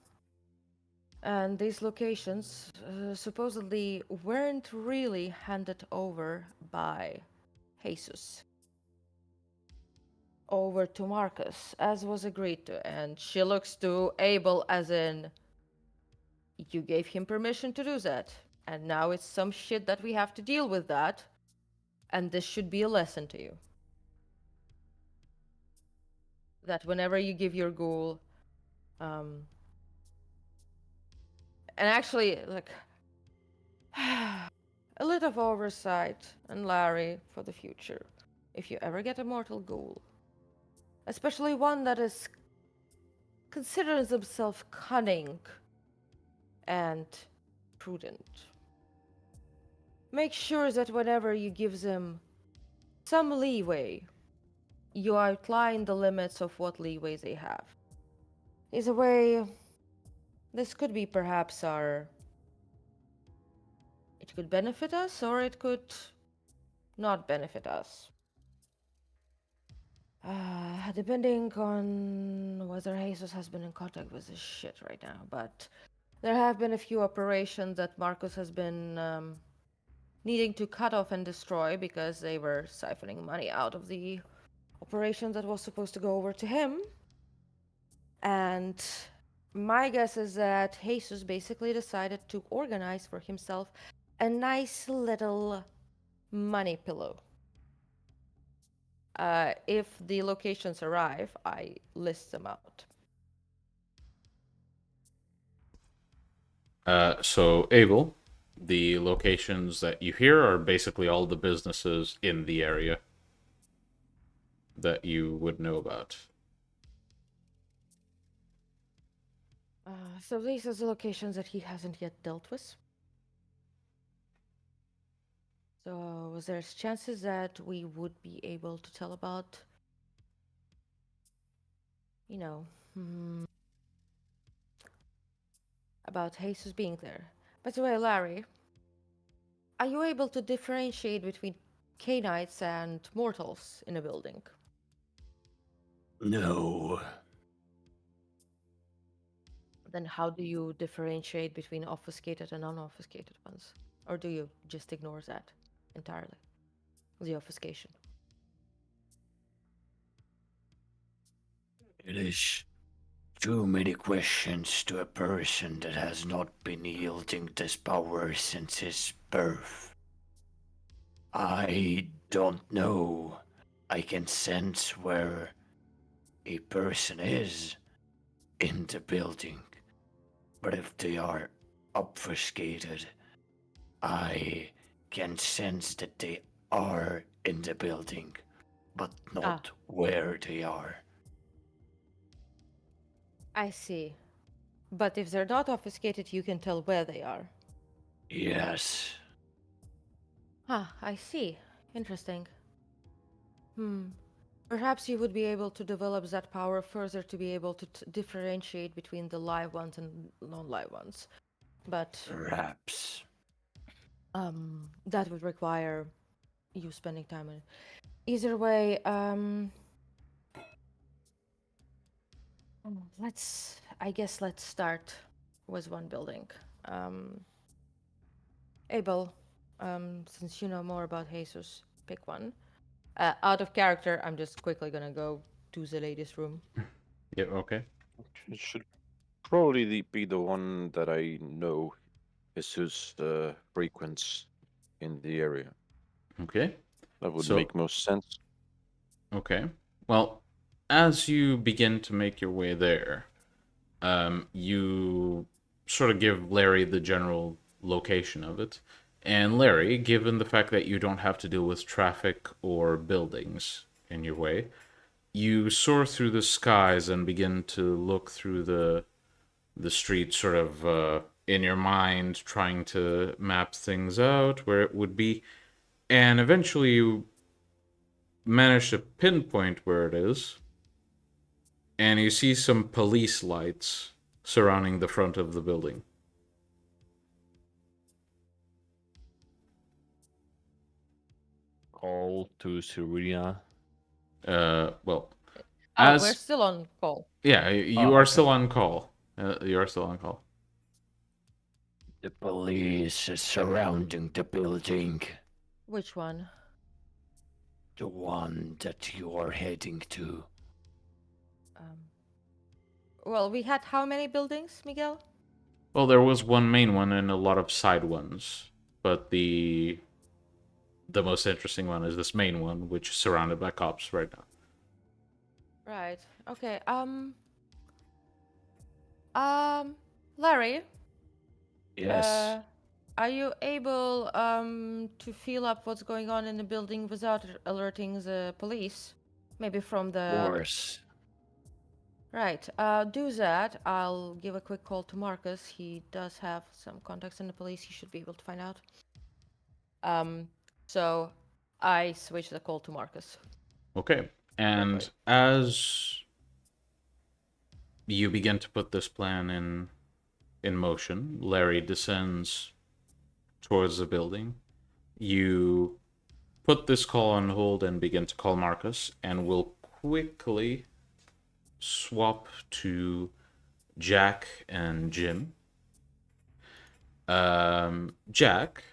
And these locations supposedly weren't really handed over by Jesus over to Marcus, as was agreed to. And she looks to Abel as in, you gave him permission to do that. And now it's some shit that we have to deal with that. And this should be a lesson to you. That whenever you give your ghoul And actually, like, a little of oversight and Larry for the future. If you ever get a mortal ghoul, especially one that is considers himself cunning and prudent, make sure that whenever you give them some leeway, you outline the limits of what leeway they have. Is a way. This could be perhaps our. It could benefit us, or it could not benefit us. Depending on whether Jesus has been in contact with this shit right now, but there have been a few operations that Marcus has been needing to cut off and destroy because they were siphoning money out of the operation that was supposed to go over to him. And my guess is that Jesus basically decided to organize for himself a nice little money pillow. If the locations arrive, I list them out. So, Abel, the locations that you hear are basically all the businesses in the area that you would know about. So these are the locations that he hasn't yet dealt with. So there's chances that we would be able to tell about, you know, about Jesus being there. By the way, Larry, are you able to differentiate between Cainites and mortals in a building? No. Then how do you differentiate between obfuscated and unobfuscated ones? Or do you just ignore that entirely? The obfuscation. It is too many questions to a person that has not been yielding this power since his birth. I don't know. I can sense where a person is in the building, but if they are obfuscated, I can sense that they are in the building, but not where they are. I see. But if they're not obfuscated, you can tell where they are. Yes. I see. Interesting. Perhaps you would be able to develop that power further to be able to differentiate between the live ones and non-live ones. But Perhaps. that would require you spending time on it. Either way, let's start with one building. Abel, since you know more about Jesus, pick one. Out of character, I'm just quickly gonna go to the ladies' room. Yeah, okay. It should probably be the one that I know Jesus frequents in the area. Okay. That would So- make most sense. Okay. Well, as you begin to make your way there, you sort of give Larry the general location of it. And Larry, given the fact that you don't have to deal with traffic or buildings in your way, you soar through the skies and begin to look through the street sort of in your mind, trying to map things out where it would be. And eventually you manage to pinpoint where it is, and you see some police lights surrounding the front of the building. Call to Serena. Well, We're as still on call. yeah, you Oh, are okay. still on call. You are still on call. The police is surrounding the building. Which one? The one that you are heading to. Well, we had how many buildings, Miguel? Well, there was one main one and a lot of side ones, but the most interesting one is this main one, which is surrounded by cops right now. Right. Okay. Larry, Yes. Are you able to feel up what's going on in the building without alerting the police? Maybe from Of the... course. Right. Do that. I'll give a quick call to Marcus. He does have some contacts in the police. He should be able to find out. So I switch the call to Marcus. Okay. And Perfect. as you begin to put this plan in motion, Larry descends towards the building. You put this call on hold and begin to call Marcus, and we'll quickly swap to Jack and Jim. Jack,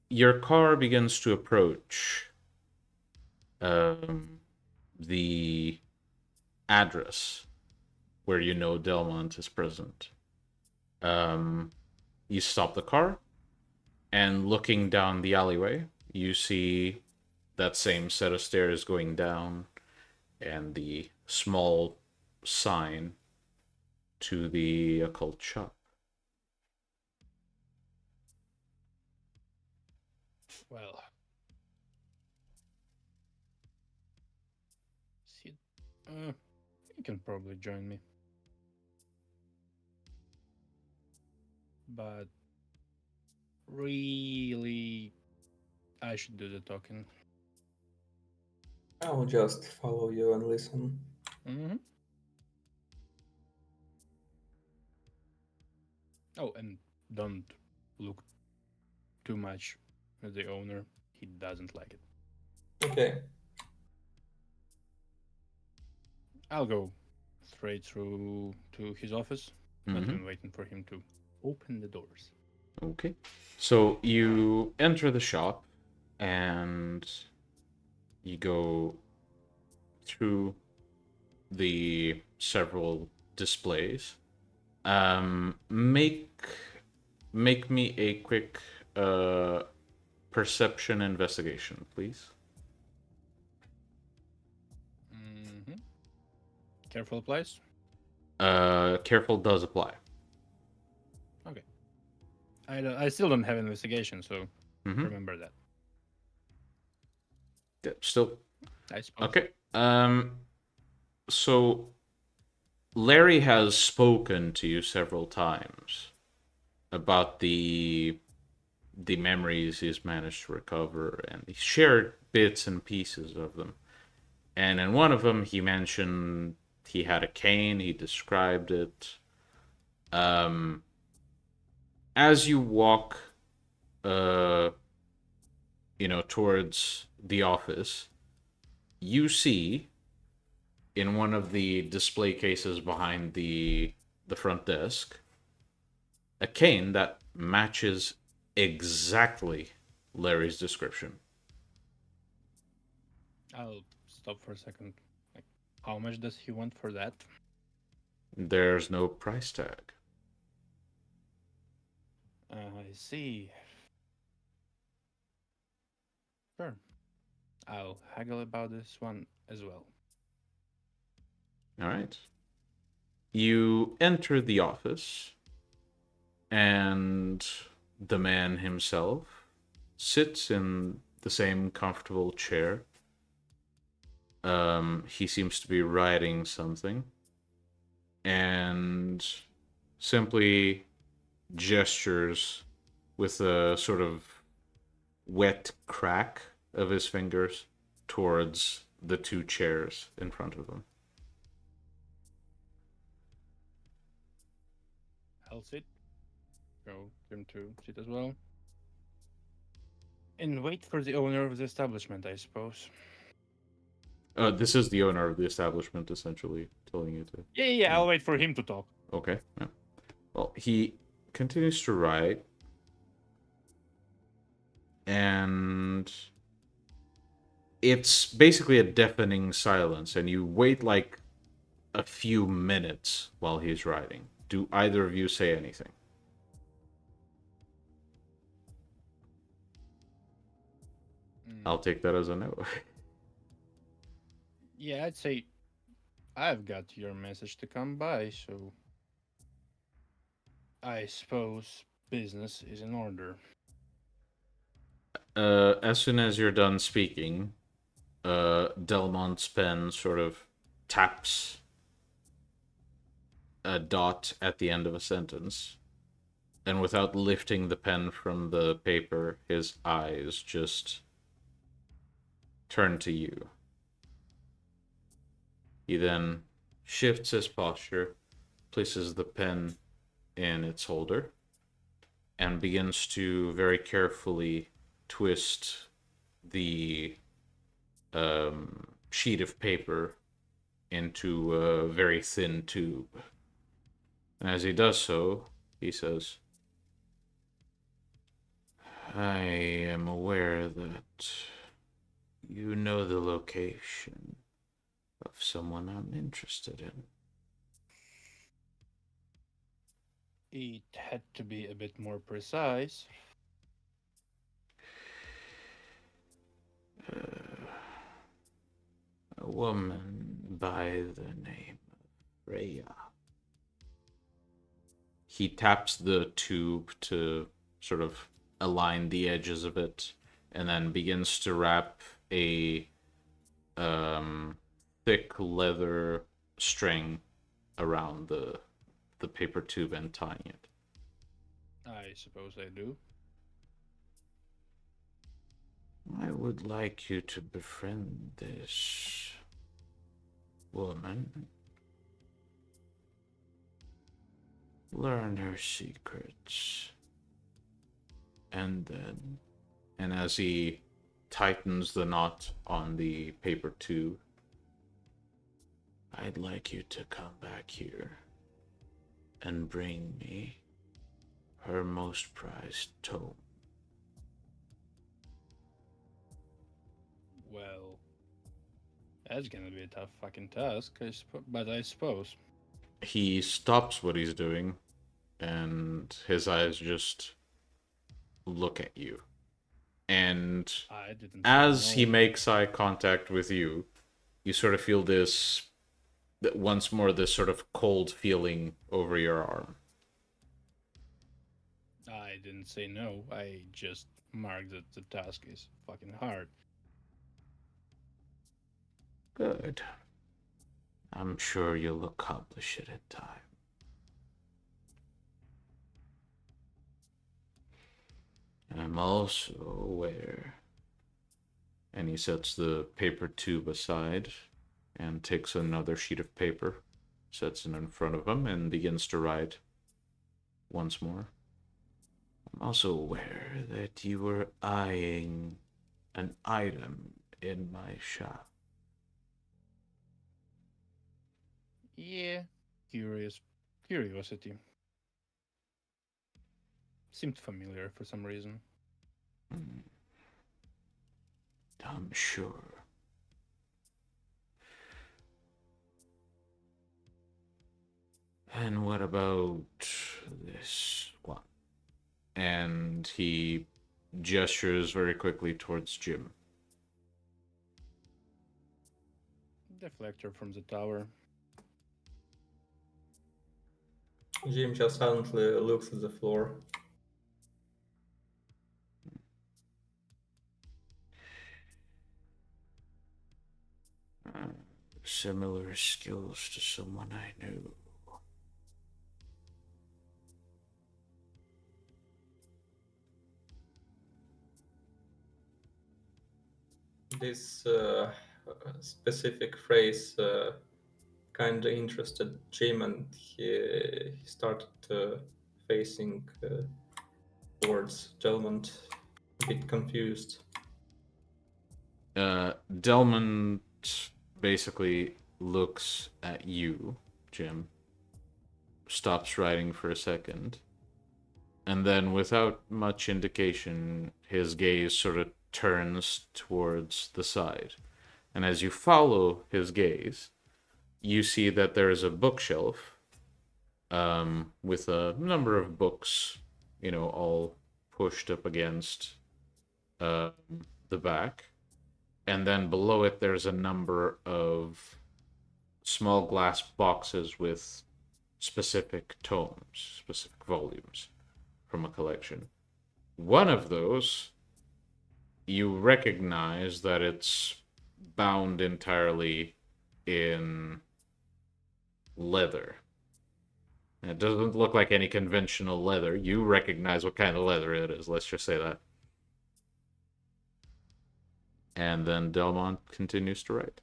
your car begins to approach the address where you know Delmont is present. You stop the car, and looking down the alleyway, you see that same set of stairs going down and the small sign to the occult shop. Well, see, you can probably join me, but really, I should do the talking. I'll just follow you and listen. Mm-hmm. Oh, and don't look too much at the owner. He doesn't like it. Okay. I'll go straight through to his office, not even waiting for him to open the doors. Okay. So you enter the shop and you go through the several displays. Make me a quick perception investigation, please. Mm-hmm. Careful applies. Careful does apply. Okay. I still don't have investigation, so remember that. Yeah, still I suppose. okay. So Larry has spoken to you several times about the memories he's managed to recover, and he shared bits and pieces of them. And in one of them, he mentioned he had a cane. He described it. As you walk, towards the office, you see in one of the display cases behind the front desk a cane that matches exactly Larry's description. I'll stop for a second. Like, how much does he want for that? There's no price tag. I see. Sure. I'll haggle about this one as well. All right. You enter the office, and the man himself sits in the same comfortable chair. He seems to be writing something, and simply gestures with a sort of wet crack of his fingers towards the two chairs in front of him. I'll sit. Go him to sit as well. And wait for the owner of the establishment, I suppose. This is the owner of the establishment, essentially telling you to. Yeah, I'll wait for him to talk. Okay. Yeah. Well, he continues to write, and it's basically a deafening silence, and you wait like a few minutes while he's writing. Do either of you say anything? I'll take that as a no. Yeah, I'd say I've got your message to come by, so I suppose business is in order. As soon as you're done speaking, Delmont's pen sort of taps a dot at the end of a sentence, and without lifting the pen from the paper, his eyes just turn to you. He then shifts his posture, places the pen in its holder, and begins to very carefully twist the sheet of paper into a very thin tube. And as he does so, he says, I am aware that you know the location of someone I'm interested in. It had to be a bit more precise. A woman by the name of Rhea. He taps the tube to sort of align the edges of it, and then begins to wrap a thick leather string around the paper tube and tying it. I suppose I do. I would like you to befriend this woman. Learn her secrets. And then, and as he tightens the knot on the paper tube, I'd like you to come back here and bring me her most prized tome. Well, that's gonna be a tough fucking task, but I suppose. He stops what he's doing, and his eyes just look at you. And I didn't. as say he no. makes eye contact with you, you sort of feel this, once more, this sort of cold feeling over your arm. I didn't say no. I just marked that the task is fucking hard. Good. I'm sure you'll accomplish it in time. I'm also aware. And he sets the paper tube aside and takes another sheet of paper, sets it in front of him, and begins to write once more. I'm also aware that you were eyeing an item in my shop. Yeah, curiosity. Seemed familiar for some reason. I'm sure. And what about this one? And he gestures very quickly towards Jim. Deflector from the tower. Jim just silently looks at the floor. Similar skills to someone I knew. This specific phrase kind of interested Jim, and he started facing towards Delmont, a bit confused. Delmont basically looks at you, Jim, stops writing for a second, and then without much indication, his gaze sort of turns towards the side. And as you follow his gaze, you see that there is a bookshelf with a number of books, all pushed up against the back. And then below it, there's a number of small glass boxes with specific tomes, specific volumes from a collection. One of those, you recognize that it's bound entirely in leather. It doesn't look like any conventional leather. You recognize what kind of leather it is, let's just say that. And then Delmont continues to write.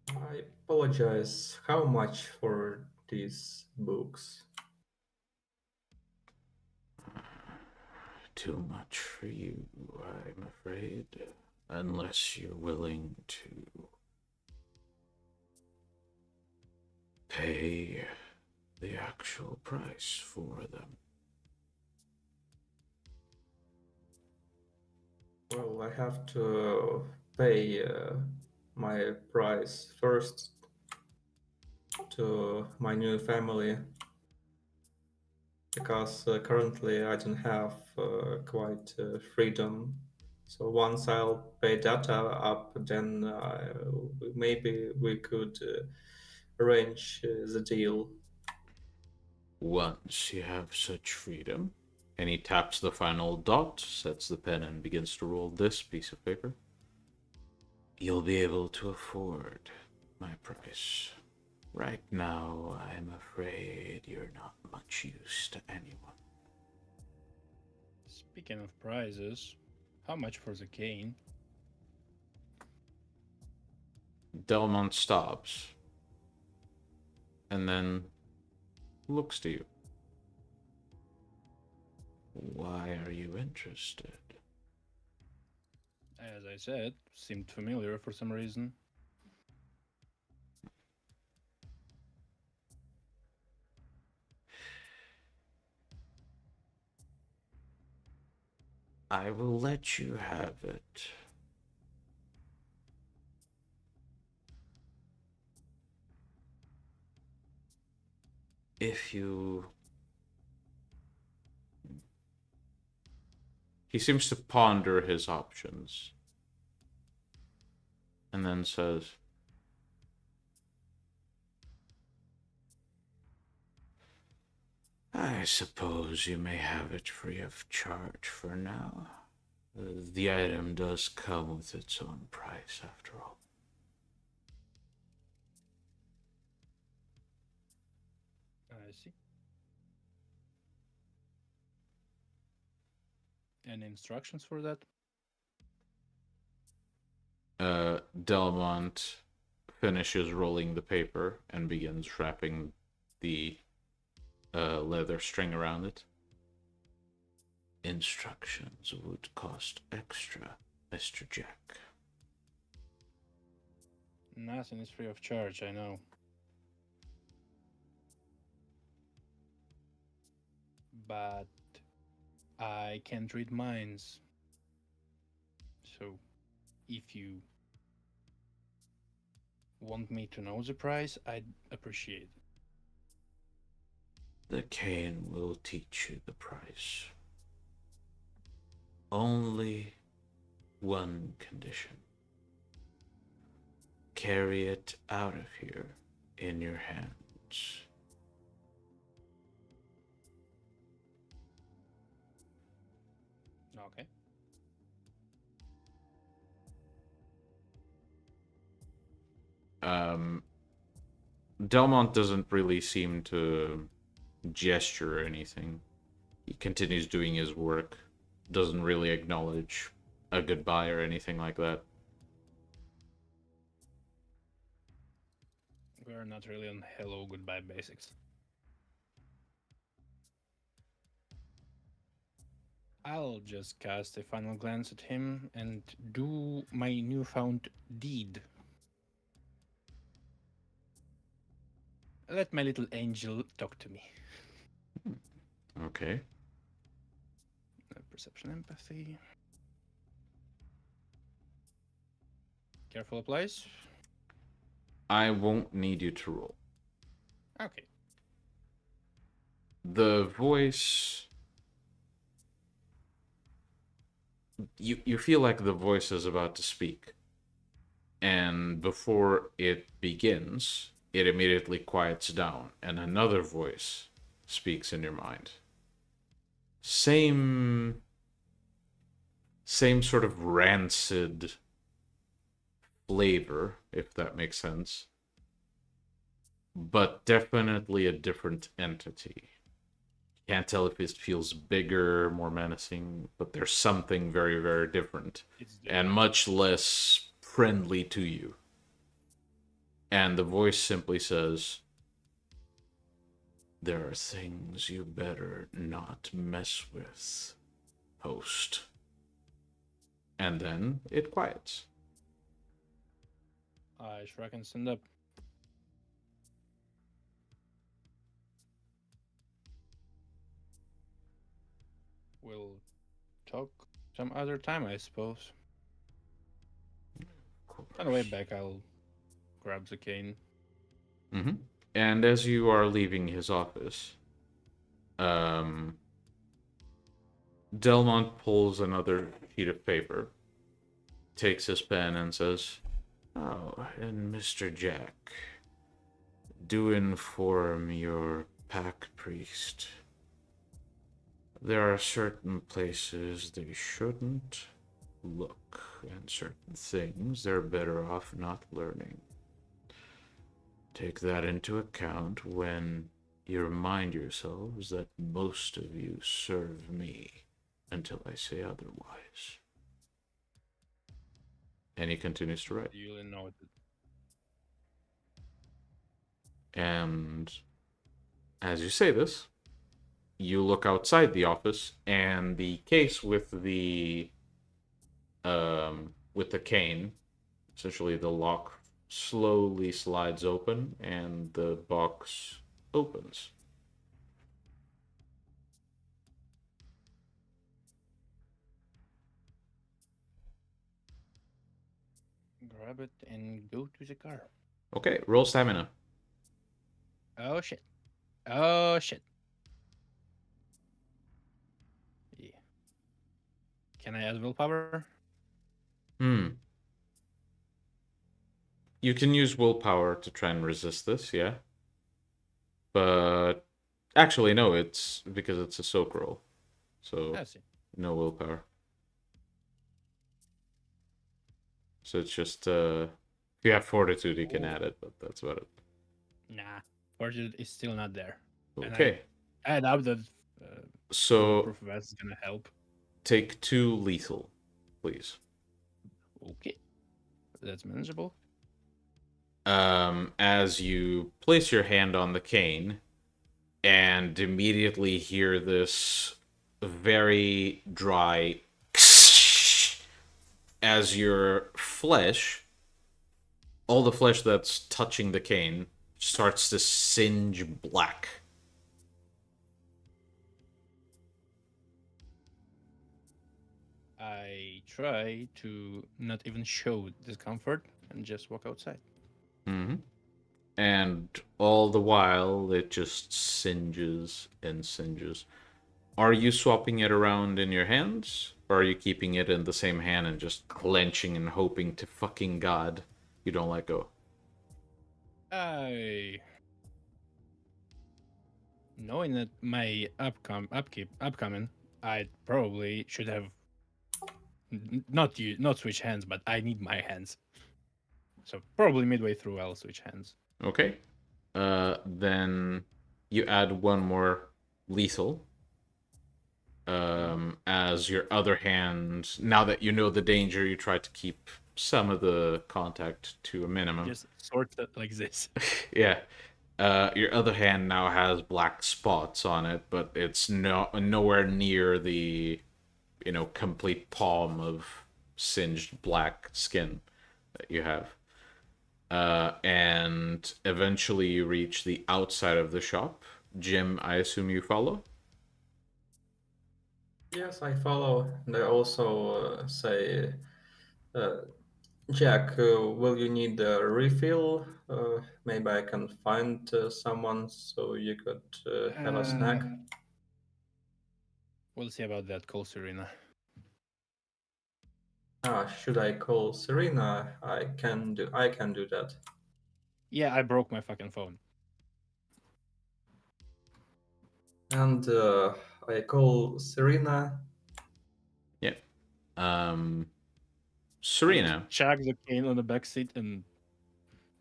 I apologize. How much for these books? Too much for you, I'm afraid. Unless you're willing to pay the actual price for them. Well, I have to pay my price first to my new family because currently I don't have quite freedom. So once I'll pay data up, then maybe we could arrange the deal. Once you have such freedom, and he taps the final dot, sets the pen, and begins to roll this piece of paper, you'll be able to afford my price. Right now, I'm afraid you're not much use to anyone. Speaking of prizes, how much for the cane? Delmont stops, and then looks to you. Why are you interested? As I said, seemed familiar for some reason. I will let you have it. If you... He seems to ponder his options. And then says, I suppose you may have it free of charge for now. The item does come with its own price, after all. I see. Any instructions for that? Delmont finishes rolling the paper and begins wrapping the leather string around it. Instructions would cost extra, Mr. Jack. Nothing is free of charge, I know. But I can't read minds. So, if you want me to know the price, I'd appreciate it. The cane will teach you the price. Only one condition. Carry it out of here in your hands. Okay. Delmont doesn't really seem to gesture or anything. He continues doing his work. Doesn't really acknowledge a goodbye or anything like that. We're not really on hello goodbye basics. I'll just cast a final glance at him and do my newfound deed. Let my little angel talk to me. Okay. Perception, empathy. Careful applies. I won't need you to roll. Okay. The voice... You feel like the voice is about to speak. And before it begins, it immediately quiets down, and another voice speaks in your mind. Same sort of rancid flavor, if that makes sense, but definitely a different entity. Can't tell if it feels bigger, more menacing, but there's something very, very different and much less friendly to you. And the voice simply says, "There are things you better not mess with, host." And then it quiets. I shrug and stand up. We'll talk some other time, I suppose. On the way back, I'll grab the cane. Mm-hmm. And as you are leaving his office, Delmont pulls another sheet of paper, takes his pen, and says, "Oh, and Mr. Jack, do inform your pack priest. There are certain places they shouldn't look, and certain things they're better off not learning. Take that into account when you remind yourselves that most of you serve me until I say otherwise." And he continues to write. Duly noted. And as you say this, you look outside the office, and the case with the cane, essentially the lock slowly slides open, and the box opens. Grab it and go to the car. Okay, roll stamina. Oh shit. Oh shit. Yeah. Can I add willpower? You can use willpower to try and resist this, yeah. But actually, no, it's because it's a soak roll. So I see. no willpower. So it's just if you have fortitude, you can add it, but that's about it. Nah. Fortitude is still not there. Okay. I doubt that So proof of that is gonna help. take 2 lethal, please. Okay. That's manageable. As you place your hand on the cane and immediately hear this very dry as your flesh, all the flesh that's touching the cane starts to singe black. I try to not even show discomfort and just walk outside. Mm-hmm. And all the while, it just singes and singes. Are you swapping it around in your hands? Or are you keeping it in the same hand and just clenching and hoping to fucking God you don't let go? Knowing that my upcoming, I probably should have not switch hands, but I need my hands. So probably midway through, I'll switch hands. Okay. Then you add one more lethal. As your other hand, now that you know the danger, you try to keep some of the contact to a minimum. Just sort of like this. Yeah. Your other hand now has black spots on it, but it's nowhere near the, complete palm of singed black skin that you have. And eventually you reach the outside of the shop. Jim, I assume you follow? Yes, I follow. And I also say, uh, Jack, will you need a refill? Maybe I can find someone so you could have a snack. We'll see about that, call Serena. Should I call Serena? I can do that. Yeah, I broke my fucking phone. And I call Serena. Yeah. I Serena. just check the cane on the back seat and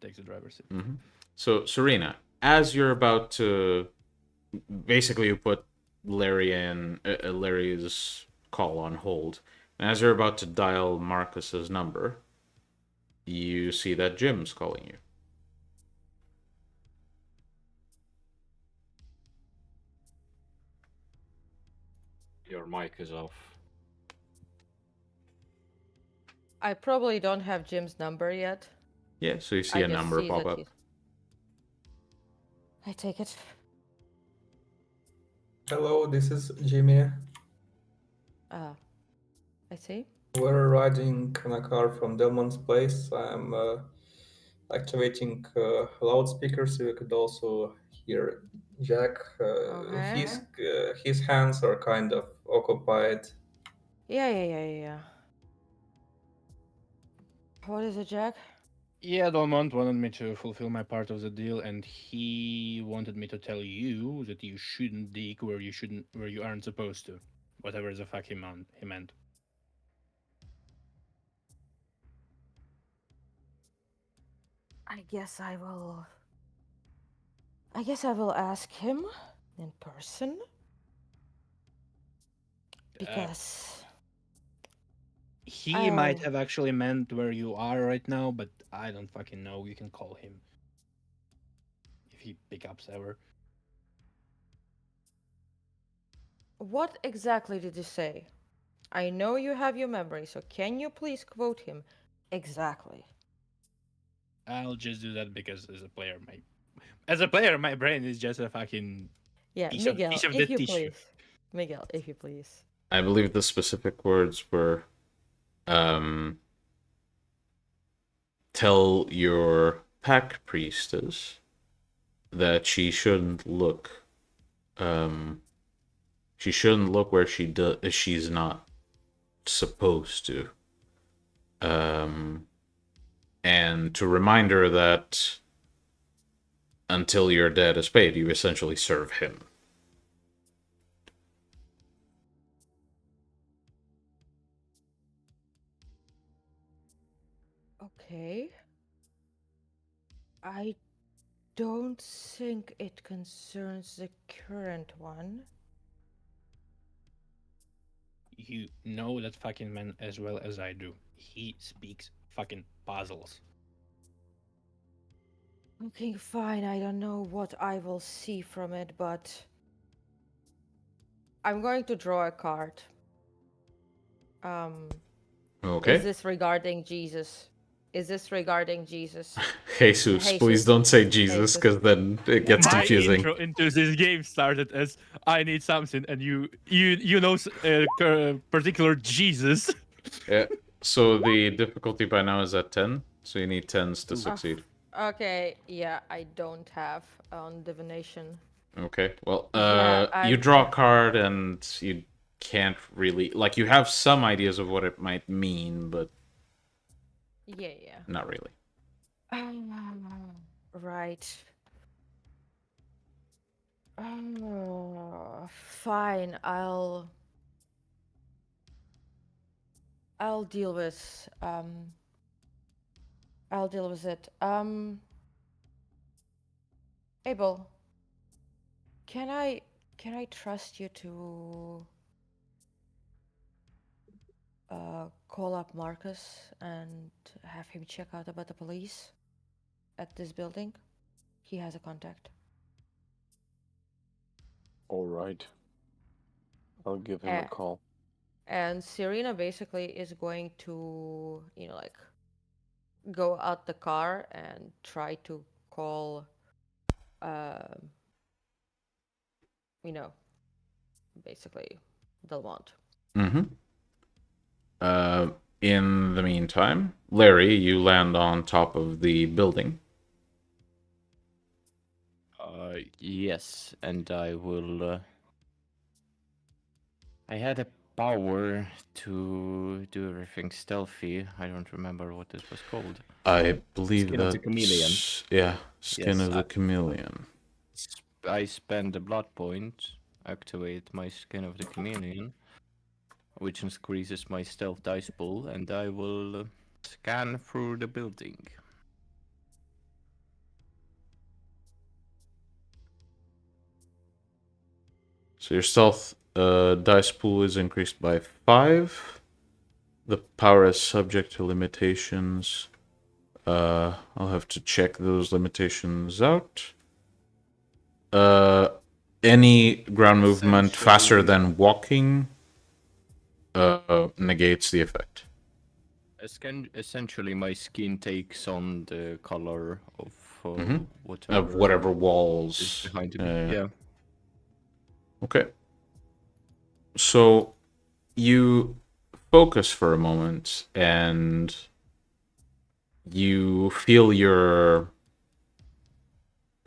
take the driver's seat. Mhm. So, Serena, as you're about to, basically, you put Larry's call on hold, and as you're about to dial Marcus's number, you see that Jim's calling you. Your mic is off. I probably don't have Jim's number yet. Yeah, so you see I a just number see pop that up. he's... I take it. Hello, this is Jimmy. I see. We're riding in a car from Delmon's place. I'm activating loudspeakers so you could also hear Jack. Okay. His hands are kind of occupied. Yeah. What is it, Jack? Yeah, Dolmont wanted me to fulfill my part of the deal, and he wanted me to tell you that you shouldn't dig where you aren't supposed to. Whatever the fuck he meant. I guess I will ask him in person. Because He might I'll- have actually meant where you are right now, but I don't fucking know. You can call him if he picks up ever. what exactly did you say? I know you have your memory, so can you please quote him exactly? I'll just do that because as a player, my brain is just a fucking Yeah, piece Miguel, of if dead you tissue. please. Miguel, if you please. I believe the specific words were, tell your pack priestess that she shouldn't look, where she's not supposed to. And to remind her that until your debt is paid, you essentially serve him. Okay. I don't think it concerns the current one. You know that fucking man as well as I do. He speaks fucking puzzles. Okay, fine. I don't know what I will see from it, but I'm going to draw a card. Okay. Is this regarding Jesus? Jesus, please don't say Jesus, because then it gets My confusing. intro into this game started as I need something, and you know particular Jesus. Yeah. So the difficulty by now is at 10, so you need 10s to succeed. Okay, yeah, I don't have on divination. Okay, well, Yeah, you draw a card and you can't really, like, you have some ideas of what it might mean, but Yeah. not really. Right. Fine, I'll deal with it. Abel, can I trust you to call up Marcus and have him check out about the police at this building? He has a contact. All right. I'll give him a call. And Serena basically is going to, like, go out the car and try to call, basically Delmont. Mm-hmm. In the meantime, Larry, you land on top of the building. Yes, and I will. I had a power to do everything stealthy. I don't remember what this was called. I believe Skin of the that's... chameleon. Yeah, Skin Yes, of the Chameleon. I spend a blood point, activate my Skin of the Chameleon, which increases my stealth dice pool, and I will scan through the building. So your stealth dice pool is increased by 5. The power is subject to limitations. I'll have to check those limitations out. Any ground movement faster Essentially- than walking negates the effect. Essentially, my skin takes on the color of Mhm. whatever, Of whatever is walls. behind me. Yeah. Okay. So you focus for a moment and you feel your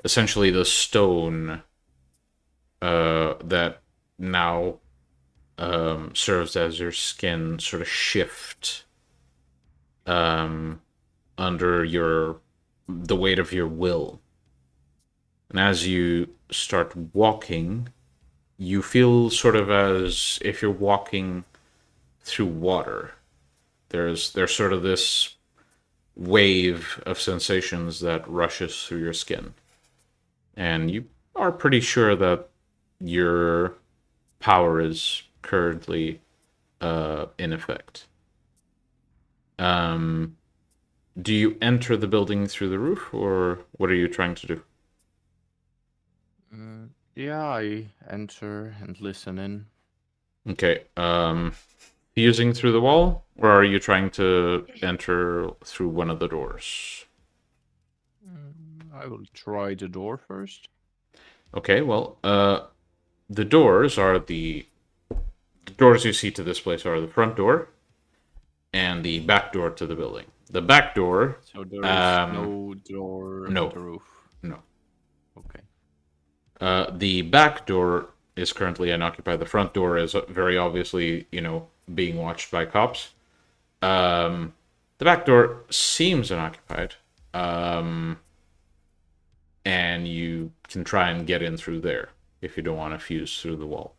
essentially the stone that now serves as your skin sort of shift under the weight of your will. And as you start walking, you feel sort of as if you're walking through water. There's sort of this wave of sensations that rushes through your skin. And you are pretty sure that your power is currently in effect. Do you enter the building through the roof, or what are you trying to do? Yeah, I enter and listen in. Okay. Fusing through the wall, or are you trying to enter through one of the doors? I will try the door first. Okay. Well, the doors are the doors you see to this place are the front door and the back door to the building. The back door. So there is no door no. on the roof. No. Okay. The back door is currently unoccupied. The front door is very obviously, being watched by cops. The back door seems unoccupied. And you can try and get in through there if you don't want to fuse through the wall.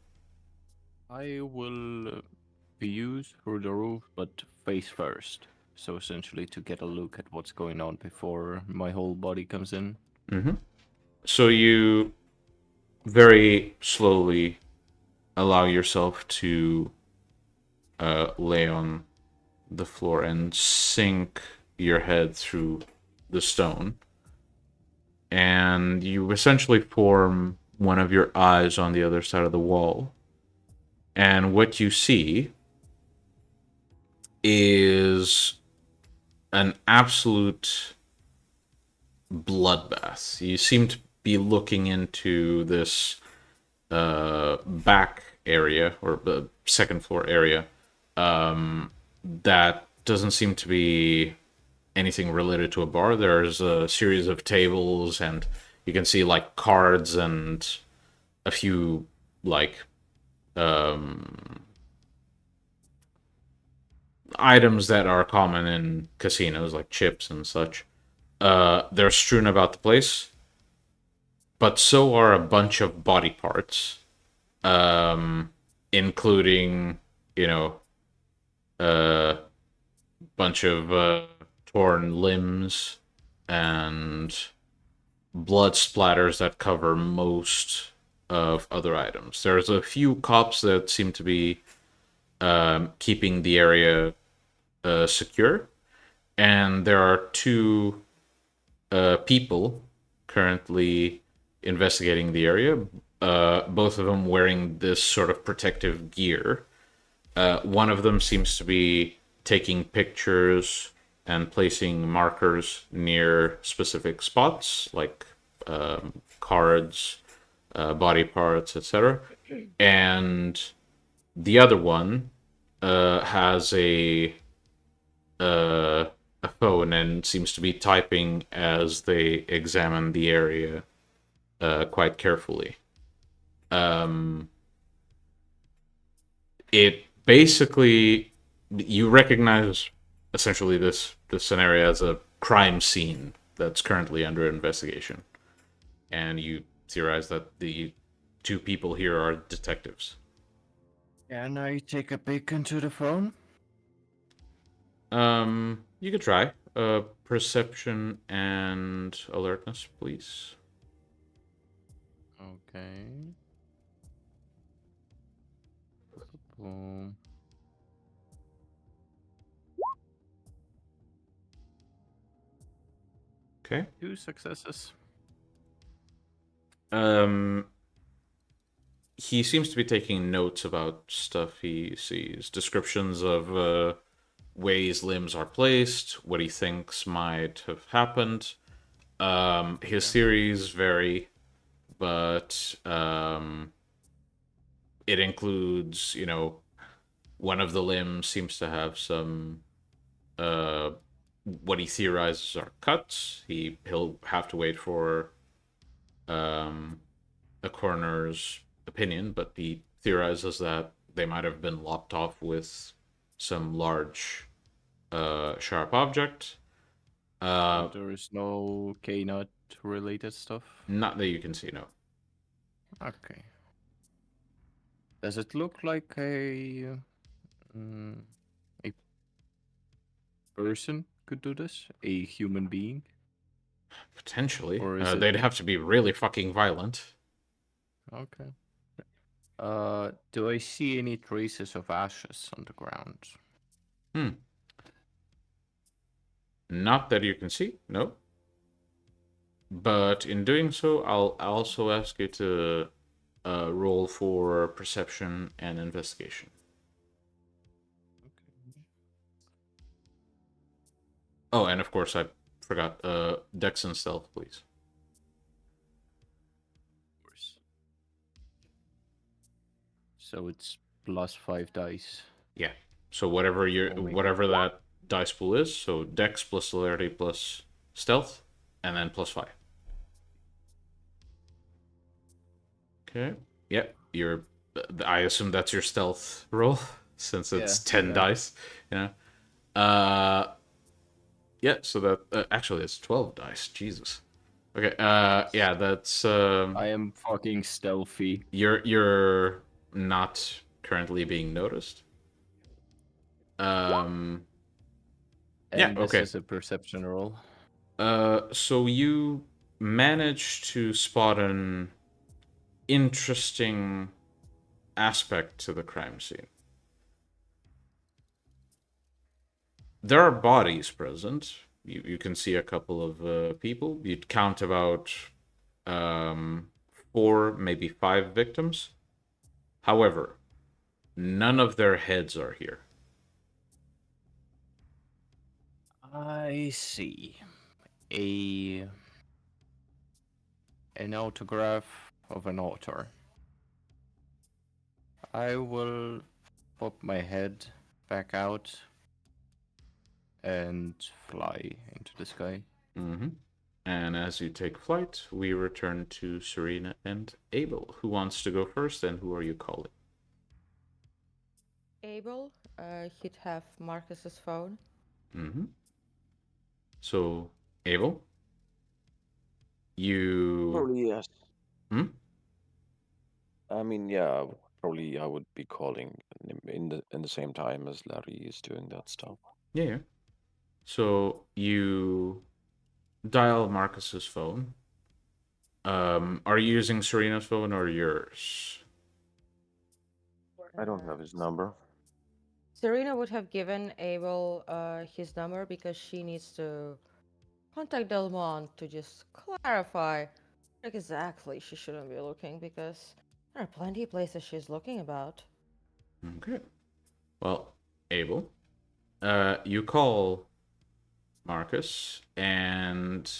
I will fuse through the roof, but face first. So essentially to get a look at what's going on before my whole body comes in. So you very slowly allow yourself to lay on the floor and sink your head through the stone. And you essentially form one of your eyes on the other side of the wall. And what you see is an absolute bloodbath. You seem to be looking into this back area or the second floor area that doesn't seem to be anything related to a bar. There's a series of tables, and you can see like cards and a few like items that are common in casinos, like chips and such. They're strewn about the place, but so are a bunch of body parts, including, a bunch of torn limbs and blood splatters that cover most of other items. There's a few cops that seem to be keeping the area secure, and there are 2 people currently investigating the area, both of them wearing this sort of protective gear. One of them seems to be taking pictures and placing markers near specific spots, like cards, body parts, etc. And the other one has a phone and seems to be typing as they examine the area quite carefully. It basically, you recognize essentially this scenario as a crime scene that's currently under investigation, and you theorize that the two people here are detectives. Can I take a peek into the phone? You could try. Perception and alertness, please. Okay. Boom. Okay. 2 successes. He seems to be taking notes about stuff he sees, descriptions of ways limbs are placed, what he thinks might have happened. His theories vary, but it includes, one of the limbs seems to have some what he theorizes are cuts. He'll have to wait for a coroner's opinion, but he theorizes that they might have been lopped off with some large, sharp object. There is no Cainite related stuff. Not that you can see, no. Okay. Does it look like a person could do this? A human being? Potentially. Or is it They'd have to be really fucking violent. okay? Do I see any traces of ashes on the ground? Not that you can see, no. But in doing so, I'll also ask you to roll for perception and investigation. Oh, and of course, I forgot. Dex and stealth, please. Of course. So it's +5 dice. Yeah. So whatever whatever that dice pool is, so Dex plus celerity plus stealth, and then +5. Okay. Yep. I assume that's your stealth roll since it's 10 dice. Yeah. Yeah. So that actually it's 12 dice. Jesus. Okay. Yeah. That's. I am fucking stealthy. You're not currently being noticed. And Yeah. this Okay. is a perception roll. So you managed to spot an interesting aspect to the crime scene. There are bodies present. You can see a couple of people. You'd count about 4, maybe 5 victims. However, none of their heads are here. I see. An autograph of an author. I will pop my head back out and fly into the sky. Mm-hmm. And as you take flight, we return to Serena and Abel. Who wants to go first, and who are you calling? Abel, he'd have Marcus's phone. Mm-hmm. So, Abel, you... Probably yes. Hmm? I mean, yeah, probably I would be calling in the same time as Larry is doing that stuff. Yeah. So, you dial Marcus's phone. Are you using Serena's phone or yours? I don't have his number. Serena would have given Abel his number because she needs to contact Delmont to just clarify exactly she shouldn't be looking because there are plenty of places she's looking about. Okay. Well, Abel, you call Marcus and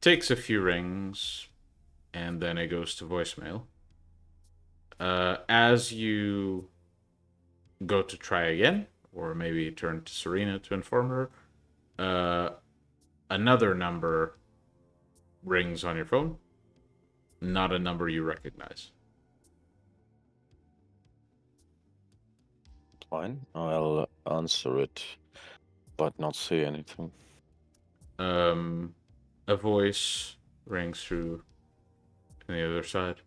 takes a few rings and then it goes to voicemail. As you go to try again, or maybe turn to Serena to inform her, another number rings on your phone. Not a number you recognize. fine. I'll answer it, but not say anything. A voice rings through on the other side.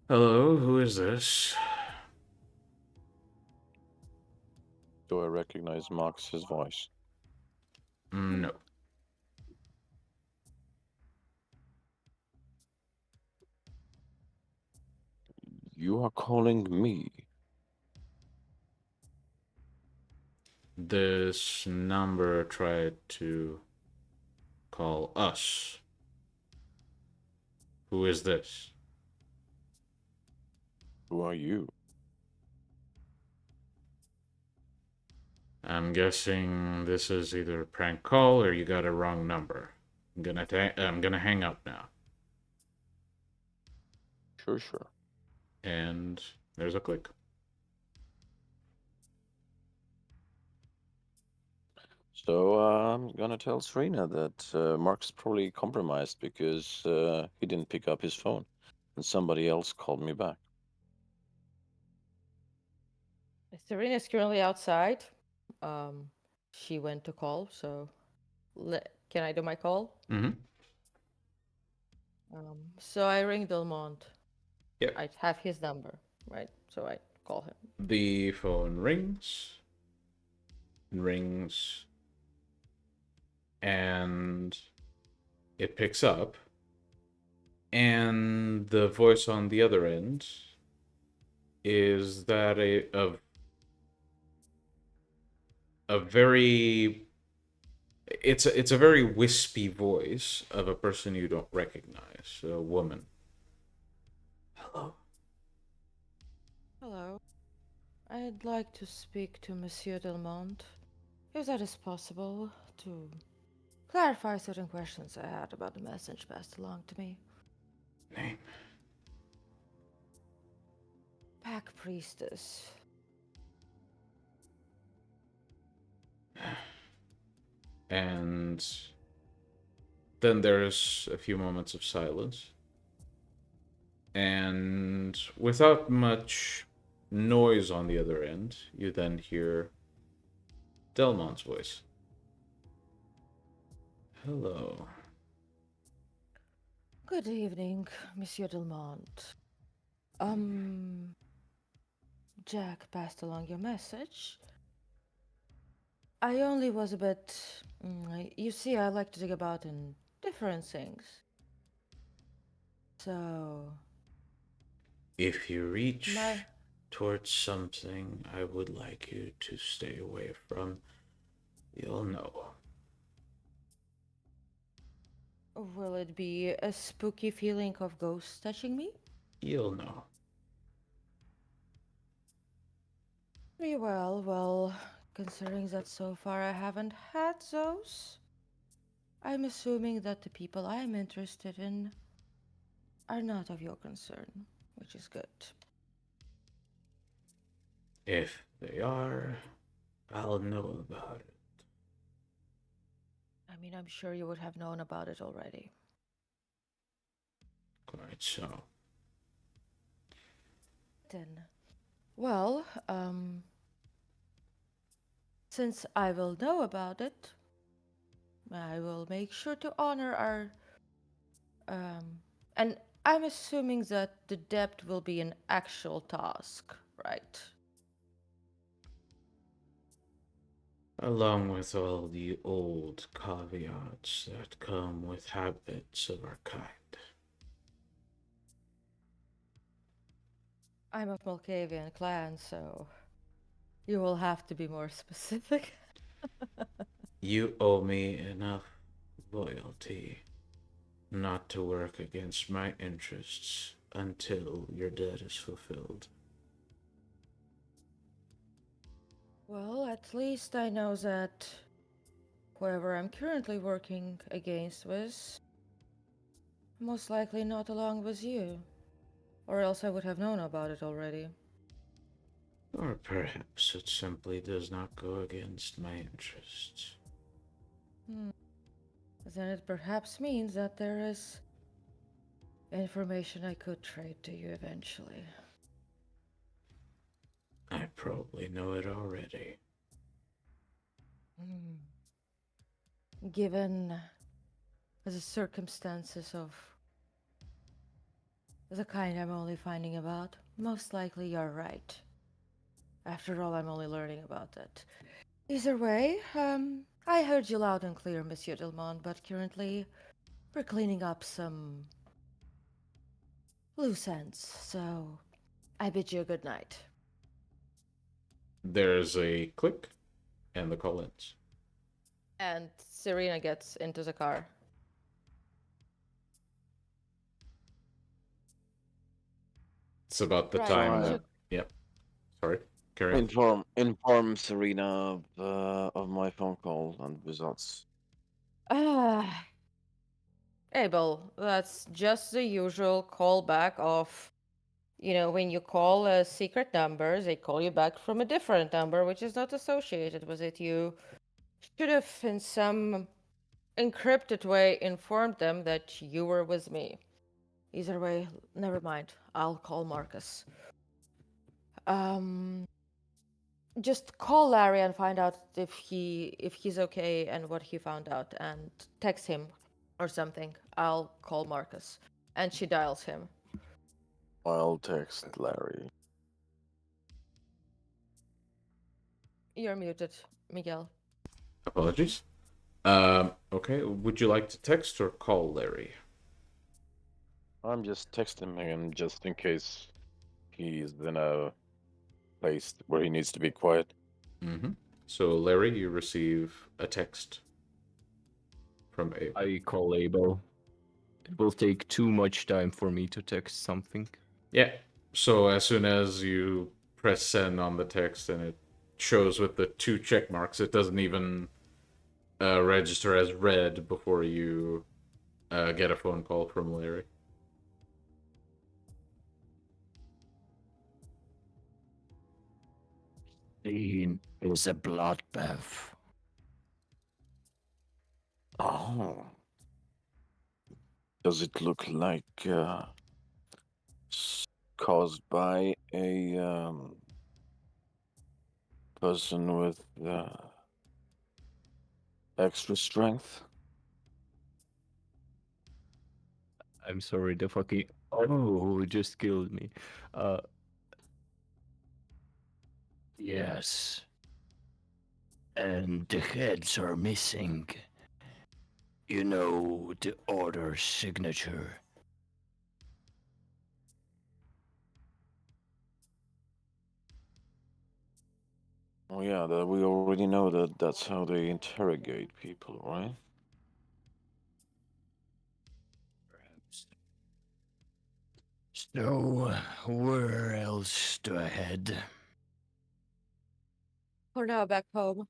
Hello, who is this? Do I recognize Marcus's voice? No. You are calling me. This number tried to call us. Who is this? Who are you? I'm guessing this is either a prank call or you got a wrong number. I'm gonna hang up now. Sure. And there's a click. So I'm gonna tell Serena that Mark's probably compromised because he didn't pick up his phone, and somebody else called me back. Serena is currently outside. She went to call, so can I do my call? Mm-hmm. So I ring Delmont. Yeah. I have his number, right? So I call him. The phone rings, and it picks up, and the voice on the other end is that of a very it's a very wispy voice of a person you don't recognize, a woman. Hello. Hello. I'd like to speak to Monsieur Delmont, if that is possible, to clarify certain questions I had about the message passed along to me. Name. Pack Priestess. And then there's a few moments of silence. And without much noise on the other end, you then hear Delmont's voice. Hello. Good evening, Monsieur Delmont. Jack passed along your message. I only was a bit. You see, I like to think about in different things. So. If you reach towards something I would like you to stay away from, you'll know. Will it be a spooky feeling of ghosts touching me? You'll know. Very well, considering that so far I haven't had those, I'm assuming that the people I'm interested in are not of your concern, which is good. If they are, I'll know about it. I mean, I'm sure you would have known about it already. Quite so. Then, well, since I will know about it, I will make sure to honor our, and I'm assuming that the debt will be an actual task, right? Along with all the old caveats that come with habits of our kind. I'm of Malkavian clan, so you will have to be more specific. You owe me enough loyalty not to work against my interests until your debt is fulfilled. Well, at least I know that whoever I'm currently working against was most likely not along with you, or else I would have known about it already. Or perhaps it simply does not go against my interests. Then it perhaps means that there is information I could trade to you eventually. I probably know it already. Given the circumstances of the kind I'm only finding about, most likely you're right. After all, I'm only learning about it. Either way, I heard you loud and clear, Monsieur Delmont, but currently we're cleaning up some loose ends, so I bid you a good night. There's a click, and the call ends. And Serena gets into the car. It's about the Right, time we that. should- Yep. Sorry. Carry on. Inform Serena of my phone call and results. Ah, Abel, that's just the usual callback of, when you call a secret number, they call you back from a different number, which is not associated with it. You should have, in some encrypted way, informed them that you were with me. Either way, never mind. I'll call Marcus. Just call Larry and find out if he's okay and what he found out, and text him or something. I'll call Marcus. And she dials him. I'll text Larry. You're muted, Miguel. Apologies. Okay. Would you like to text or call Larry? I'm just texting him just in case he's in a place where he needs to be quiet. Mm-hmm. So, Larry, you receive a text from Abel. I call Abel. It will take too much time for me to text something. Yeah. So as soon as you press send on the text and it shows with the 2 check marks, it doesn't even register as read before you get a phone call from Larry. Scene is a bloodbath. Oh. Does it look like caused by a person with extra strength? I'm sorry, the fucking oh just killed me. Yes. And the heads are missing. You know, the order signature. Oh yeah, that we already know that that's how they interrogate people, right? Perhaps. So, where else do I head? For now, back home.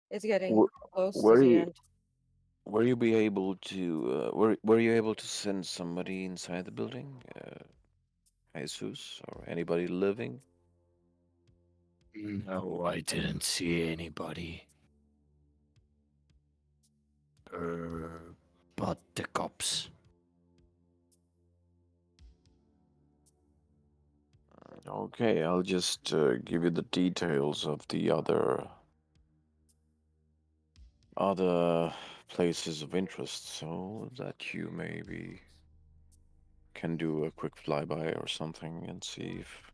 It's getting Wh- close to Were the you end. were you be able to were you able to send somebody inside the building, Jesus or anybody living? No, I didn't see anybody. But the cops. Okay, I'll just give you the details of the other places of interest so that you maybe can do a quick flyby or something and see if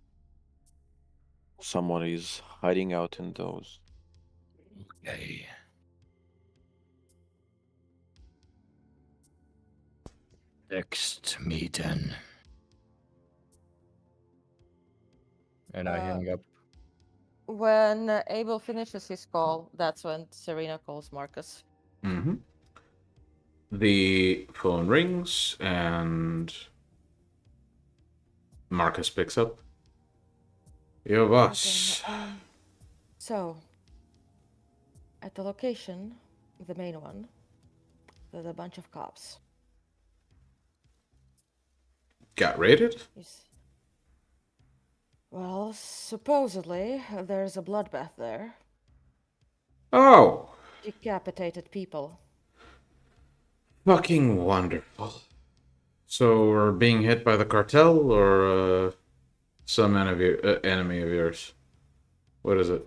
someone is hiding out in those. Okay. Text me then. And I hang up. When Abel finishes his call, that's when Serena calls Marcus. Mm-hmm. The phone rings and Marcus picks up. Yo, boss. So, at the location, the main one, there's a bunch of cops. Got raided? Well, supposedly, there's a bloodbath there. Oh, Decapitated people. fucking wonderful. So we're being hit by the cartel or some enemy of yours? What is it?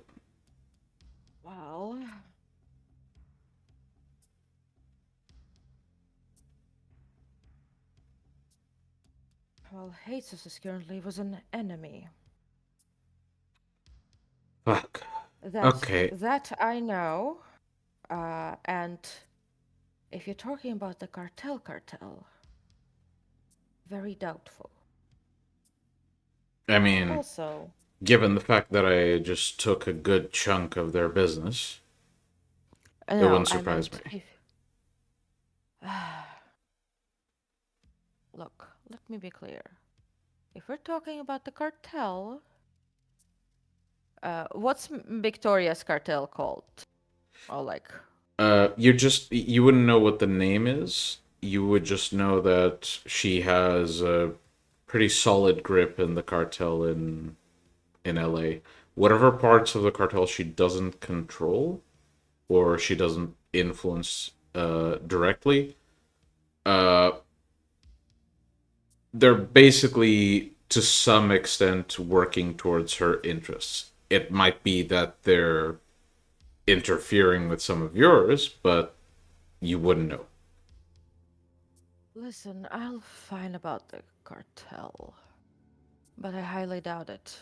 Well, Jesus is currently was an enemy. Fuck. That Okay. that I know. And if you're talking about the cartel, very doubtful. I mean, Also, given the fact that I just took a good chunk of their business, it no, wouldn't I surprise meant me. if. Look, let me be clear. If we're talking about the cartel, what's Victoria's cartel called? Oh, like. You wouldn't know what the name is. You would just know that she has a pretty solid grip in the cartel in LA. Whatever parts of the cartel she doesn't control or she doesn't influence directly, uh, they're basically to some extent working towards her interests. It might be that they're interfering with some of yours, but you wouldn't know. Listen, I'll find about the cartel, but I highly doubt it.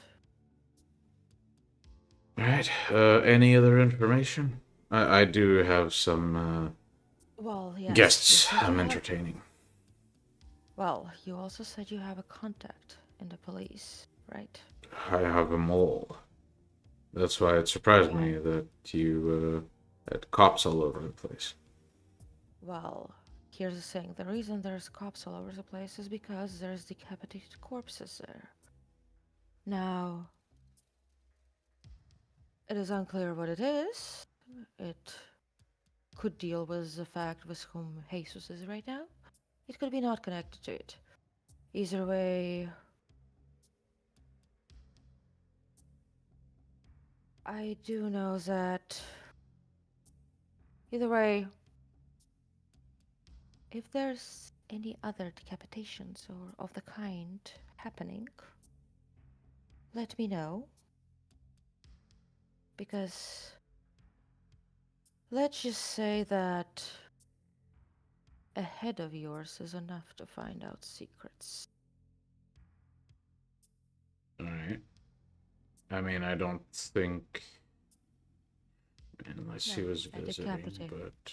Alright, any other information? I do have some Well, yes, you guests said you I'm have. entertaining. Well, you also said you have a contact in the police, right? I have them all. That's why it surprised Yeah. me that you had cops all over the place. Well, here's the thing. The reason there's cops all over the place is because there's decapitated corpses there. Now, it is unclear what it is. It could deal with the fact with whom Jesus is right now. It could be not connected to it. Either way, I do know that. Either way, if there's any other decapitations or of the kind happening, let me know. Because let's just say that a head of yours is enough to find out secrets. Alright. I mean, I don't think. Unless he No, was a visiting, decapitated. but.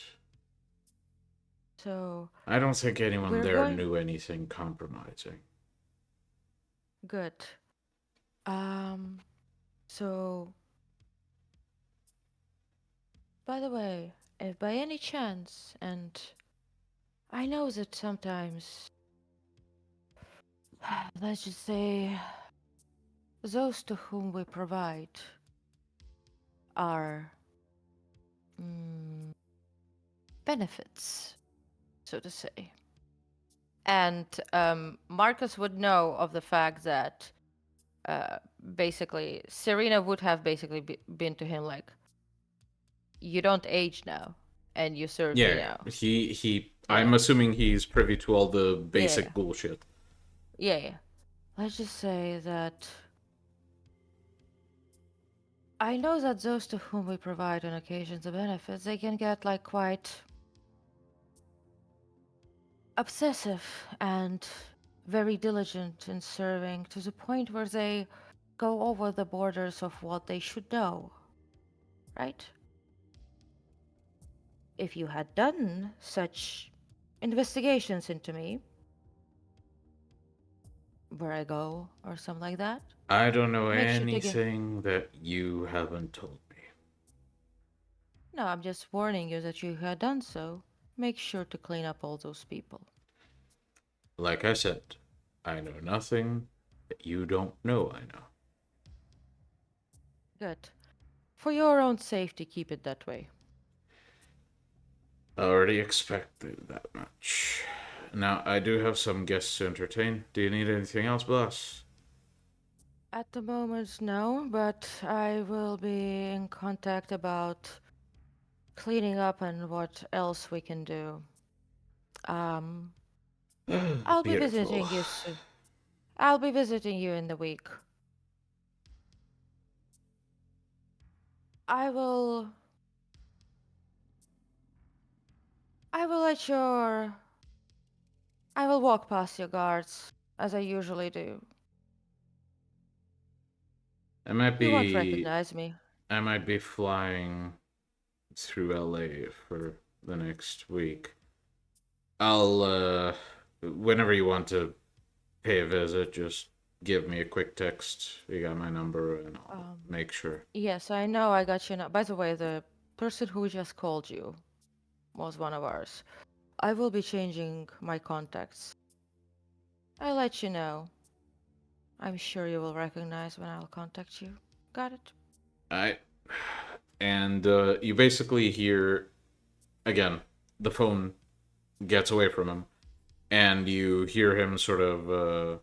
So, I don't think anyone we're there going. knew anything compromising. Good. So, by the way, if by any chance, and I know that sometimes, let's just say, those to whom we provide are benefits, so to say. And Marcus would know of the fact that basically Serena would have basically been to him like, you don't age now, and you serve me Yeah, now. he. I'm Yeah. assuming he's privy to all the basic Yeah. bullshit. Yeah. Let's just say that I know that those to whom we provide on occasions the benefits, they can get like quite obsessive and very diligent in serving to the point where they go over the borders of what they should know. Right? If you had done such investigations into me, where I go or something like that, I don't know make sure to get. anything that you haven't told me. No, I'm just warning you that you had done so. Make sure to clean up all those people. Like I said, I know nothing that you don't know I know. Good. For your own safety, keep it that way. I already expected that much. Now, I do have some guests to entertain. Do you need anything else, boss? At the moment, no, but I will be in contact about cleaning up and what else we can do. I'll be Beautiful. visiting you soon. I'll be visiting you in the week. I will. I will let your. I will walk past your guards, as I usually do. I might You won't be recognize me. flying through LA for the next week. I'll whenever you want to pay a visit, just give me a quick text. You got my number, and I'll make sure. Yes, I know I got you now. By the way, the person who just called you was one of ours. I will be changing my contacts. I'll let you know. I'm sure you will recognize when I'll contact you. Got it? I and you basically hear again the phone gets away from him, and you hear him sort of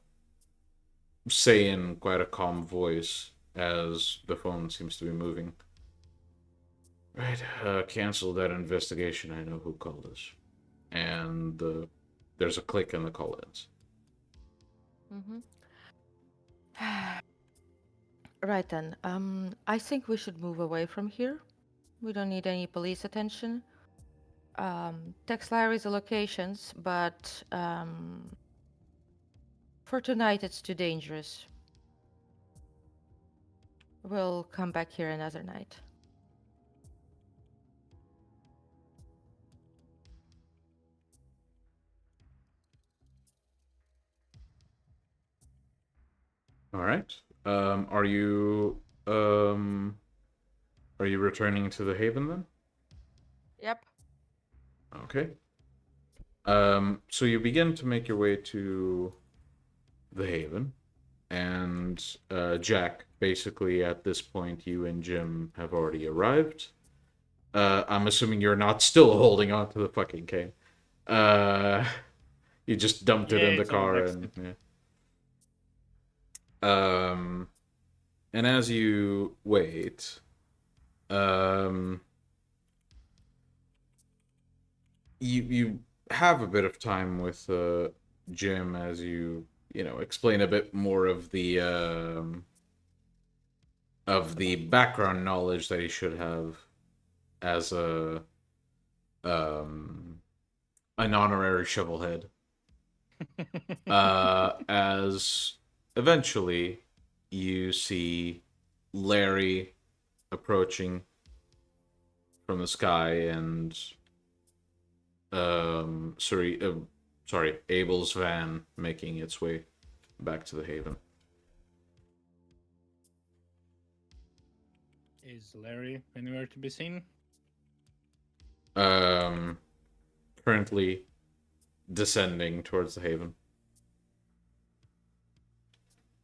say in quite a calm voice as the phone seems to be moving. Right, cancel that investigation. I know who called us. And there's a click and the call ends. Mm-hmm. Right then. I think we should move away from here. We don't need any police attention. Text Larry's the locations, but for tonight it's too dangerous. We'll come back here another night. All right. Are you returning to the Haven then? Yep. Okay. So you begin to make your way to the Haven, and Jack, basically at this point, you and Jim have already arrived. I'm assuming you're not still holding on to the fucking cane. You just dumped it in the it's all car next. and yeah. And as you wait, you have a bit of time with Jim as you explain a bit more of the background knowledge that he should have as an honorary shovelhead. As eventually you see Larry approaching from the sky and Abel's van making its way back to the Haven. Is Larry anywhere to be seen? Currently descending towards the Haven.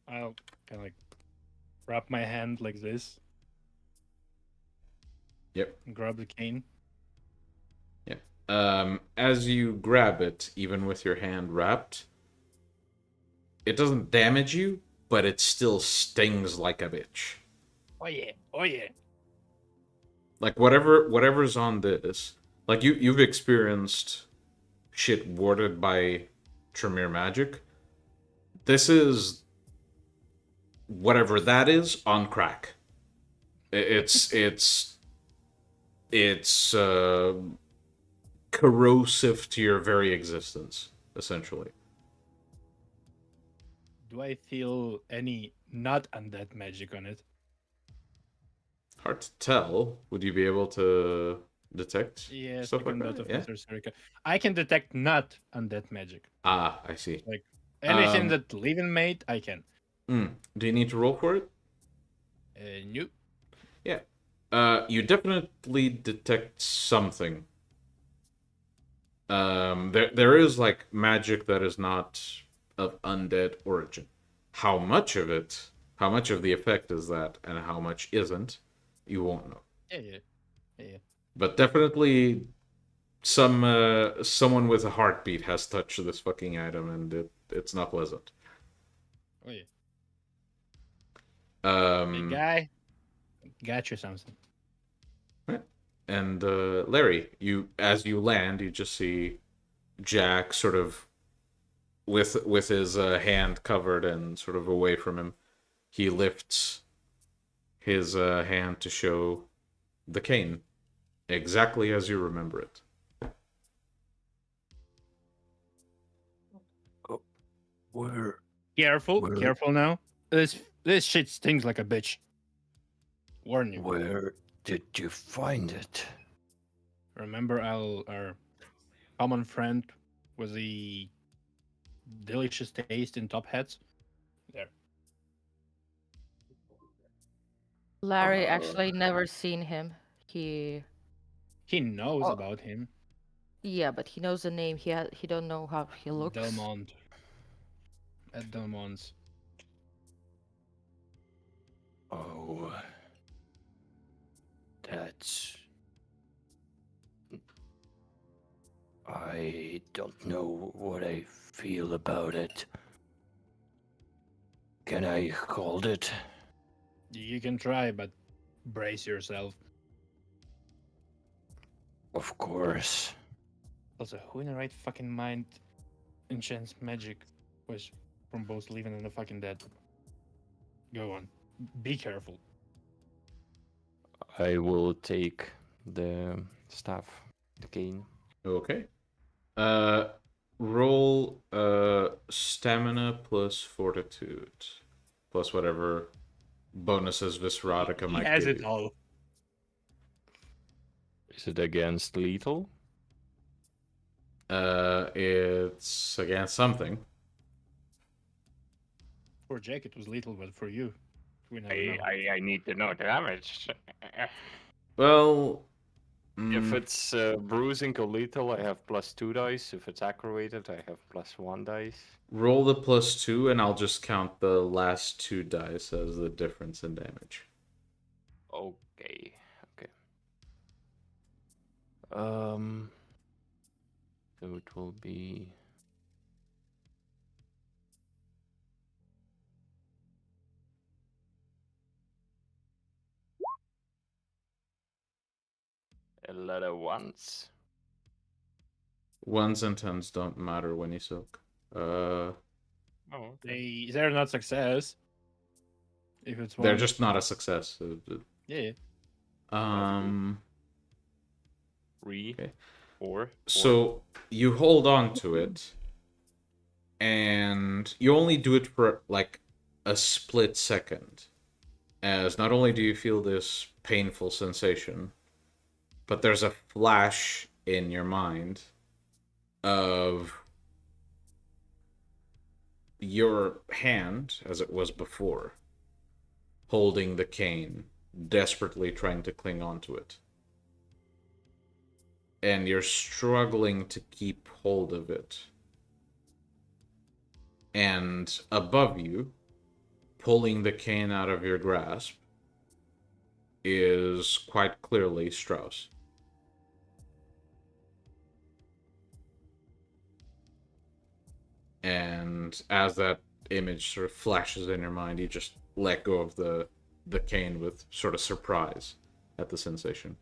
I'll kind of like wrap my hand like this. Yep. And grab the cane. As you grab it, even with your hand wrapped, it doesn't damage you, but it still stings like a bitch. Oh yeah, oh yeah. Like whatever's on this, like you've experienced shit warded by Tremere magic. This is whatever that is on crack. It's corrosive to your very existence, essentially. Do I feel any not undead magic on it? Hard to tell. Would you be able to detect Yes, stuff I can like that? Yeah. Serena. I can detect not undead magic. Ah, I see. Like anything that living made, I can. Do you need to roll for it? Nope. Yeah. You definitely detect something. There is like magic that is not of undead origin. How much of the effect is that, and how much isn't, you won't know. Yeah. But definitely, someone with a heartbeat has touched this fucking item, and it's not pleasant. Oh yeah. Big guy, got you something. Right. And Larry, as you land, you just see Jack sort of with his hand covered and sort of away from him. He lifts his hand to show the cane, exactly as you remember it. Where? Careful now. This shit stings like a bitch. Warn you. Where did you find it? Remember our common friend with the delicious taste in top hats? There. Larry actually never seen him. He He knows Oh. about him. Yeah, but he knows the name. He don't know how he looks. Delmont. At Delmont's. Oh. That's... I don't know what I feel about it. Can I hold it? You can try, but brace yourself. Of course. Also, who in the right fucking mind enchants magic was from both living and the fucking dead? Go on. Be careful. I will take the staff, the cane. Okay. Roll stamina plus fortitude plus whatever bonuses Viscerotica He might has give it you. all. Is it against lethal? It's against something. For Jack, it was lethal, but for you, we never know. I need to know damage. Well, If it's bruising or lethal, I have +2 dice. If it's aggravated, I have +1 dice. roll the +2, and I'll just count the last 2 dice as the difference in damage. Okay. So it will be... A lot of ones. 1s and 10s don't matter when you soak. Oh, okay. They're not success. If it's one. They're just not a success. Yeah. 3, Okay. 4. So you hold on to it, and you only do it for like a split second, as not only do you feel this painful sensation, but there's a flash in your mind of your hand, as it was before, holding the cane, desperately trying to cling onto it. And you're struggling to keep hold of it. And above you, pulling the cane out of your grasp, is quite clearly Strauss. And as that image sort of flashes in your mind, you just let go of the cane with sort of surprise at the sensation.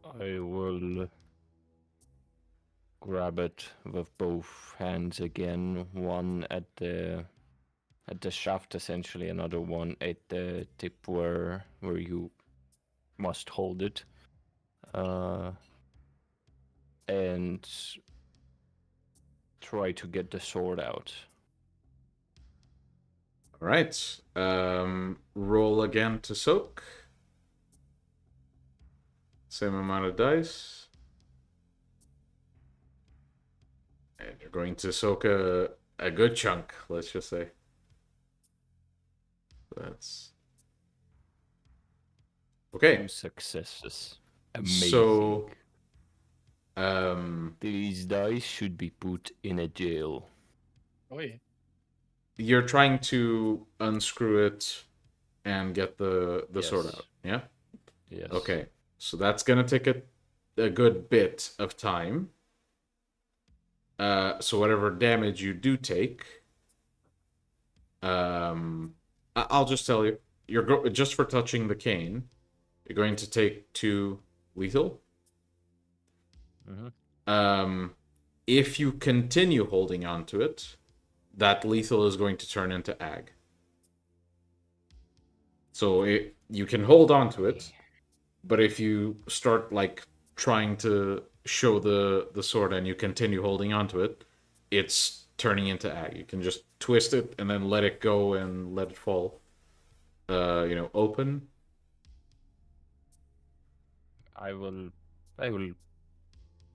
I will grab it with both hands again. One at the shaft, essentially. Another one at the tip where you must hold it. And try to get the sword out. All right. Roll again to soak. Same amount of dice. And you're going to soak a good chunk, let's just say. That's... Okay. 2 successes. Amazing. So... These dice should be put in a jail. Oh yeah. You're trying to unscrew it and get the sword Yes. out, yeah? Yes. Okay, so that's gonna take a good bit of time. So whatever damage you do take, I'll just tell you, just for touching the cane, you're going to take 2 lethal. Mm-hmm. If you continue holding on to it, that lethal is going to turn into ag. So you can hold on to it, But if you start like trying to show the sword and you continue holding onto it, it's turning into ag. You can just twist it and then let it go and let it fall. Open. I will. I will.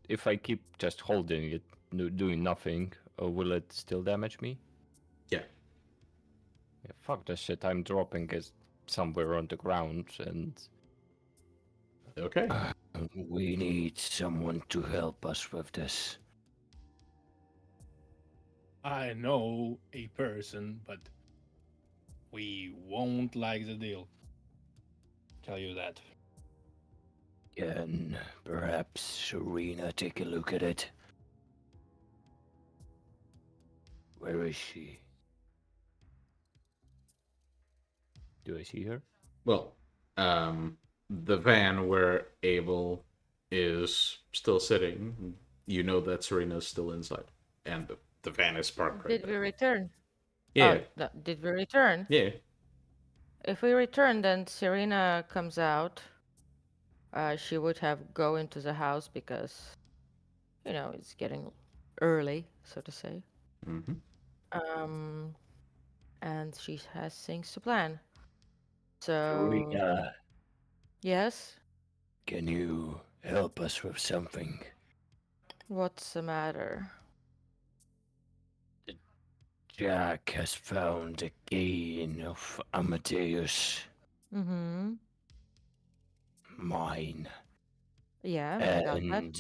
If I keep just holding it, doing nothing, will it still damage me? Yeah. Yeah, fuck this shit. I'm dropping it somewhere on the ground, and Okay. We need someone to help us with this. I know a person, but we won't like the deal. Tell you that. Can perhaps Serena take a look at it? Where is she? do I see her? Well, the van where Abel is still sitting, you know that Serena's still inside, and the van is parked right Did we there. return? Yeah, Oh, no, did we return? yeah. If we return, then Serena comes out. She would have go into the house because, it's getting early, so to say. Mm-hmm. Um, and she has things to plan. So, Serena, yes, can you help us with something? what's the matter? Jack has found the cane of Amadeus, Mm-hmm. mine, Yeah, I got that. and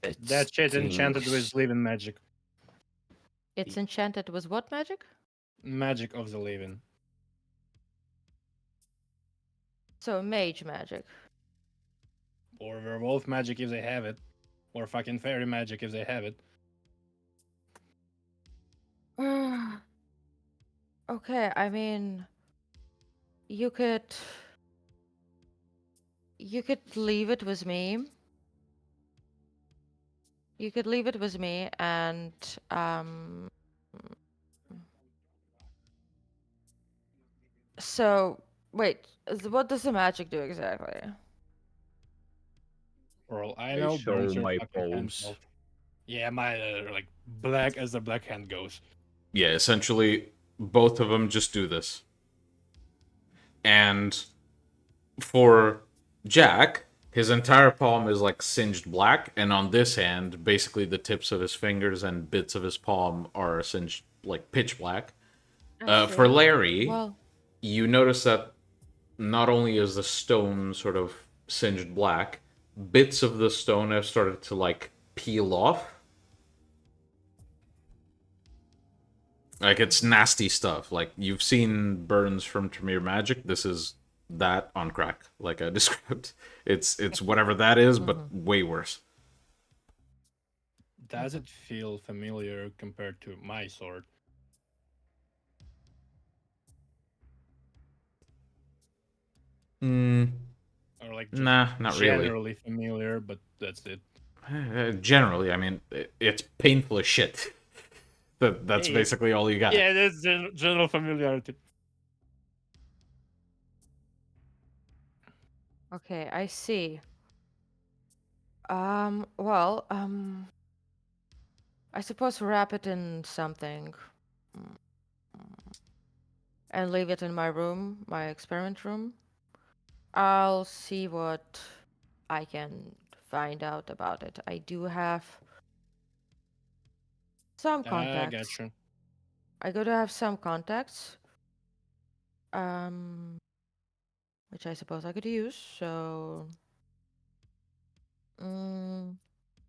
it That shit enchanted with stinks. living magic. It's enchanted with what magic? Magic of the living. So, mage magic. Or werewolf magic if they have it. Or fucking fairy magic if they have it. Okay, I mean, you could leave it with me. You could leave it with me, and so wait, what does the magic do exactly? For all I I know, show burns your my fucking hand palms. off. Yeah, mine are like black as the black hand goes. Yeah, essentially, both of them just do this. And for Jack, his entire palm is like singed black, and on this hand, basically the tips of his fingers and bits of his palm are singed like pitch black. I For see. Larry, Well, you notice that not only is the stone sort of singed black, bits of the stone have started to like peel off. Like it's nasty stuff. Like you've seen burns from Tremere Magic. This is that on crack, like I described. It's whatever that is, but way worse. Does it feel familiar compared to my sword? Mm, Or like just nah, not really. generally familiar, but that's it. Generally, I mean, it's painful as shit. That's Hey, basically all you got. Yeah, that's general familiarity. okay, I see. Well, I suppose wrap it in something and leave it in my room, my experiment room. I'll see what I can find out about it. I do have some I contacts. got you. I go to have some contacts, um, which I suppose I could use. So,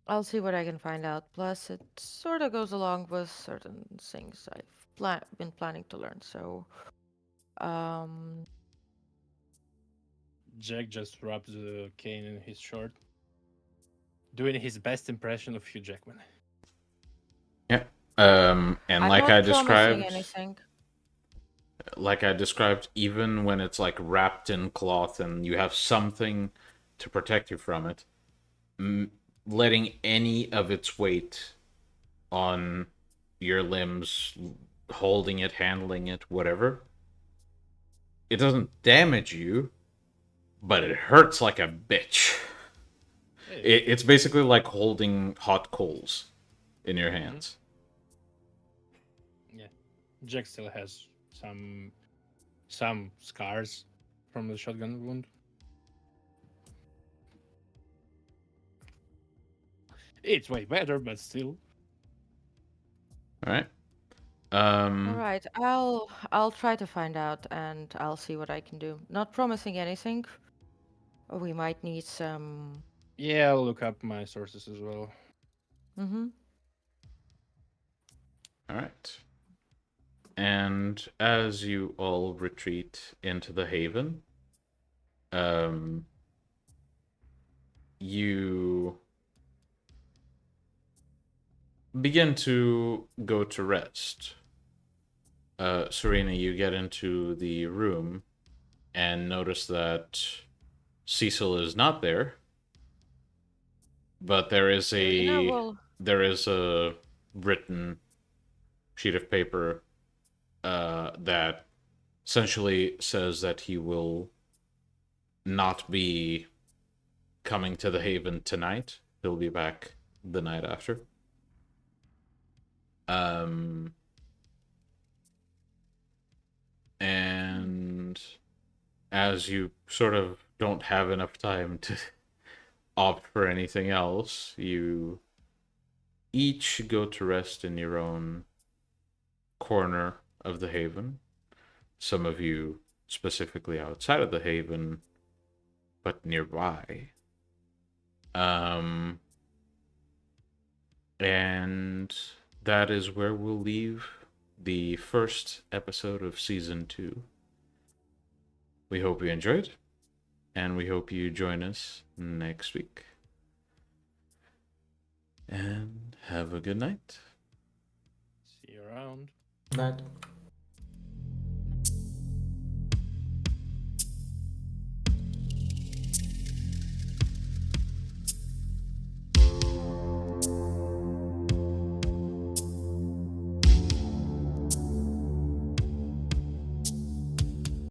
I'll see what I can find out. Plus, it sort of goes along with certain things I've been planning to learn. So, um, Jack just rubs the cane in his shirt, doing his best impression of Hugh Jackman. Yeah. And I'm like not I promising described, anything. even when it's like wrapped in cloth and you have something to protect you from it, letting any of its weight on your limbs, holding it, handling it, whatever, it doesn't damage you, but it hurts like a bitch. Hey, It's basically like holding hot coals in your hands. yeah. Jack still has some scars from the shotgun wound. It's way better, but still. All right. All right, I'll try to find out and I'll see what I can do. Not promising anything. We might need some. Yeah, I'll look up my sources as well. Mm-hmm. All right. And as you all retreat into the haven, you begin to go to rest. Serena, you get into the room and notice that Cecil is not there, but there is Serena will. a written sheet of paper that essentially says that he will not be coming to the Haven tonight. He'll be back the night after. And as you sort of don't have enough time to opt for anything else, you each go to rest in your own corner of the Haven. Some of you specifically outside of the Haven, but nearby. And that is where we'll leave the first episode of season 2. We hope you enjoyed, and we hope you join us next week. And have a good night. See you around. Night.